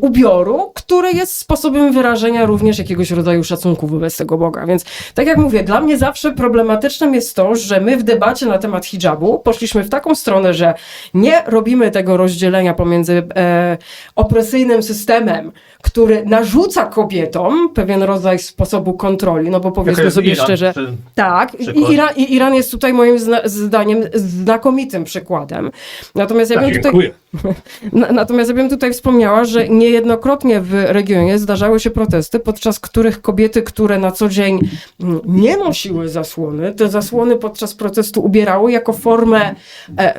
ubioru, który jest sposobem wyrażenia również jakiegoś rodzaju szacunku wobec tego Boga. Więc tak jak mówię, dla mnie zawsze problematycznym jest to, że my w debacie na temat hijabu poszliśmy w taką stronę, że nie robimy tego rozdzielenia pomiędzy opresyjnym systemem, który narzuca kobietom pewien rodzaj sposobu kontroli, no bo powiedzmy sobie Iran, szczerze, tak, przykład. Iran jest tutaj moim zdaniem znakomitym przykładem. Natomiast ja bym Takim Dziękuję. Natomiast ja bym tutaj wspomniała, że niejednokrotnie w regionie zdarzały się protesty, podczas których kobiety, które na co dzień nie nosiły zasłony, te zasłony podczas protestu ubierały jako formę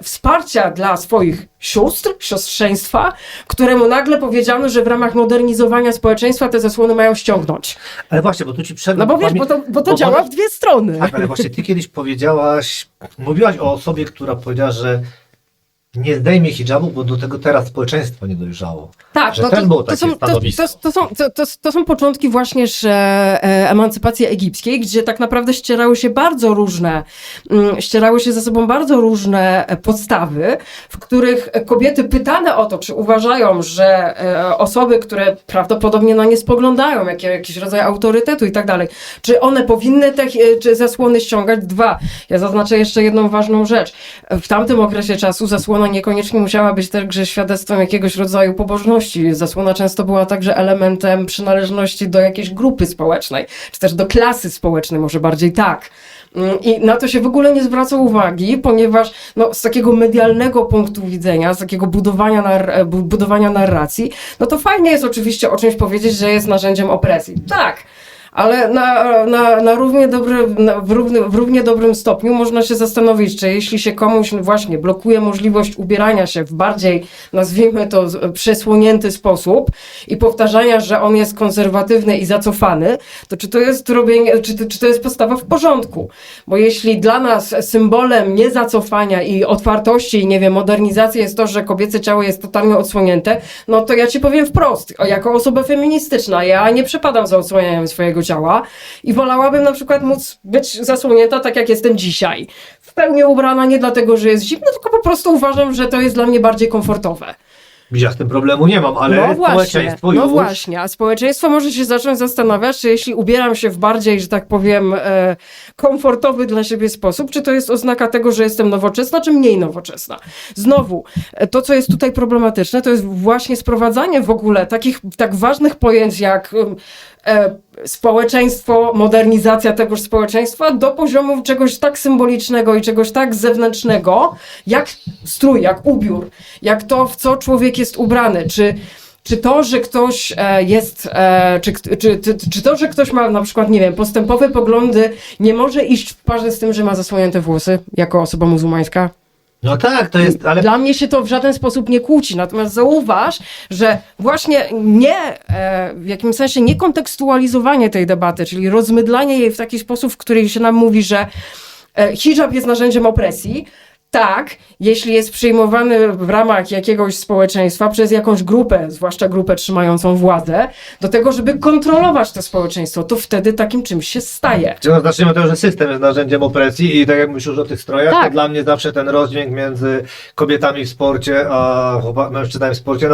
wsparcia dla swoich sióstr, siostrzeństwa, któremu nagle powiedziano, że w ramach modernizowania społeczeństwa te zasłony mają ściągnąć. Ale właśnie, bo tu ci przerwę. No bo wiesz, bo to działa w dwie strony. Tak, ale właśnie ty kiedyś mówiłaś o osobie, która powiedziała, że nie zdejmie hijabu, bo do tego teraz społeczeństwo nie dojrzało. Tak, że no też było takie stanowisko. to są początki właśnie emancypacji egipskiej, gdzie tak naprawdę ścierały się ze sobą bardzo różne podstawy, w których kobiety pytane o to, czy uważają, że osoby, które prawdopodobnie na nie spoglądają, jakiś rodzaj autorytetu i tak dalej, czy one powinny czy zasłony ściągać? Dwa, ja zaznaczę jeszcze jedną ważną rzecz. W tamtym okresie czasu zasłona niekoniecznie musiała być także świadectwem jakiegoś rodzaju pobożności. Zasłona często była także elementem przynależności do jakiejś grupy społecznej, czy też do klasy społecznej, może bardziej tak. I na to się w ogóle nie zwraca uwagi, ponieważ z takiego medialnego punktu widzenia, z takiego budowania narracji, no to fajnie jest oczywiście o czymś powiedzieć, że jest narzędziem opresji. Tak. Ale w równie dobrym stopniu można się zastanowić, czy jeśli się komuś właśnie blokuje możliwość ubierania się w bardziej, nazwijmy to, przesłonięty sposób i powtarzania, że on jest konserwatywny i zacofany, to czy to jest czy to jest postawa w porządku? Bo jeśli dla nas symbolem niezacofania i otwartości i nie wiem, modernizacji jest to, że kobiece ciało jest totalnie odsłonięte, no to ja ci powiem wprost, jako osoba feministyczna, ja nie przepadam za odsłanianiem swojego ciała i wolałabym na przykład móc być zasłonięta tak, jak jestem dzisiaj. W pełni ubrana nie dlatego, że jest zimno, tylko po prostu uważam, że to jest dla mnie bardziej komfortowe. Ja z tym problemu nie mam, ale społeczeństwo już... No właśnie, a społeczeństwo może się zacząć zastanawiać, czy jeśli ubieram się w bardziej, że tak powiem, komfortowy dla siebie sposób, czy to jest oznaka tego, że jestem nowoczesna, czy mniej nowoczesna. Znowu, to co jest tutaj problematyczne, to jest właśnie sprowadzanie w ogóle takich tak ważnych pojęć jak społeczeństwo, modernizacja tegoż społeczeństwa do poziomu czegoś tak symbolicznego i czegoś tak zewnętrznego, jak strój, jak ubiór, jak to, w co człowiek jest ubrany, czy to, że ktoś czy to, że ktoś ma na przykład, nie wiem, postępowe poglądy, nie może iść w parze z tym, że ma zasłonięte włosy, jako osoba muzułmańska? No tak, to jest, ale... Dla mnie się to w żaden sposób nie kłóci, natomiast zauważ, że właśnie w jakimś sensie nie kontekstualizowanie tej debaty, czyli rozmydlanie jej w taki sposób, w którym się nam mówi, że hijab jest narzędziem opresji. Tak, jeśli jest przyjmowany w ramach jakiegoś społeczeństwa przez jakąś grupę, zwłaszcza grupę trzymającą władzę, do tego, żeby kontrolować to społeczeństwo, to wtedy takim czymś się staje. Zacznijmy od tego, że system jest narzędziem opresji i tak jak myślisz o tych strojach, tak. To dla mnie zawsze ten rozdźwięk między kobietami w sporcie, a mężczyznami w sporcie,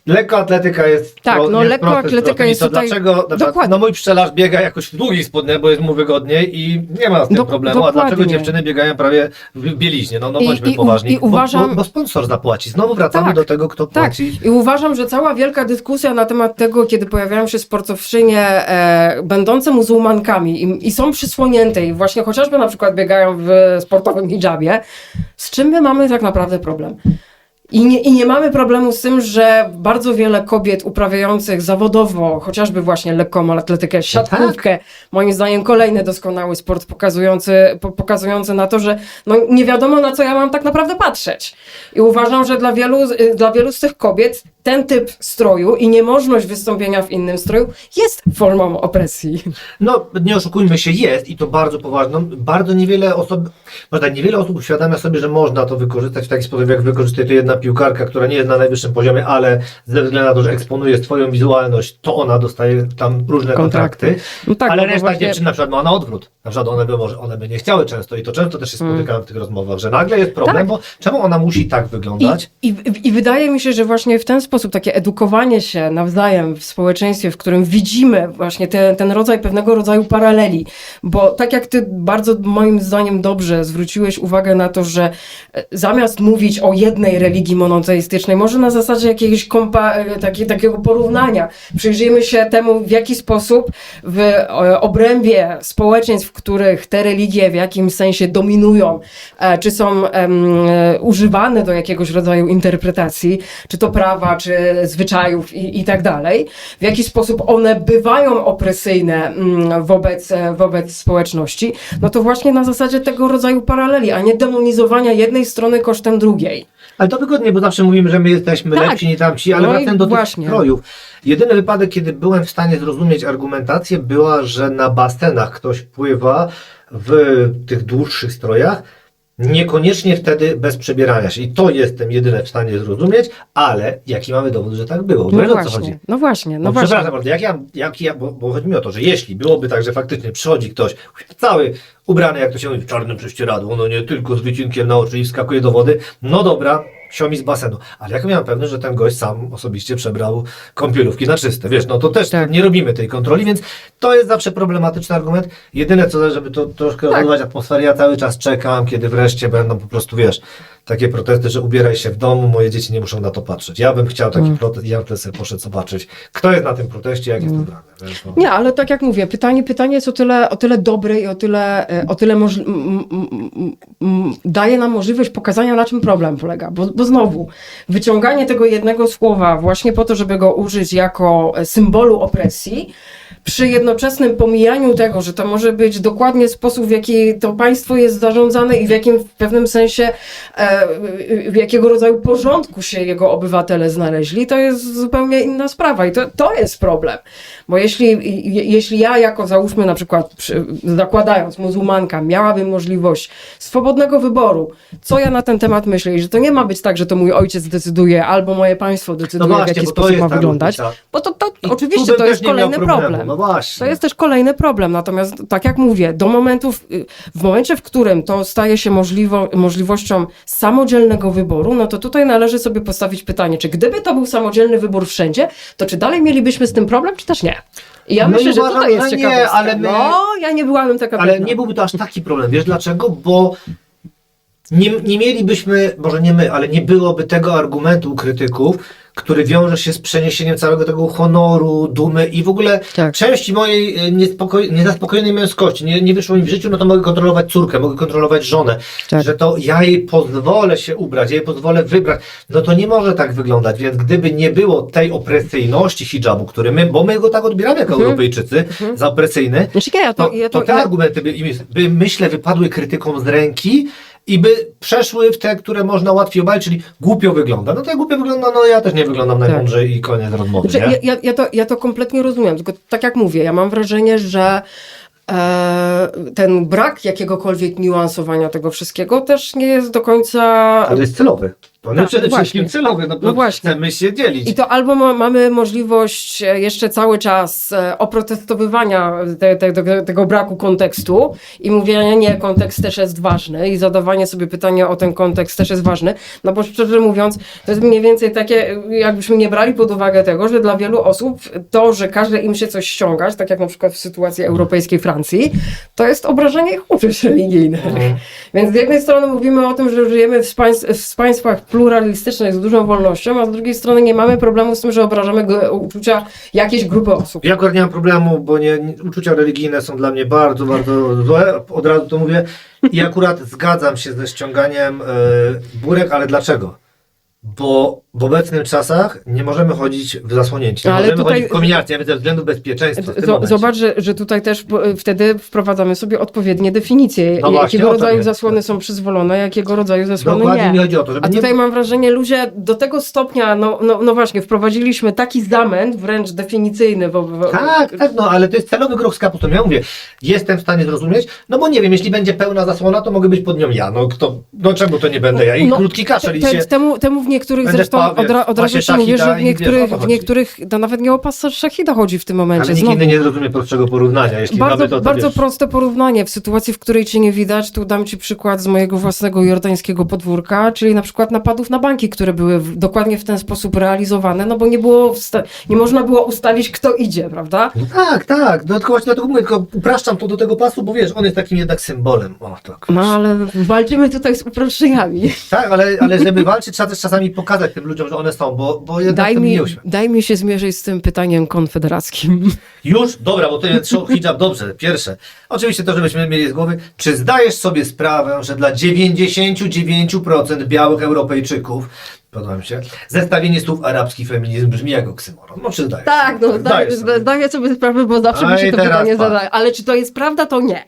lekkoatletyka jest... Tak, lekkoatletyka jest tutaj... Dlaczego? Dokładnie. Mój pszczelarz biega jakoś w długich spodniach, bo jest mu wygodniej i nie ma z tym problemu. Dokładnie. A dlaczego dziewczyny biegają prawie w bieliźnie? Bądźmy poważni. I uważam... bo sponsor zapłaci. Znowu wracamy do tego, kto płaci. I uważam, że cała wielka dyskusja na temat tego, kiedy pojawiają się sportowczynie będące muzułmankami i są przysłonięte i właśnie chociażby na przykład biegają w sportowym hijabie, z czym my mamy tak naprawdę problem? I nie mamy problemu z tym, że bardzo wiele kobiet uprawiających zawodowo, chociażby właśnie lekką atletykę, siatkówkę, moim zdaniem kolejny doskonały sport pokazujący na to, że nie wiadomo, na co ja mam tak naprawdę patrzeć. I uważam, że dla wielu z tych kobiet ten typ stroju i niemożność wystąpienia w innym stroju jest formą opresji. Nie oszukujmy się, jest i to bardzo poważną. Bardzo niewiele osób uświadamia sobie, że można to wykorzystać w taki sposób, jak wykorzystuje to jedna piłkarka, która nie jest na najwyższym poziomie, ale ze względu na to, że eksponuje swoją wizualność, to ona dostaje tam różne kontrakty. Tak, ale reszta dziewczyn na przykład ma na odwrót. Na przykład one by nie chciały często i to często też się spotykamy w tych rozmowach, że nagle jest problem, bo czemu ona musi tak wyglądać? I wydaje mi się, że właśnie w ten sposób sposób takie edukowanie się nawzajem w społeczeństwie, w którym widzimy właśnie ten rodzaj, pewnego rodzaju paraleli, bo tak jak ty bardzo moim zdaniem dobrze zwróciłeś uwagę na to, że zamiast mówić o jednej religii monoteistycznej, może na zasadzie jakiegoś takiego porównania, przyjrzyjmy się temu, w jaki sposób w obrębie społeczeństw, w których te religie w jakimś sensie dominują, czy są używane do jakiegoś rodzaju interpretacji, czy to prawa, czy zwyczajów i tak dalej, w jaki sposób one bywają opresyjne wobec społeczności, no to właśnie na zasadzie tego rodzaju paraleli, a nie demonizowania jednej strony kosztem drugiej. Ale to wygodnie, bo zawsze mówimy, że my jesteśmy Tak. lepsi niż tamci, ale No i wracając do właśnie. tych strojów. Jedyny wypadek, kiedy byłem w stanie zrozumieć argumentację, była, że na basenach ktoś pływa w tych dłuższych strojach, niekoniecznie wtedy bez przebierania się. I to jestem jedyne w stanie zrozumieć, ale jaki mamy dowód, że tak było? No Wiesz, o co chodzi? właśnie. Przepraszam bardzo, bo chodzi mi o to, że jeśli byłoby tak, że faktycznie przychodzi ktoś cały ubrany, jak to się mówi, w czarnym prześcieradło, no nie tylko z wycinkiem na oczy i wskakuje do wody, no dobra, siomi z basenu. Ale jak miałem pewność, że ten gość sam osobiście przebrał kąpielówki na czyste, wiesz, no to też Tak. nie robimy tej kontroli, więc to jest zawsze problematyczny argument. Jedyne co, żeby to troszkę rozładować atmosferę, ja cały czas czekam, kiedy wreszcie będą po prostu, wiesz, takie protesty, że ubieraj się w domu, moje dzieci nie muszą na to patrzeć. Ja bym chciał taki protest, ja bym sobie poszedł zobaczyć, kto jest na tym proteście, jak jest ubrany. Wiesz, no. Nie, ale tak jak mówię, pytanie jest o tyle dobre i o tyle daje nam możliwość pokazania, na czym problem polega. Bo znowu, wyciąganie tego jednego słowa właśnie po to, żeby go użyć jako symbolu opresji, przy jednoczesnym pomijaniu tego, że to może być dokładnie sposób, w jaki to państwo jest zarządzane i w jakim w pewnym sensie, w jakiego rodzaju porządku się jego obywatele znaleźli, to jest zupełnie inna sprawa i to jest problem. Bo jeśli ja jako, załóżmy na przykład, zakładając muzułmanka, miałabym możliwość swobodnego wyboru, co ja na ten temat myślę i że to nie ma być tak, że to mój ojciec decyduje albo moje państwo decyduje, w jaki sposób ma wyglądać, bo to I oczywiście tu bym to też jest nie miał kolejny problemu. problem. No właśnie. To jest też kolejny problem, natomiast tak jak mówię, w momencie, w którym to staje się możliwością samodzielnego wyboru, no to tutaj należy sobie postawić pytanie, czy gdyby to był samodzielny wybór wszędzie, to czy dalej mielibyśmy z tym problem, czy też nie? I ja No myślę, i że uważam, tutaj jest że nie, ciekawostka. ale my- No, ja nie byłabym taka Ale pewna. nie byłby to aż taki problem. Wiesz dlaczego? Bo nie mielibyśmy, może nie my, ale nie byłoby tego argumentu u krytyków, który wiąże się z przeniesieniem całego tego honoru, dumy i w ogóle Tak. części mojej niezaspokojonej męskości. Nie wyszło mi w życiu, no to mogę kontrolować córkę, mogę kontrolować żonę. Tak. Że to ja jej pozwolę się ubrać, ja jej pozwolę wybrać. No to nie może tak wyglądać, więc gdyby nie było tej opresyjności hijabu, bo my go tak odbieramy jako Europejczycy, za opresyjny, Znaczy, to te argumenty by myślę wypadły krytykom z ręki i by przeszły w te, które można łatwiej obalić, czyli głupio wygląda. No to jak głupio wygląda, no ja też nie wyglądam najmądrzej i koniec rozmowy, Znaczy, nie? ja to kompletnie rozumiem, tylko tak jak mówię, ja mam wrażenie, że ten brak jakiegokolwiek niuansowania tego wszystkiego też nie jest do końca... Ale to jest celowy. To Tak, przede wszystkim właśnie. celowy, no, No właśnie. chcemy się dzielić. I to albo mamy możliwość jeszcze cały czas oprotestowywania tego braku kontekstu i mówienia, nie, kontekst też jest ważny i zadawanie sobie pytania o ten kontekst też jest ważny, no bo szczerze mówiąc, to jest mniej więcej takie, jakbyśmy nie brali pod uwagę tego, że dla wielu osób to, że każe im się coś ściągać, tak jak na przykład w sytuacji europejskiej Francji, to jest obrażenie ich uczuć religijnych. Więc z jednej strony mówimy o tym, że żyjemy w państwach pluralistycznych z dużą wolnością, a z drugiej strony nie mamy problemu z tym, że obrażamy uczucia jakiejś grupy osób. Ja akurat nie mam problemu, bo uczucia religijne są dla mnie bardzo, bardzo złe. Od razu to mówię. I akurat zgadzam się ze ściąganiem burek, ale dlaczego? Bo w obecnych czasach nie możemy chodzić w zasłonięci. Nie Ale możemy tutaj- chodzić w kominiarce, ze względu bezpieczeństwa. w tym momencie. Zobacz, że tutaj też wtedy wprowadzamy sobie odpowiednie definicje, No właśnie, jakiego o to rodzaju jest. zasłony są przyzwolone, jakiego rodzaju zasłony Dokładnie mi nie. chodzi o to, żeby A tutaj mam wrażenie, ludzie do tego stopnia, no właśnie, wprowadziliśmy taki zamęt, wręcz definicyjny. Tak, no ale to jest celowy groch z kapustą. Ja mówię, jestem w stanie zrozumieć, no bo nie wiem, jeśli będzie pełna zasłona, to mogę być pod nią ja. No czemu to nie będę ja? I krótki kaszel i się Temu w niektórych będę zresztą od razu ci mówię, że w niektórych to nawet nie o pas szachida chodzi w tym momencie. Ale nikt inny nie zrozumie prostszego porównania, jeśli mamy to bardzo wiesz. proste porównanie. W sytuacji, w której cię nie widać, tu dam ci przykład z mojego własnego jordańskiego podwórka, czyli na przykład napadów na banki, które były dokładnie w ten sposób realizowane, no bo nie można było ustalić, kto idzie, prawda? No tak. Dodatkowo właśnie dlatego mówię, tylko upraszczam to do tego pasu, bo wiesz, on jest takim jednak symbolem. O, tak. No ale walczymy tutaj z uproszczeniami. Tak, ale żeby walczyć, trzeba też czasami pokazać tym ludziom, że one są, bo jednak to mnie uśmiech. Daj mi się zmierzyć z tym pytaniem konfederackim. Już? Dobra, bo to jest show hijab. Dobrze, pierwsze. Oczywiście to, żebyśmy mieli z głowy. Czy zdajesz sobie sprawę, że dla 99% białych Europejczyków, podoba mi się, zestawienie słów arabski feminizm brzmi jak oksymoron? No czy zdajesz? Tak, no zdaję sobie sprawę, bo zawsze mi się to pytanie zadaje. Ale czy to jest prawda, to nie.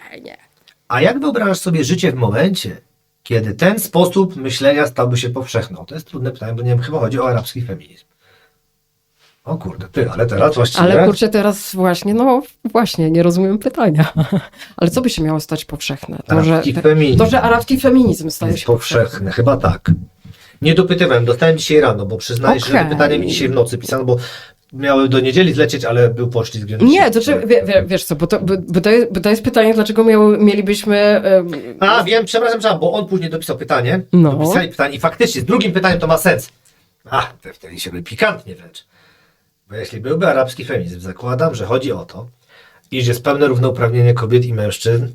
A jak wyobrażasz sobie życie w momencie, kiedy ten sposób myślenia stałby się powszechny? To jest trudne pytanie, bo nie wiem, chyba chodzi o arabski feminizm. O kurde, ale teraz właściwie... Ale kurczę, teraz właśnie, nie rozumiem pytania. Ale co by się miało stać powszechne? To, że arabski feminizm staje się powszechny. Chyba tak. Nie dopytywałem, dostałem dzisiaj rano, bo przyznaję się, że to pytanie mi dzisiaj w nocy pisano, bo miały do niedzieli zlecieć, ale był poślizg. Nie, to wiesz co, bo to jest pytanie, dlaczego mielibyśmy... Wiem, przepraszam, bo on później dopisał pytanie, dopisali pytanie i faktycznie z drugim pytaniem to ma sens. Wtedy się by pikantnie wręcz. Bo jeśli byłby arabski feminizm, zakładam, że chodzi o to, iż jest pełne równouprawnienie kobiet i mężczyzn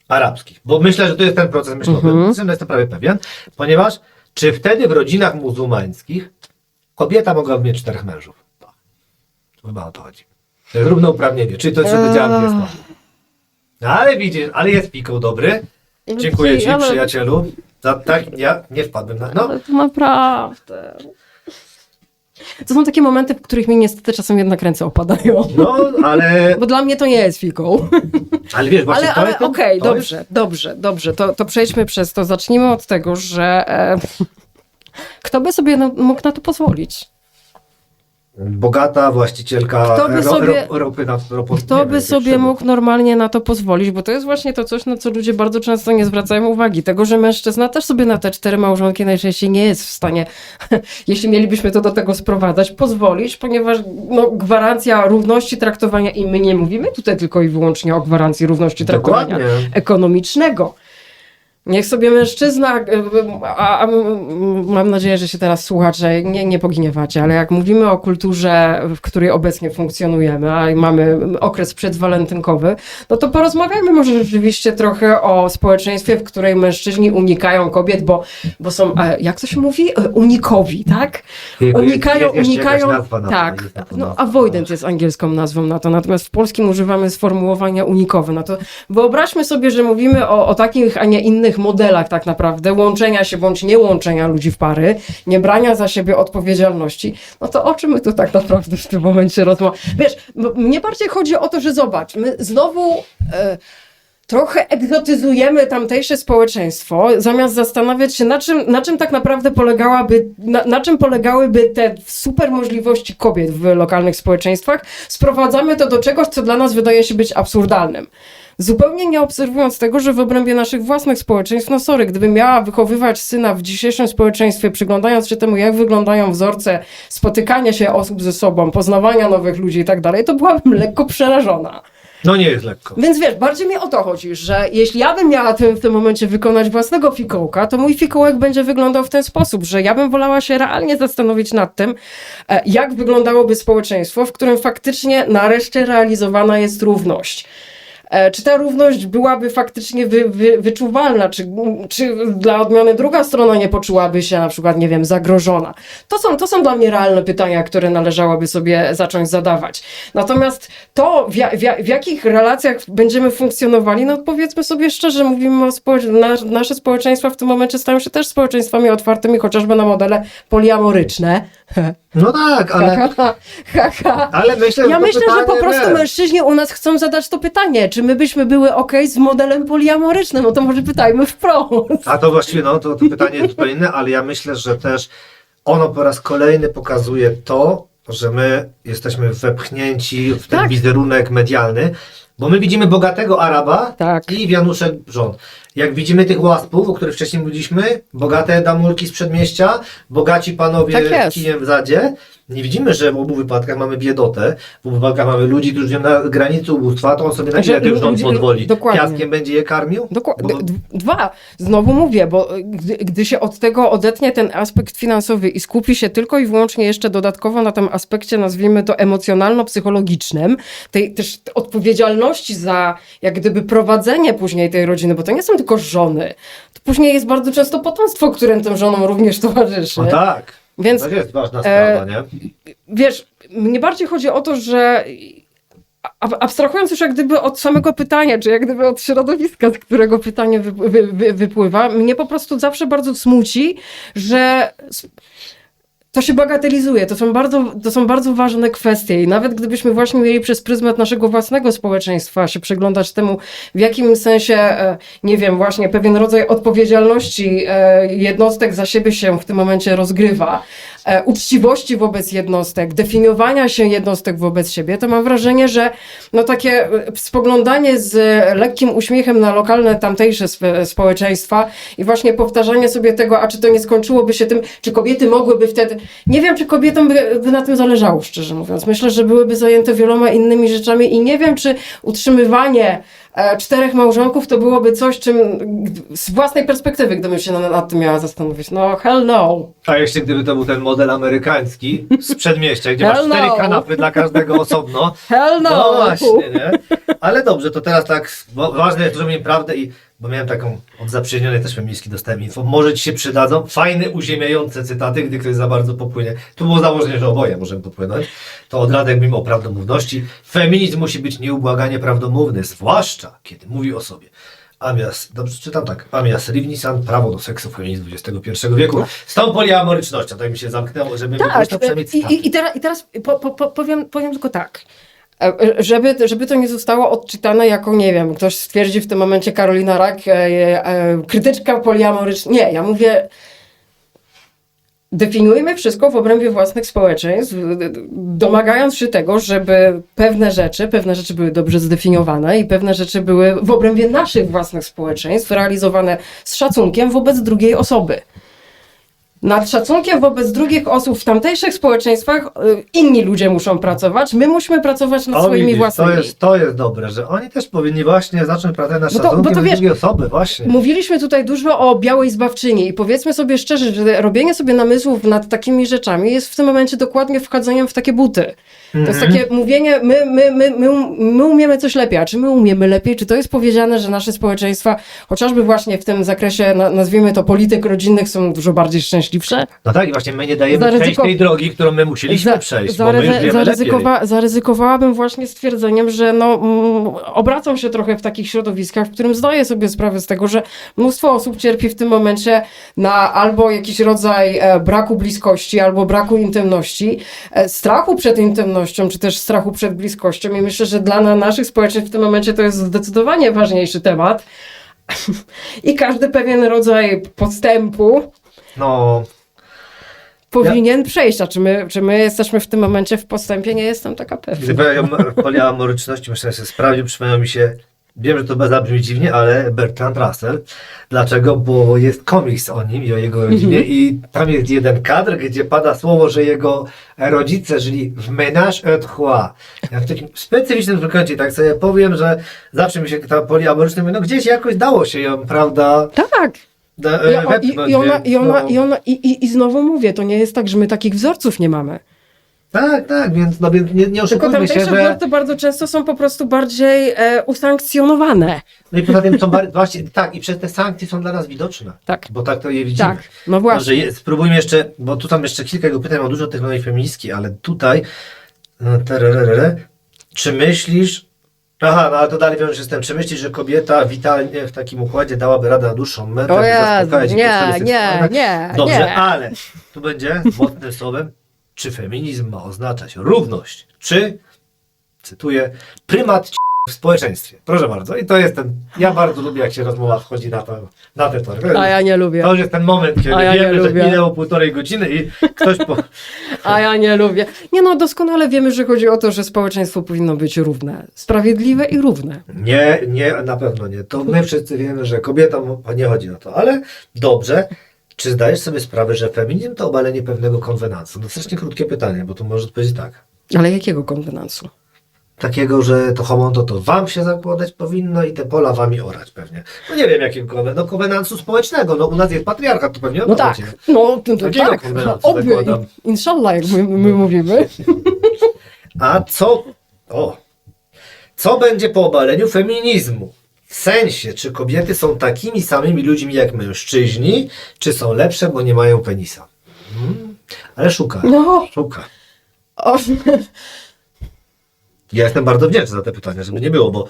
arabskich. Bo myślę, że to jest ten proces myślowy. Jestem prawie pewien, ponieważ czy wtedy w rodzinach muzułmańskich kobieta mogłaby mieć 4 mężów? Chyba o to chodzi. To jest równouprawnienie, czyli to, co powiedziałem, jest to. Ale widzisz, ale jest pikoł dobry. Dziękuję ci, przyjacielu. Ja nie wpadłem na... Ale to naprawdę... To są takie momenty, w których mi niestety czasem jednak ręce opadają. No, ale... Bo dla mnie to nie jest fikoł. Ale wiesz, właśnie ale okej, dobrze. To przejdźmy przez to. Zacznijmy od tego, że kto by sobie mógł na to pozwolić? Bogata właścicielka ropy na ropę. Kto by sobie mógł normalnie na to pozwolić? Bo to jest właśnie to coś, na co ludzie bardzo często nie zwracają uwagi. Tego, że mężczyzna też sobie na te 4 małżonki najczęściej nie jest w stanie, jeśli mielibyśmy to do tego sprowadzać, pozwolić, ponieważ gwarancja równości traktowania i my nie mówimy tutaj tylko i wyłącznie o gwarancji równości traktowania ekonomicznego. Niech sobie mężczyzna, a mam nadzieję, że się teraz słuchacze nie pogniewacie, ale jak mówimy o kulturze, w której obecnie funkcjonujemy, a mamy okres przedwalentynkowy, no to porozmawiajmy może rzeczywiście trochę o społeczeństwie, w której mężczyźni unikają kobiet, bo są, jak to się mówi? Unikowi, tak? Unikają, tak. Avoidant jest angielską nazwą na to, natomiast w polskim używamy sformułowania unikowe. No to wyobraźmy sobie, że mówimy o takich, a nie innych modelach tak naprawdę łączenia się bądź nie łączenia ludzi w pary, nie brania za siebie odpowiedzialności, no to o czym my tu tak naprawdę w tym momencie rozmawiamy? Wiesz, mnie bardziej chodzi o to, że zobacz, my znowu trochę egzotyzujemy tamtejsze społeczeństwo, zamiast zastanawiać się, na czym tak naprawdę na czym polegałyby te super możliwości kobiet w lokalnych społeczeństwach. Sprowadzamy to do czegoś, co dla nas wydaje się być absurdalnym. Zupełnie nie obserwując tego, że w obrębie naszych własnych społeczeństw, gdybym miała wychowywać syna w dzisiejszym społeczeństwie, przyglądając się temu, jak wyglądają wzorce spotykania się osób ze sobą, poznawania nowych ludzi i tak dalej, to byłabym lekko przerażona. No nie jest lekko. Więc wiesz, bardziej mi o to chodzi, że jeśli ja bym miała w tym momencie wykonać własnego fikołka, to mój fikołek będzie wyglądał w ten sposób, że ja bym wolała się realnie zastanowić nad tym, jak wyglądałoby społeczeństwo, w którym faktycznie nareszcie realizowana jest równość. Czy ta równość byłaby faktycznie wyczuwalna, czy dla odmiany druga strona nie poczułaby się na przykład, nie wiem, zagrożona. To są dla mnie realne pytania, które należałoby sobie zacząć zadawać. Natomiast to, w jakich relacjach będziemy funkcjonowali, no powiedzmy sobie szczerze, mówimy o nasze społeczeństwa w tym momencie stają się też społeczeństwami otwartymi, chociażby na modele poliamoryczne. No tak, ale... ale myślę, że po prostu mężczyźni u nas chcą zadać to pytanie, czy my byśmy były okej z modelem poliamorycznym, no to może pytajmy wprost. A to właściwie, to pytanie jest zupełnie inne, ale ja myślę, że też ono po raz kolejny pokazuje to, że my jesteśmy wepchnięci w ten wizerunek medialny, bo my widzimy bogatego Araba i wianuszek żon. Jak widzimy tych łaspów, o których wcześniej mówiliśmy, bogate damulki z przedmieścia, bogaci panowie Tak jest. kijem w zadzie, nie widzimy, że w obu wypadkach mamy biedotę, w obu wypadkach mamy ludzi, którzy żyją na granicy ubóstwa, to on sobie na Że ile ten rząd ludzie- pozwoli. dokładnie. Piaskiem będzie je karmił? Dokładnie. Bo- Dwa. Znowu mówię, bo gdy się od tego odetnie ten aspekt finansowy i skupi się tylko i wyłącznie jeszcze dodatkowo na tym aspekcie, nazwijmy to emocjonalno-psychologicznym, tej też odpowiedzialności za jak gdyby prowadzenie później tej rodziny, bo to nie są tylko żony. To później jest bardzo często potomstwo, którym tym żonom również towarzyszy. No tak. Więc To jest ważna sprawa, nie? wiesz, mnie bardziej chodzi o to, że abstrahując już jak gdyby od samego pytania, czy jak gdyby od środowiska, z którego pytanie wypływa, mnie po prostu zawsze bardzo smuci, że to się bagatelizuje. To są bardzo ważne kwestie i nawet gdybyśmy właśnie mieli przez pryzmat naszego własnego społeczeństwa się przyglądać temu, w jakim sensie, nie wiem, właśnie pewien rodzaj odpowiedzialności jednostek za siebie się w tym momencie rozgrywa, uczciwości wobec jednostek, definiowania się jednostek wobec siebie, to mam wrażenie, że no takie spoglądanie z lekkim uśmiechem na lokalne tamtejsze społeczeństwa i właśnie powtarzanie sobie tego, a czy to nie skończyłoby się tym, czy kobiety mogłyby wtedy... Nie wiem, czy kobietom by na tym zależało, szczerze mówiąc. Myślę, że byłyby zajęte wieloma innymi rzeczami i nie wiem, czy utrzymywanie 4 małżonków to byłoby coś, czym z własnej perspektywy, gdybym się nad tym miała zastanowić. No, hell no. A jeszcze gdyby to był ten model amerykański z przedmieścia, gdzie masz Hell 4 no. kanapy dla każdego osobno. Hell no. No właśnie, nie? Ale dobrze, to teraz tak, bo ważne jest, że miałem prawdę i bo miałem taką od zaprzyjaźnionej też feministki dostałem info, może ci się przydadzą fajne, uziemiające cytaty, gdy ktoś za bardzo popłynie. Tu było założenie, że oboje możemy popłynąć. To od razu jak mówimy o prawdomówności. Feminizm musi być nieubłaganie prawdomówny, zwłaszcza kiedy mówi o sobie. Amias, dobrze czytam tak, Amias Rivnisan, prawo do seksu feminizmu XXI wieku. Z tą poliamorycznością, tak mi się zamknęło, żeby Tak, to przynajmniej cytaty. i teraz powiem tylko tak. Żeby to nie zostało odczytane jako, nie wiem, ktoś stwierdzi w tym momencie Karolina Rak, krytyczka poliamoryczna. Nie, ja mówię, definiujmy wszystko w obrębie własnych społeczeństw, domagając się tego, żeby pewne rzeczy były dobrze zdefiniowane i pewne rzeczy były w obrębie naszych własnych społeczeństw realizowane z szacunkiem wobec drugiej osoby. Nad szacunkiem wobec drugich osób w tamtejszych społeczeństwach inni ludzie muszą pracować, my musimy pracować nad swoimi widzisz, własnymi. to jest dobre, że oni też powinni właśnie zacząć pracować nad Bo to szacunkiem do wiesz, drugiej osoby, właśnie. Mówiliśmy tutaj dużo o białej zbawczyni i powiedzmy sobie szczerze, że robienie sobie namysłów nad takimi rzeczami jest w tym momencie dokładnie wchadzeniem w takie buty. To jest takie mówienie, my umiemy coś lepiej, a czy my umiemy lepiej? Czy to jest powiedziane, że nasze społeczeństwa, chociażby właśnie w tym zakresie, nazwijmy to polityk rodzinnych, są dużo bardziej szczęśliwsze? No tak, i właśnie my nie dajemy przejść tej drogi, którą my musieliśmy przejść, bo my już wiemy lepiej. Zaryzykowałabym właśnie stwierdzeniem, że obracam się trochę w takich środowiskach, w którym zdaję sobie sprawę z tego, że mnóstwo osób cierpi w tym momencie na albo jakiś rodzaj braku bliskości, albo braku intymności, strachu przed intymnością, czy też strachu przed bliskością i myślę, że dla naszych społeczeństw w tym momencie to jest zdecydowanie ważniejszy temat i każdy pewien rodzaj podstępu No, powinien przejść, a czy my jesteśmy w tym momencie w postępie, nie jestem taka pewna. gdy powiedział o poliamoryczności, myślę, że sobie sprawdził, przypomniał mi się, wiem, że to zabrzmi dziwnie, ale Bertrand Russell. Dlaczego? Bo jest komiks o nim i o jego rodzinie i tam jest jeden kadr, gdzie pada słowo, że jego rodzice żyli w ménage à trois. Ja w takim specyficznym wykręcie, tak sobie powiem, że zawsze mi się ta poliamoryczność, no gdzieś jakoś dało się ją, prawda, Tak. wepchnąć. I znowu mówię, to nie jest tak, że my takich wzorców nie mamy. Tak, więc nie Tylko oszukujmy się, tamtejsze że... wzorce bardzo często są po prostu bardziej usankcjonowane. No i poza tym są właśnie, tak, i przez te sankcje są dla nas widoczne. Tak. Bo tak to je widzimy. Tak, no właśnie. Dobrze, spróbujmy jeszcze, bo tu tam jeszcze kilka jego pytań, mam dużo tych nowej feministki, ale tutaj czy myślisz, aha, no ale to dalej wiąże się z tym, czy myślisz, że kobieta witalnie w takim układzie dałaby radę na dłuższą metę, by zaspokajać jej potrzeby seksualne? nie. Dobrze, ale tu będzie mocnym słowem, czy feminizm ma oznaczać równość, czy, cytuję, prymat w społeczeństwie. Proszę bardzo. I to jest ten, ja bardzo lubię, jak się rozmowa wchodzi na te tory. A ja nie lubię. To już jest ten moment, kiedy A ja nie wiemy, że lubię. minęło 1,5 godziny i ktoś A ja nie lubię. Nie no, doskonale wiemy, że chodzi o to, że społeczeństwo powinno być równe. Sprawiedliwe i równe. Nie, na pewno nie. To my wszyscy wiemy, że kobietom nie chodzi o to. Ale dobrze. Czy zdajesz sobie sprawę, że feminizm to obalenie pewnego konwenansu? No strasznie krótkie pytanie, bo tu możesz odpowiedzieć tak. Ale jakiego konwenansu? Takiego, że to homondo to wam się zakładać powinno i te pola wami orać pewnie. No nie wiem jakiego konwenansu społecznego. No u nas jest patriarchat, to pewnie o No to tak, chodzi. no to Takiego tak. konwenansu Obie, zakładam. inshallah, jak my mówimy. A co będzie po obaleniu feminizmu? W sensie, czy kobiety są takimi samymi ludźmi jak mężczyźni, czy są lepsze, bo nie mają penisa? Ale szuka. No. Szuka. O, Ja jestem bardzo wdzięczny za te pytania, żeby nie było, bo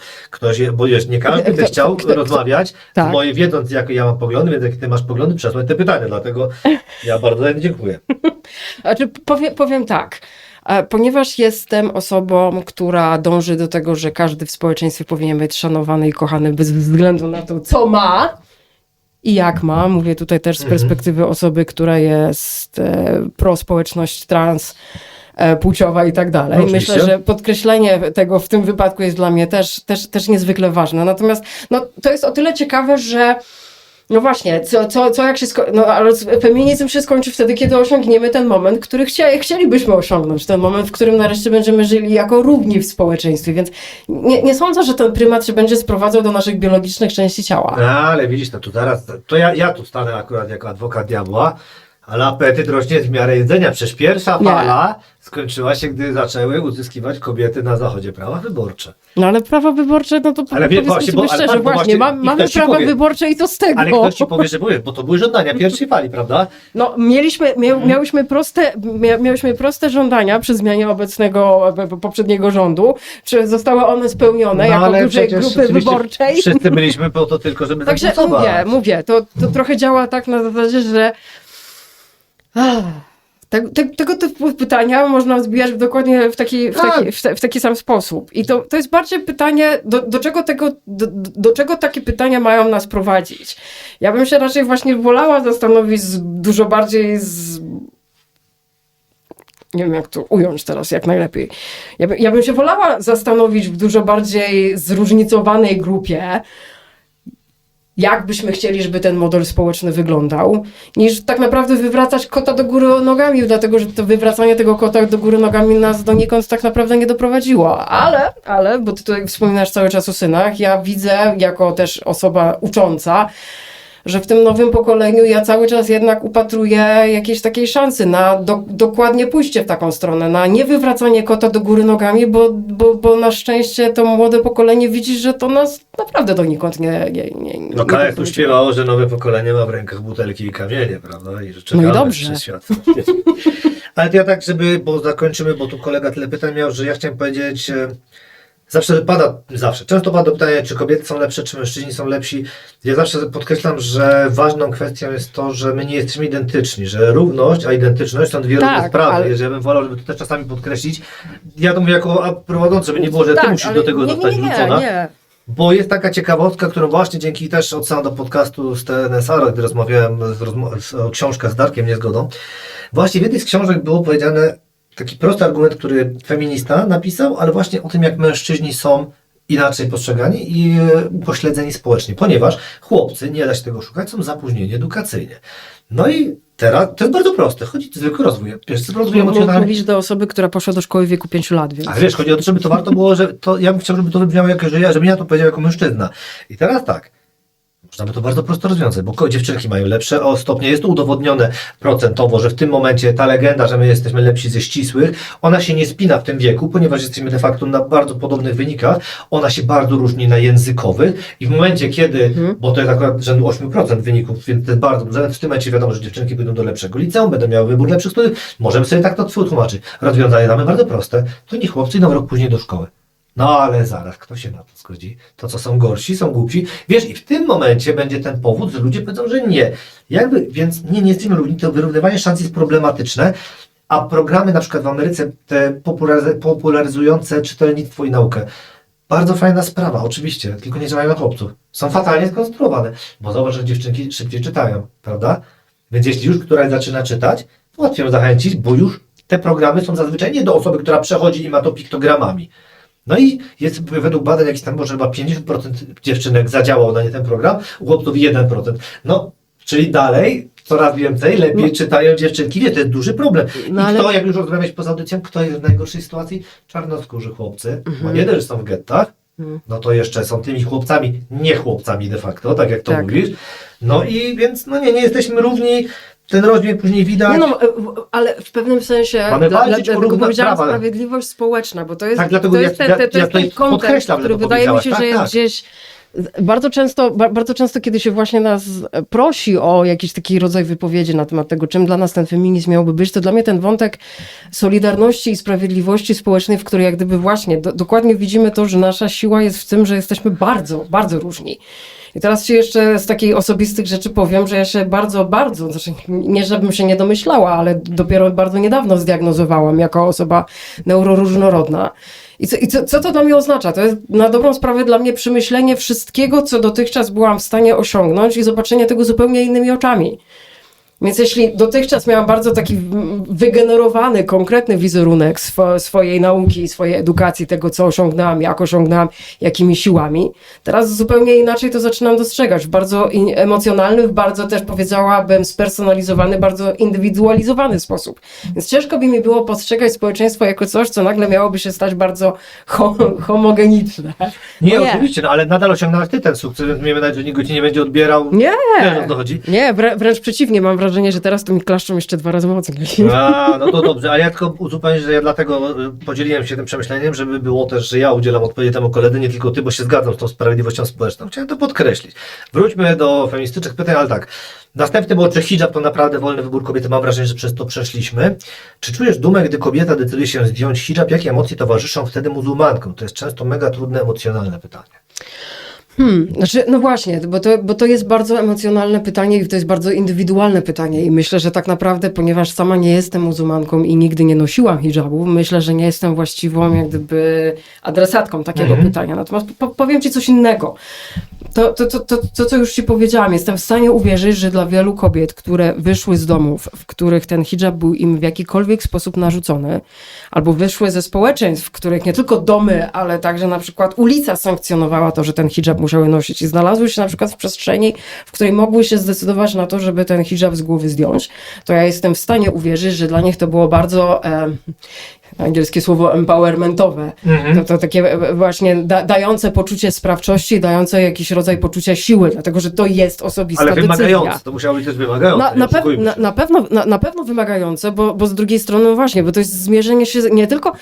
bo wiesz, nie każdy by chciał rozmawiać tak. z mojej wiedząc, jakie ja mam poglądy, więc jakie ty masz poglądy, przesłać te pytania, dlatego ja bardzo dziękuję. Znaczy, powiem tak. Ponieważ jestem osobą, która dąży do tego, że każdy w społeczeństwie powinien być szanowany i kochany bez względu na to, co ma i jak ma. Mówię tutaj też z perspektywy osoby, która jest pro społeczność trans, płciowa i tak dalej. No, oczywiście. Myślę, że podkreślenie tego w tym wypadku jest dla mnie też niezwykle ważne. Natomiast no, to jest o tyle ciekawe, że no właśnie, co jak się no ale feminizm się skończy wtedy, kiedy osiągniemy ten moment, który chcielibyśmy osiągnąć. Ten moment, w którym nareszcie będziemy żyli jako równi w społeczeństwie. Więc nie sądzę, że ten prymat się będzie sprowadzał do naszych biologicznych części ciała. No, ale widzisz, no tu zaraz, to ja tu stanę akurat jako adwokat diabła, ale apetyt rośnie w miarę jedzenia. Przecież pierwsza fala skończyła się, gdy zaczęły uzyskiwać kobiety na zachodzie prawa wyborcze. No ale prawa wyborcze, no to Ale powiedzmy właśnie, sobie ale szczerze, tak, bo właśnie, właśnie mamy ktoś ci prawa powie. wyborcze i to z tego. Ale ktoś ci powie, że były, bo to były żądania pierwszej fali, prawda? No, miałyśmy proste żądania przy zmianie poprzedniego rządu. Czy zostały one spełnione jako ale dużej przecież grupy oczywiście wyborczej? Wszyscy byliśmy po to tylko, żeby Także zagłosować. mówię, to trochę działa tak na zasadzie, że tego typu pytania można zbijać dokładnie w taki sam sposób. I to jest bardziej pytanie, do czego takie pytania mają nas prowadzić. Ja bym się raczej właśnie wolała zastanowić dużo bardziej nie wiem jak to ująć teraz, jak najlepiej. Ja bym się wolała zastanowić w dużo bardziej zróżnicowanej grupie, jak byśmy chcieli, żeby ten model społeczny wyglądał, niż tak naprawdę wywracać kota do góry nogami, dlatego że to wywracanie tego kota do góry nogami nas donikąd tak naprawdę nie doprowadziło. Ale, bo ty tutaj wspominasz cały czas o synach, ja widzę jako też osoba ucząca, że w tym nowym pokoleniu ja cały czas jednak upatruję jakiejś takiej szansy na dokładnie pójście w taką stronę, na nie wywracanie kota do góry nogami, bo na szczęście to młode pokolenie widzi, że to nas naprawdę donikąd nie No Kaja tu śpiewało, że nowe pokolenie ma w rękach butelki i kamienie, prawda? I że czekamy No i dobrze. przez świat. Ale to ja tak, bo zakończymy, bo tu kolega tyle pytań miał, że ja chciałem powiedzieć, często pada pytanie, czy kobiety są lepsze, czy mężczyźni są lepsi. Ja zawsze podkreślam, że ważną kwestią jest to, że my nie jesteśmy identyczni, że równość, a identyczność są dwie różne sprawy. ale... Ja bym wolał, żeby to też czasami podkreślić. Ja to mówię jako prowadzący, żeby nie było, że ty musisz do tego zostać wrzucona. Nie. Bo jest taka ciekawostka, którą właśnie dzięki też odsyłam do podcastu z TNSR, gdy rozmawiałem o książkach z Darkiem Niezgodą. Właśnie w jednej z książek było powiedziane taki prosty argument, który feminista napisał, ale właśnie o tym, jak mężczyźni są inaczej postrzegani i upośledzeni społecznie, ponieważ chłopcy, nie da się tego szukać, są zapóźnieni edukacyjnie. No i teraz, to jest bardzo proste, chodzi o zwykły rozwój. Pierwszy rozwój emocjonalny. Mówisz do osoby, która poszła do szkoły w wieku 5 lat, więc... Ale wiesz, chodzi o to, żeby to warto było, ja bym chciał, żeby to wybrzmiało, żebym ja to powiedział jako mężczyzna. I teraz tak, można by to bardzo prosto rozwiązać, bo dziewczynki mają lepsze stopnie. Jest to udowodnione procentowo, że w tym momencie ta legenda, że my jesteśmy lepsi ze ścisłych, ona się nie spina w tym wieku, ponieważ jesteśmy de facto na bardzo podobnych wynikach. Ona się bardzo różni na językowych i w momencie, kiedy, bo to jest akurat rzędu 8% wyników, więc to jest bardzo duże, w tym momencie wiadomo, że dziewczynki będą do lepszego liceum, będą miały wybór lepszych studiów. Możemy sobie tak to tłumaczyć. Rozwiązanie mamy bardzo proste. To nie chłopcy idą rok później do szkoły. No ale zaraz, kto się na to zgodzi? To co są gorsi, są głupsi. Wiesz, i w tym momencie będzie ten powód, że ludzie powiedzą, że nie. Więc nie jesteśmy równi, to wyrównywanie szans jest problematyczne, a programy na przykład w Ameryce, te popularyzujące czytelnictwo i naukę, Bardzo fajna sprawa, oczywiście, tylko nie działają na chłopców. Są fatalnie skonstruowane, bo zauważ, że dziewczynki szybciej czytają, prawda? Więc jeśli już któraś zaczyna czytać, to łatwiej ją zachęcić, bo już te programy są zazwyczaj nie do osoby, która przechodzi i ma to piktogramami. No i jest według badań jakiś tam może chyba 50% dziewczynek zadziałał na nie ten program, u chłopców 1%. No, czyli dalej coraz więcej, lepiej czytają dziewczynki. Nie, to jest duży problem. No, I ale- kto, jak już rozmawiać poza audycją, kto jest w najgorszej sytuacji? Czarnoskórzy chłopcy. Bo nie dość, że są w gettach, no to jeszcze są tymi chłopcami, nie chłopcami de facto, tak jak to Tak. mówisz. No i więc, no nie jesteśmy równi. Ten rozmiar później widać. Nie no, ale w pewnym sensie Mamy walczyć o dlatego równe powiedziałam prawa. sprawiedliwość społeczna, bo to jest, Tak, dlatego to jest ja ten tutaj kontekst, podkreślam, że który to wydaje mi się, powiedziałaś. że jest Tak. gdzieś bardzo często, kiedy się właśnie nas prosi o jakiś taki rodzaj wypowiedzi na temat tego, czym dla nas ten feminizm miałby być, to dla mnie ten wątek solidarności i sprawiedliwości społecznej, w której jak gdyby właśnie dokładnie widzimy to, że nasza siła jest w tym, że jesteśmy bardzo, bardzo różni. I teraz ci jeszcze z takich osobistych rzeczy powiem, że ja się bardzo, znaczy nie żebym się nie domyślała, ale dopiero bardzo niedawno zdiagnozowałam jako osoba neuroróżnorodna. Co to dla mnie oznacza? To jest na dobrą sprawę dla mnie przemyślenie wszystkiego, co dotychczas byłam w stanie osiągnąć i zobaczenie tego zupełnie innymi oczami. Więc jeśli dotychczas miałam bardzo taki wygenerowany, konkretny wizerunek swojej nauki, swojej edukacji, tego co osiągnęłam, jak osiągnęłam, jakimi siłami, teraz zupełnie inaczej to zaczynam dostrzegać. W bardzo emocjonalny, w bardzo też powiedziałabym spersonalizowany, bardzo indywidualizowany sposób. Więc ciężko by mi było postrzegać społeczeństwo jako coś, co nagle miałoby się stać bardzo homogeniczne. Nie, No oczywiście, no, ale nadal osiągnąłeś ty ten sukces, więc miejmy nadzieję, że nikt go ci nie będzie odbierał. Nie, Wiesz, o co chodzi? nie, wręcz przeciwnie, mam wrażenie, że teraz to mi klaszczą jeszcze 2 razy mocniej. A, no to dobrze, ale ja tylko uzupełnię, że ja dlatego podzieliłem się tym przemyśleniem, żeby było też, że ja udzielam odpowiedzi temu koledze, nie tylko ty, bo się zgadzam z tą sprawiedliwością społeczną. Chciałem to podkreślić. Wróćmy do feministycznych pytań, ale tak. Następny było, czy hijab to naprawdę wolny wybór kobiety? Mam wrażenie, że przez to przeszliśmy. Czy czujesz dumę, gdy kobieta decyduje się zdjąć hijab? Jakie emocje towarzyszą wtedy muzułmankom? To jest często mega trudne, emocjonalne pytanie. Znaczy, no właśnie, bo to jest bardzo emocjonalne pytanie i to jest bardzo indywidualne pytanie i myślę, że tak naprawdę, ponieważ sama nie jestem muzułmanką i nigdy nie nosiłam hijabu, myślę, że nie jestem właściwą jak gdyby adresatką takiego pytania. Natomiast powiem ci coś innego. To, co już ci powiedziałam, jestem w stanie uwierzyć, że dla wielu kobiet, które wyszły z domów, w których ten hijab był im w jakikolwiek sposób narzucony, albo wyszły ze społeczeństw, w których nie tylko domy, ale także na przykład ulica sankcjonowała to, że ten hijab musiały nosić i znalazły się na przykład w przestrzeni, w której mogły się zdecydować na to, żeby ten hijab z głowy zdjąć, to ja jestem w stanie uwierzyć, że dla nich to było bardzo angielskie słowo empowermentowe. To takie właśnie dające poczucie sprawczości, dające jakiś rodzaj poczucia siły, dlatego że to jest osobista Ale wymagające, decyzja. to musiało być też wymagające. Na pewno wymagające, bo z drugiej strony no właśnie, bo to jest zmierzenie się nie tylko,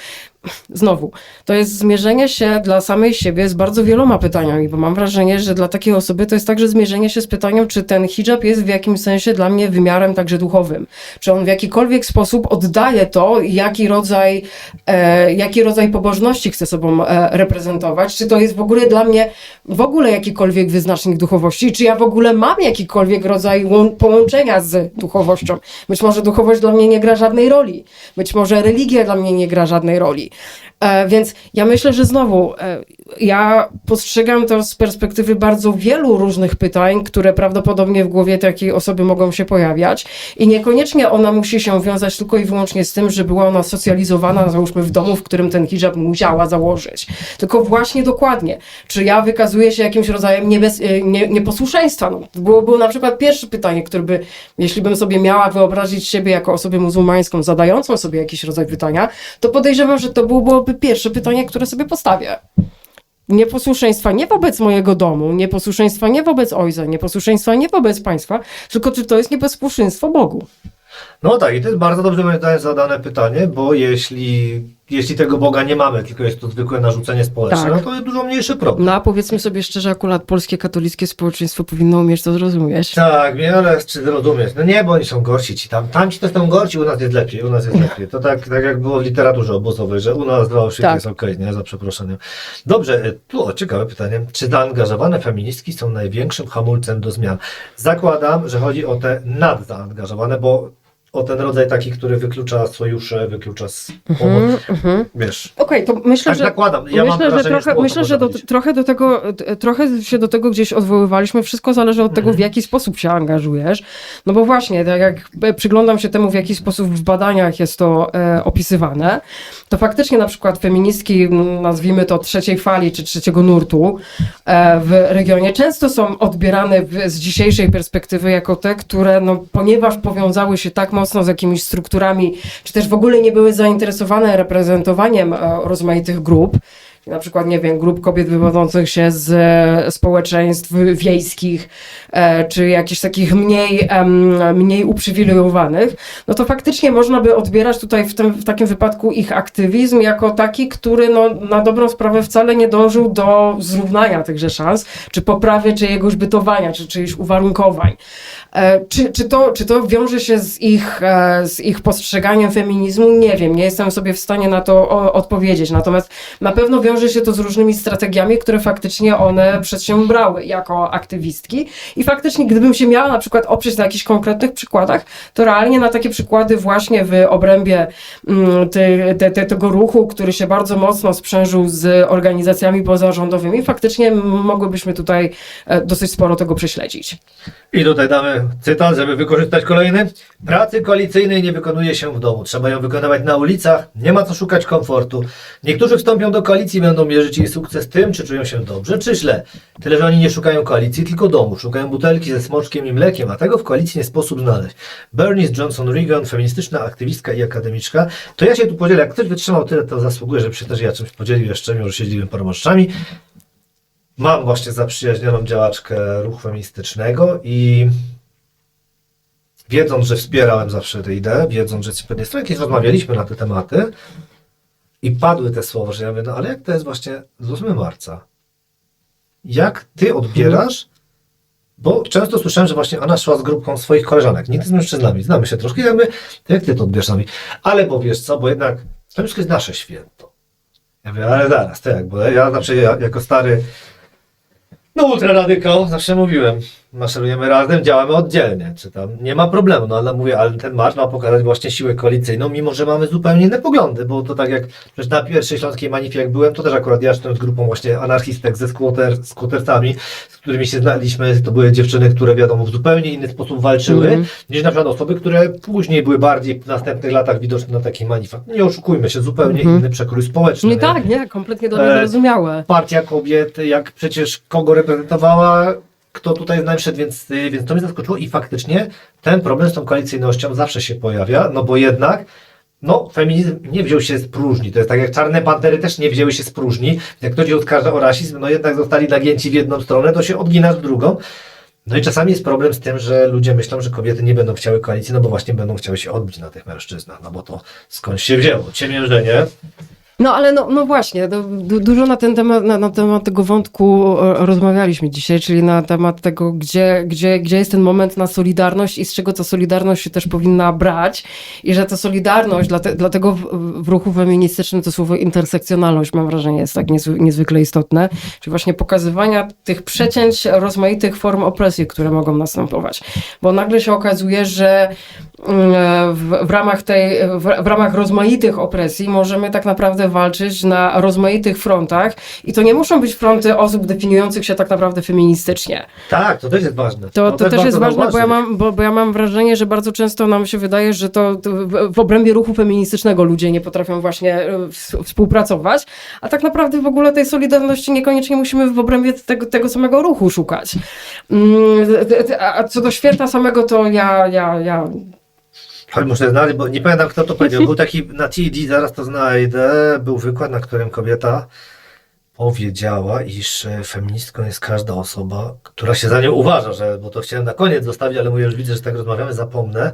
znowu, to jest zmierzenie się dla samej siebie z bardzo wieloma pytaniami, bo mam wrażenie, że dla takiej osoby to jest także zmierzenie się z pytaniem, czy ten hijab jest w jakimś sensie dla mnie wymiarem także duchowym. Czy on w jakikolwiek sposób oddaje to, jaki rodzaj pobożności chce sobą reprezentować, czy to jest w ogóle dla mnie jakikolwiek wyznacznik duchowości, czy ja w ogóle mam jakikolwiek rodzaj połączenia z duchowością. Być może duchowość dla mnie nie gra żadnej roli. Być może religia dla mnie nie gra żadnej roli. Więc ja myślę, że znowu ja postrzegam to z perspektywy bardzo wielu różnych pytań, które prawdopodobnie w głowie takiej osoby mogą się pojawiać i niekoniecznie ona musi się wiązać tylko i wyłącznie z tym, że była ona socjalizowana, załóżmy w domu, w którym ten hijab musiała założyć. Tylko właśnie dokładnie, czy ja wykazuję się jakimś rodzajem nieposłuszeństwa? No, było na przykład pierwsze pytanie, które by, jeśli bym sobie miała wyobrazić siebie jako osobę muzułmańską zadającą sobie jakiś rodzaj pytania, to podejrzewam, że to byłoby pierwsze pytanie, które sobie postawię. Nieposłuszeństwa nie wobec mojego domu, nieposłuszeństwa nie wobec ojca, nieposłuszeństwa nie wobec państwa, tylko czy to jest nieposłuszeństwo Bogu? No tak, i to jest bardzo dobrze moim zdaniem zadane pytanie, bo jeśli tego Boga nie mamy, tylko jest to zwykłe narzucenie społeczne, Tak. no to jest dużo mniejszy problem. No a powiedzmy sobie szczerze, akurat polskie katolickie społeczeństwo powinno umieć to zrozumieć. Tak, ale czy rozumiesz? No nie, bo oni są gorsi ci tamci to są gorsi, u nas jest lepiej, u nas jest lepiej. To tak jak było w literaturze obozowej, że u nas w Auschwitz Tak. jest okej, nie? Za przeproszeniem. Dobrze, ciekawe pytanie. Czy zaangażowane feministki są największym hamulcem do zmian? Zakładam, że chodzi o te nadzaangażowane, bo o ten rodzaj taki, który wyklucza sojusze, wyklucza wiesz. Okej, to myślę, Tak że zakładam. Ja mam myślę, że wrażenie, trochę, że myślę, że trochę się do tego gdzieś odwoływaliśmy. Wszystko zależy od tego, w jaki sposób się angażujesz. No bo właśnie, tak jak przyglądam się temu, w jaki sposób w badaniach jest to opisywane, to faktycznie na przykład feministki, nazwijmy to trzeciej fali czy trzeciego nurtu w regionie, często są odbierane z dzisiejszej perspektywy jako te, które, no, ponieważ powiązały się tak mocno z jakimiś strukturami, czy też w ogóle nie były zainteresowane reprezentowaniem rozmaitych grup, na przykład, nie wiem, grup kobiet wywodzących się z społeczeństw wiejskich, czy jakichś takich mniej uprzywilejowanych, no to faktycznie można by odbierać tutaj w takim wypadku ich aktywizm jako taki, który, no, na dobrą sprawę wcale nie dążył do zrównania tychże szans, czy poprawy czyjegoś bytowania, czy czyichś uwarunkowań. Czy to wiąże się z ich postrzeganiem feminizmu? Nie wiem, nie jestem sobie w stanie na to odpowiedzieć. Natomiast na pewno wiąże się to z różnymi strategiami, które faktycznie one przedsiębrały jako aktywistki. I faktycznie, gdybym się miała na przykład oprzeć na jakichś konkretnych przykładach, to realnie na takie przykłady właśnie w obrębie tego ruchu, który się bardzo mocno sprzężył z organizacjami pozarządowymi, faktycznie mogłybyśmy tutaj dosyć sporo tego prześledzić. I tutaj damy cytat, żeby wykorzystać kolejny. Pracy koalicyjnej nie wykonuje się w domu. Trzeba ją wykonywać na ulicach. Nie ma co szukać komfortu. Niektórzy wstąpią do koalicji i będą mierzyć jej sukces tym, czy czują się dobrze, czy źle. Tyle, że oni nie szukają koalicji, tylko domu. Szukają butelki ze smoczkiem i mlekiem, a tego w koalicji nie sposób znaleźć. Bernice Johnson Reagan, feministyczna aktywistka i akademiczka. To ja się tu podzielę. Jak ktoś wytrzymał tyle, to zasługuje, żeby się też ja czymś podzielił jeszcze, mimo że się dzieliłem paromaszczami. Mam właśnie zaprzyjaźnioną działaczkę ruchu feministycznego i wiedząc, że wspierałem zawsze tę ideę, wiedząc, że pewnie jakieś rozmawialiśmy na te tematy i padły te słowa, że ja mówię, no ale jak to jest właśnie z 8 marca? Jak ty odbierasz? Bo często słyszałem, że właśnie ona szła z grupką swoich koleżanek, nigdy z mężczyznami, znamy się troszkę, jakby, jak ty to odbierzesz nami? Ale bo wiesz co, bo jednak to wszystko jest nasze święto. Ja mówię, ale zaraz, tak, bo ja zawsze jako stary no ultraradykał, zawsze mówiłem, maszerujemy razem, działamy oddzielnie, czy tam nie ma problemu, no ale mówię, ale ten marsz ma pokazać właśnie siłę koalicyjną, mimo że mamy zupełnie inne poglądy, bo to tak jak przecież na pierwszej śląskiej manifie jak byłem, to też akurat ja szedłem z grupą właśnie anarchistek ze skłotersami, z którymi się znaliśmy, to były dziewczyny, które wiadomo w zupełnie inny sposób walczyły, niż na przykład osoby, które później były bardziej w następnych latach widoczne na takich manifach. Nie oszukujmy się, zupełnie inny przekrój społeczny. Nie, tak, nie, kompletnie to niezrozumiałe. Partia kobiet, jak przecież kogo reprezentowała, kto tutaj z nami szedł, więc to mnie zaskoczyło i faktycznie ten problem z tą koalicyjnością zawsze się pojawia, no bo jednak no, feminizm nie wziął się z próżni. To jest tak jak Czarne Pantery też nie wzięły się z próżni. Jak ktoś oskarża o rasizm, no jednak zostali nagięci w jedną stronę, to się odgina w drugą. No i czasami jest problem z tym, że ludzie myślą, że kobiety nie będą chciały koalicji, no bo właśnie będą chciały się odbić na tych mężczyznach, no bo to skąd się wzięło? Ciemiężenie. No ale no właśnie, dużo na ten temat, na temat tego wątku rozmawialiśmy dzisiaj, czyli na temat tego, gdzie jest ten moment na solidarność i z czego ta solidarność się też powinna brać i że ta solidarność, dlatego w ruchu feministycznym to słowo intersekcjonalność, mam wrażenie, jest tak niezwykle istotne, czyli właśnie pokazywania tych przecięć rozmaitych form opresji, które mogą następować, bo nagle się okazuje, że w ramach rozmaitych opresji możemy tak naprawdę walczyć na rozmaitych frontach i to nie muszą być fronty osób definiujących się tak naprawdę feministycznie. Tak, to też jest ważne. To też jest ważne, bo ja mam wrażenie, że bardzo często nam się wydaje, że to w obrębie ruchu feministycznego ludzie nie potrafią właśnie współpracować, a tak naprawdę w ogóle tej solidarności niekoniecznie musimy w obrębie tego samego ruchu szukać. A co do święta samego, to ja Ale muszę znaleźć, bo nie pamiętam kto to powiedział. Był taki na TED, zaraz to znajdę, był wykład, na którym kobieta powiedziała, iż feministką jest każda osoba, która się za nią uważa, bo to chciałem na koniec zostawić, ale mówię, już widzę, że tak rozmawiamy, zapomnę.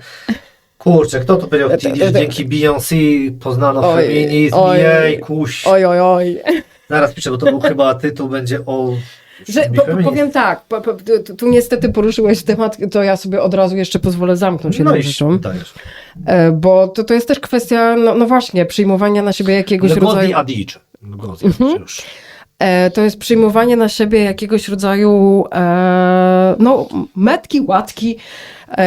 Kurczę, kto to powiedział w TED, że dzięki Beyoncé poznano feminizm, jej, kuś. Oj. Zaraz piszę, bo to był chyba tytuł, będzie o... Powiem tak, tu niestety poruszyłeś temat, to ja sobie od razu jeszcze pozwolę zamknąć jedną rzeczą. Bo to jest też kwestia, no właśnie, przyjmowania na siebie jakiegoś rodzaju... To jest przyjmowanie na siebie jakiegoś rodzaju no, metki, łatki.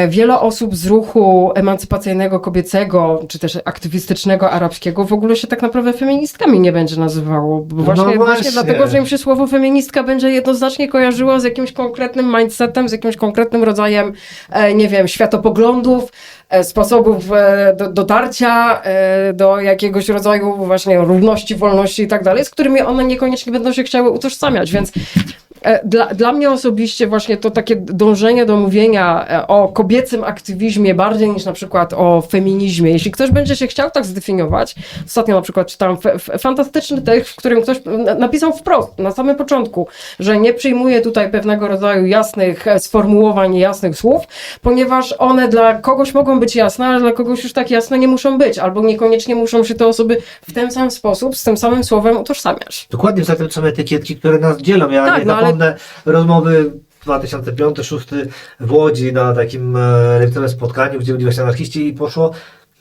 Wiele osób z ruchu emancypacyjnego kobiecego, czy też aktywistycznego arabskiego w ogóle się tak naprawdę feministkami nie będzie nazywało. Bo właśnie właśnie. dlatego, że im się słowo feministka będzie jednoznacznie kojarzyło z jakimś konkretnym mindsetem, z jakimś konkretnym rodzajem, nie wiem, światopoglądów, sposobów dotarcia do jakiegoś rodzaju właśnie równości, wolności i tak dalej, z którymi one niekoniecznie będą się chciały utożsamiać, więc dla mnie osobiście właśnie to takie dążenie do mówienia o kobiecym aktywizmie bardziej niż na przykład o feminizmie. Jeśli ktoś będzie się chciał tak zdefiniować, ostatnio na przykład czytałem fantastyczny tekst, w którym ktoś napisał wprost, na samym początku, że nie przyjmuje tutaj pewnego rodzaju jasnych sformułowań, jasnych słów, ponieważ one dla kogoś mogą być jasne, ale dla kogoś już tak jasne nie muszą być, albo niekoniecznie muszą się te osoby w ten sam sposób, z tym samym słowem utożsamiać. Dokładnie, zatem są etykietki, które nas dzielą. Ja Tak, nie no ale- zapomnę rozmowy 2005-2006 w Łodzi na takim lewicowym spotkaniu, gdzie byli właśnie anarchiści i poszło.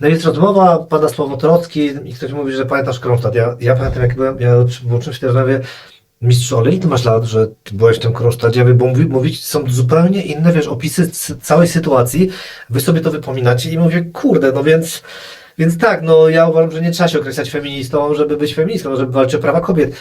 No jest rozmowa, pada słowo Trocki i ktoś mówi, że pamiętasz Kronstadt. Ja pamiętam, jak byłem, ja włączyłem się w tej rozmowie, mistrzu, ale ile ty masz lat, że ty byłeś w tym Kronstadcie? Ja mówię, bo mówić są zupełnie inne, wiesz, opisy całej sytuacji. Wy sobie to wypominacie i mówię, kurde, no więc tak, no ja uważam, że nie trzeba się określać feministą, żeby być feministą, żeby walczyć o prawa kobiet.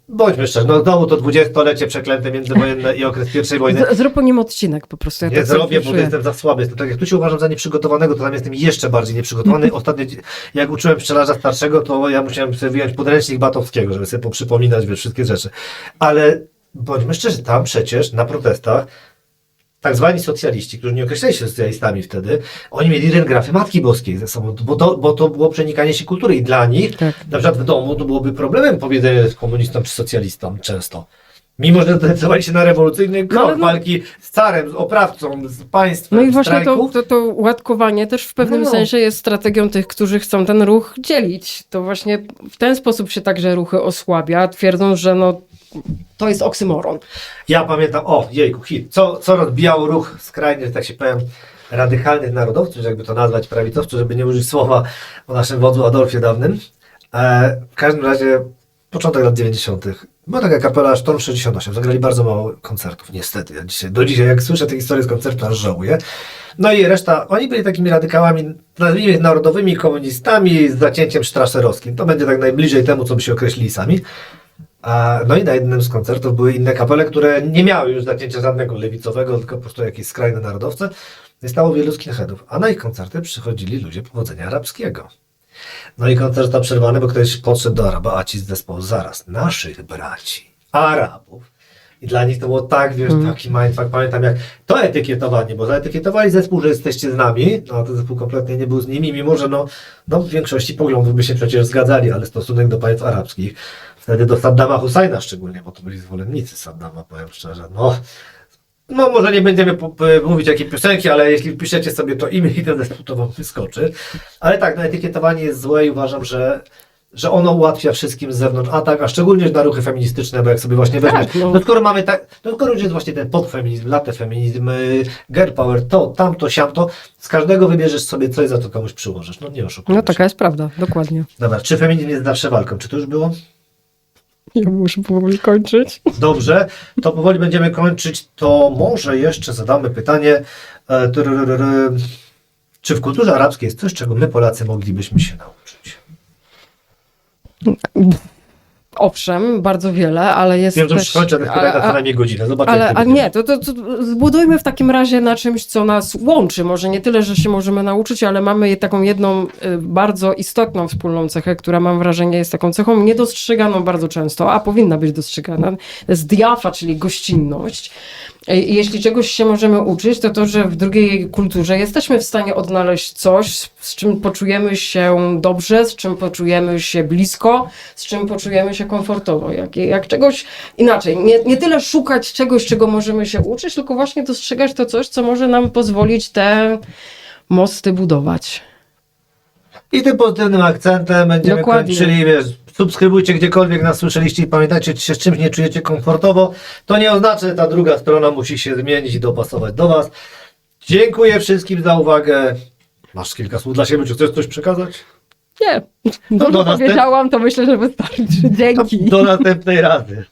Bądźmy szczerzy, no znowu to 20-lecie przeklęte międzywojenne i okres I wojny. Zrób po nim odcinek po prostu. Ja Nie tak zrobię, bo czuję. jestem za słaby. Jestem tak jak tu się uważam za nieprzygotowanego, to tam jestem jeszcze bardziej nieprzygotowany. Ostatnio, jak uczyłem pszczelarza starszego, to ja musiałem sobie wyjąć podręcznik Batowskiego, żeby sobie poprzypominać wiesz, wszystkie rzeczy. Ale bądźmy szczerzy, tam przecież na protestach tak zwani socjaliści, którzy nie określali się socjalistami wtedy, oni mieli rentgrafy Matki Boskiej ze sobą, bo to było przenikanie się kultury i dla nich, Tak. na przykład w domu, to byłoby problemem powiedzenie komunistom czy socjalistom często. Mimo, że zdecydowali się na rewolucyjny krok ale no- walki z carem, z oprawcą, z państwem, No i właśnie strajków. to łatkowanie też w pewnym No. sensie jest strategią tych, którzy chcą ten ruch dzielić. To właśnie w ten sposób się także ruchy osłabia, twierdząc, że no, to jest oksymoron. Ja pamiętam, jejku, hit, co rozbijało ruch skrajnie, że tak się powiem, radykalnych narodowców, jakby to nazwać prawicowców, żeby nie użyć słowa o naszym wodzu Adolfie dawnym. W każdym razie początek lat 90. Była taka kapela Sztorm 68, zagrali bardzo mało koncertów, niestety. Ja do dzisiaj, jak słyszę te historie z koncertu, aż żałuję. No i reszta, oni byli takimi radykałami, nazwijmy ich narodowymi komunistami z zacięciem strasserowskim. To będzie tak najbliżej temu, co by się określili sami. No i na jednym z koncertów były inne kapele, które nie miały już zacięcia żadnego lewicowego, tylko po prostu jakieś skrajne narodowce. I stało wielu skinheadów. A na ich koncerty przychodzili ludzie pochodzenia arabskiego. No i koncert został przerwany, bo ktoś podszedł do Araba, a ci z zespołu zaraz, naszych braci, Arabów. I dla nich to było tak, wiesz, taki mindfuck. Pamiętam jak to etykietowanie, bo zaetykietowali zespół, że jesteście z nami, no a ten zespół kompletnie nie był z nimi, mimo że no w większości poglądów by się przecież zgadzali, ale stosunek do państw arabskich, wtedy do Saddama Husajna szczególnie, bo to byli zwolennicy Saddama, powiem szczerze, no może nie będziemy mówić jakie piosenki, ale jeśli wpiszecie sobie to imię i ten zespół, to wam wyskoczy. Ale tak, no etykietowanie jest złe i uważam, że ono ułatwia wszystkim z zewnątrz atak, a szczególnie na ruchy feministyczne, bo jak sobie właśnie weźmiesz, Tak, no. no skoro mamy tak, no skoro już jest właśnie ten podfeminizm, latefeminizm, girl power, to, tamto, siamto, z każdego wybierzesz sobie coś, za to komuś przyłożysz. No nie oszukujmy No się. taka jest prawda, dokładnie. Dobra, czy feminizm jest zawsze walką? Czy to już było? Ja muszę powoli kończyć. Dobrze, to powoli będziemy kończyć, to może jeszcze zadamy pytanie, czy w kulturze arabskiej jest coś, czego my Polacy moglibyśmy się nauczyć? Owszem, bardzo wiele, ale jest Wiem, że już też... kończę, ale chyba co najmniej godzinę, zobaczmy. Ale jak a to będzie. nie, to zbudujmy w takim razie na czymś, co nas łączy. Może nie tyle, że się możemy nauczyć, ale mamy taką jedną bardzo istotną wspólną cechę, która mam wrażenie jest taką cechą niedostrzeganą bardzo często, a powinna być dostrzegana. To jest diafa, czyli gościnność. I jeśli czegoś się możemy uczyć, to to, że w drugiej kulturze jesteśmy w stanie odnaleźć coś, z czym poczujemy się dobrze, z czym poczujemy się blisko, z czym poczujemy się komfortowo. Jak czegoś inaczej. Nie tyle szukać czegoś, czego możemy się uczyć, tylko właśnie dostrzegać to coś, co może nam pozwolić te mosty budować. I tym pozytywnym akcentem będziemy Dokładnie. kończyli, wiesz, subskrybujcie gdziekolwiek nas słyszeliście i pamiętajcie, czy się z czymś nie czujecie komfortowo, to nie oznacza, że ta druga strona musi się zmienić i dopasować do was. Dziękuję wszystkim za uwagę. Masz kilka słów dla siebie, czy chcesz coś przekazać? Nie, do dobrze następ- powiedziałam, to myślę, że wystarczy. Dzięki. Do następnej razy.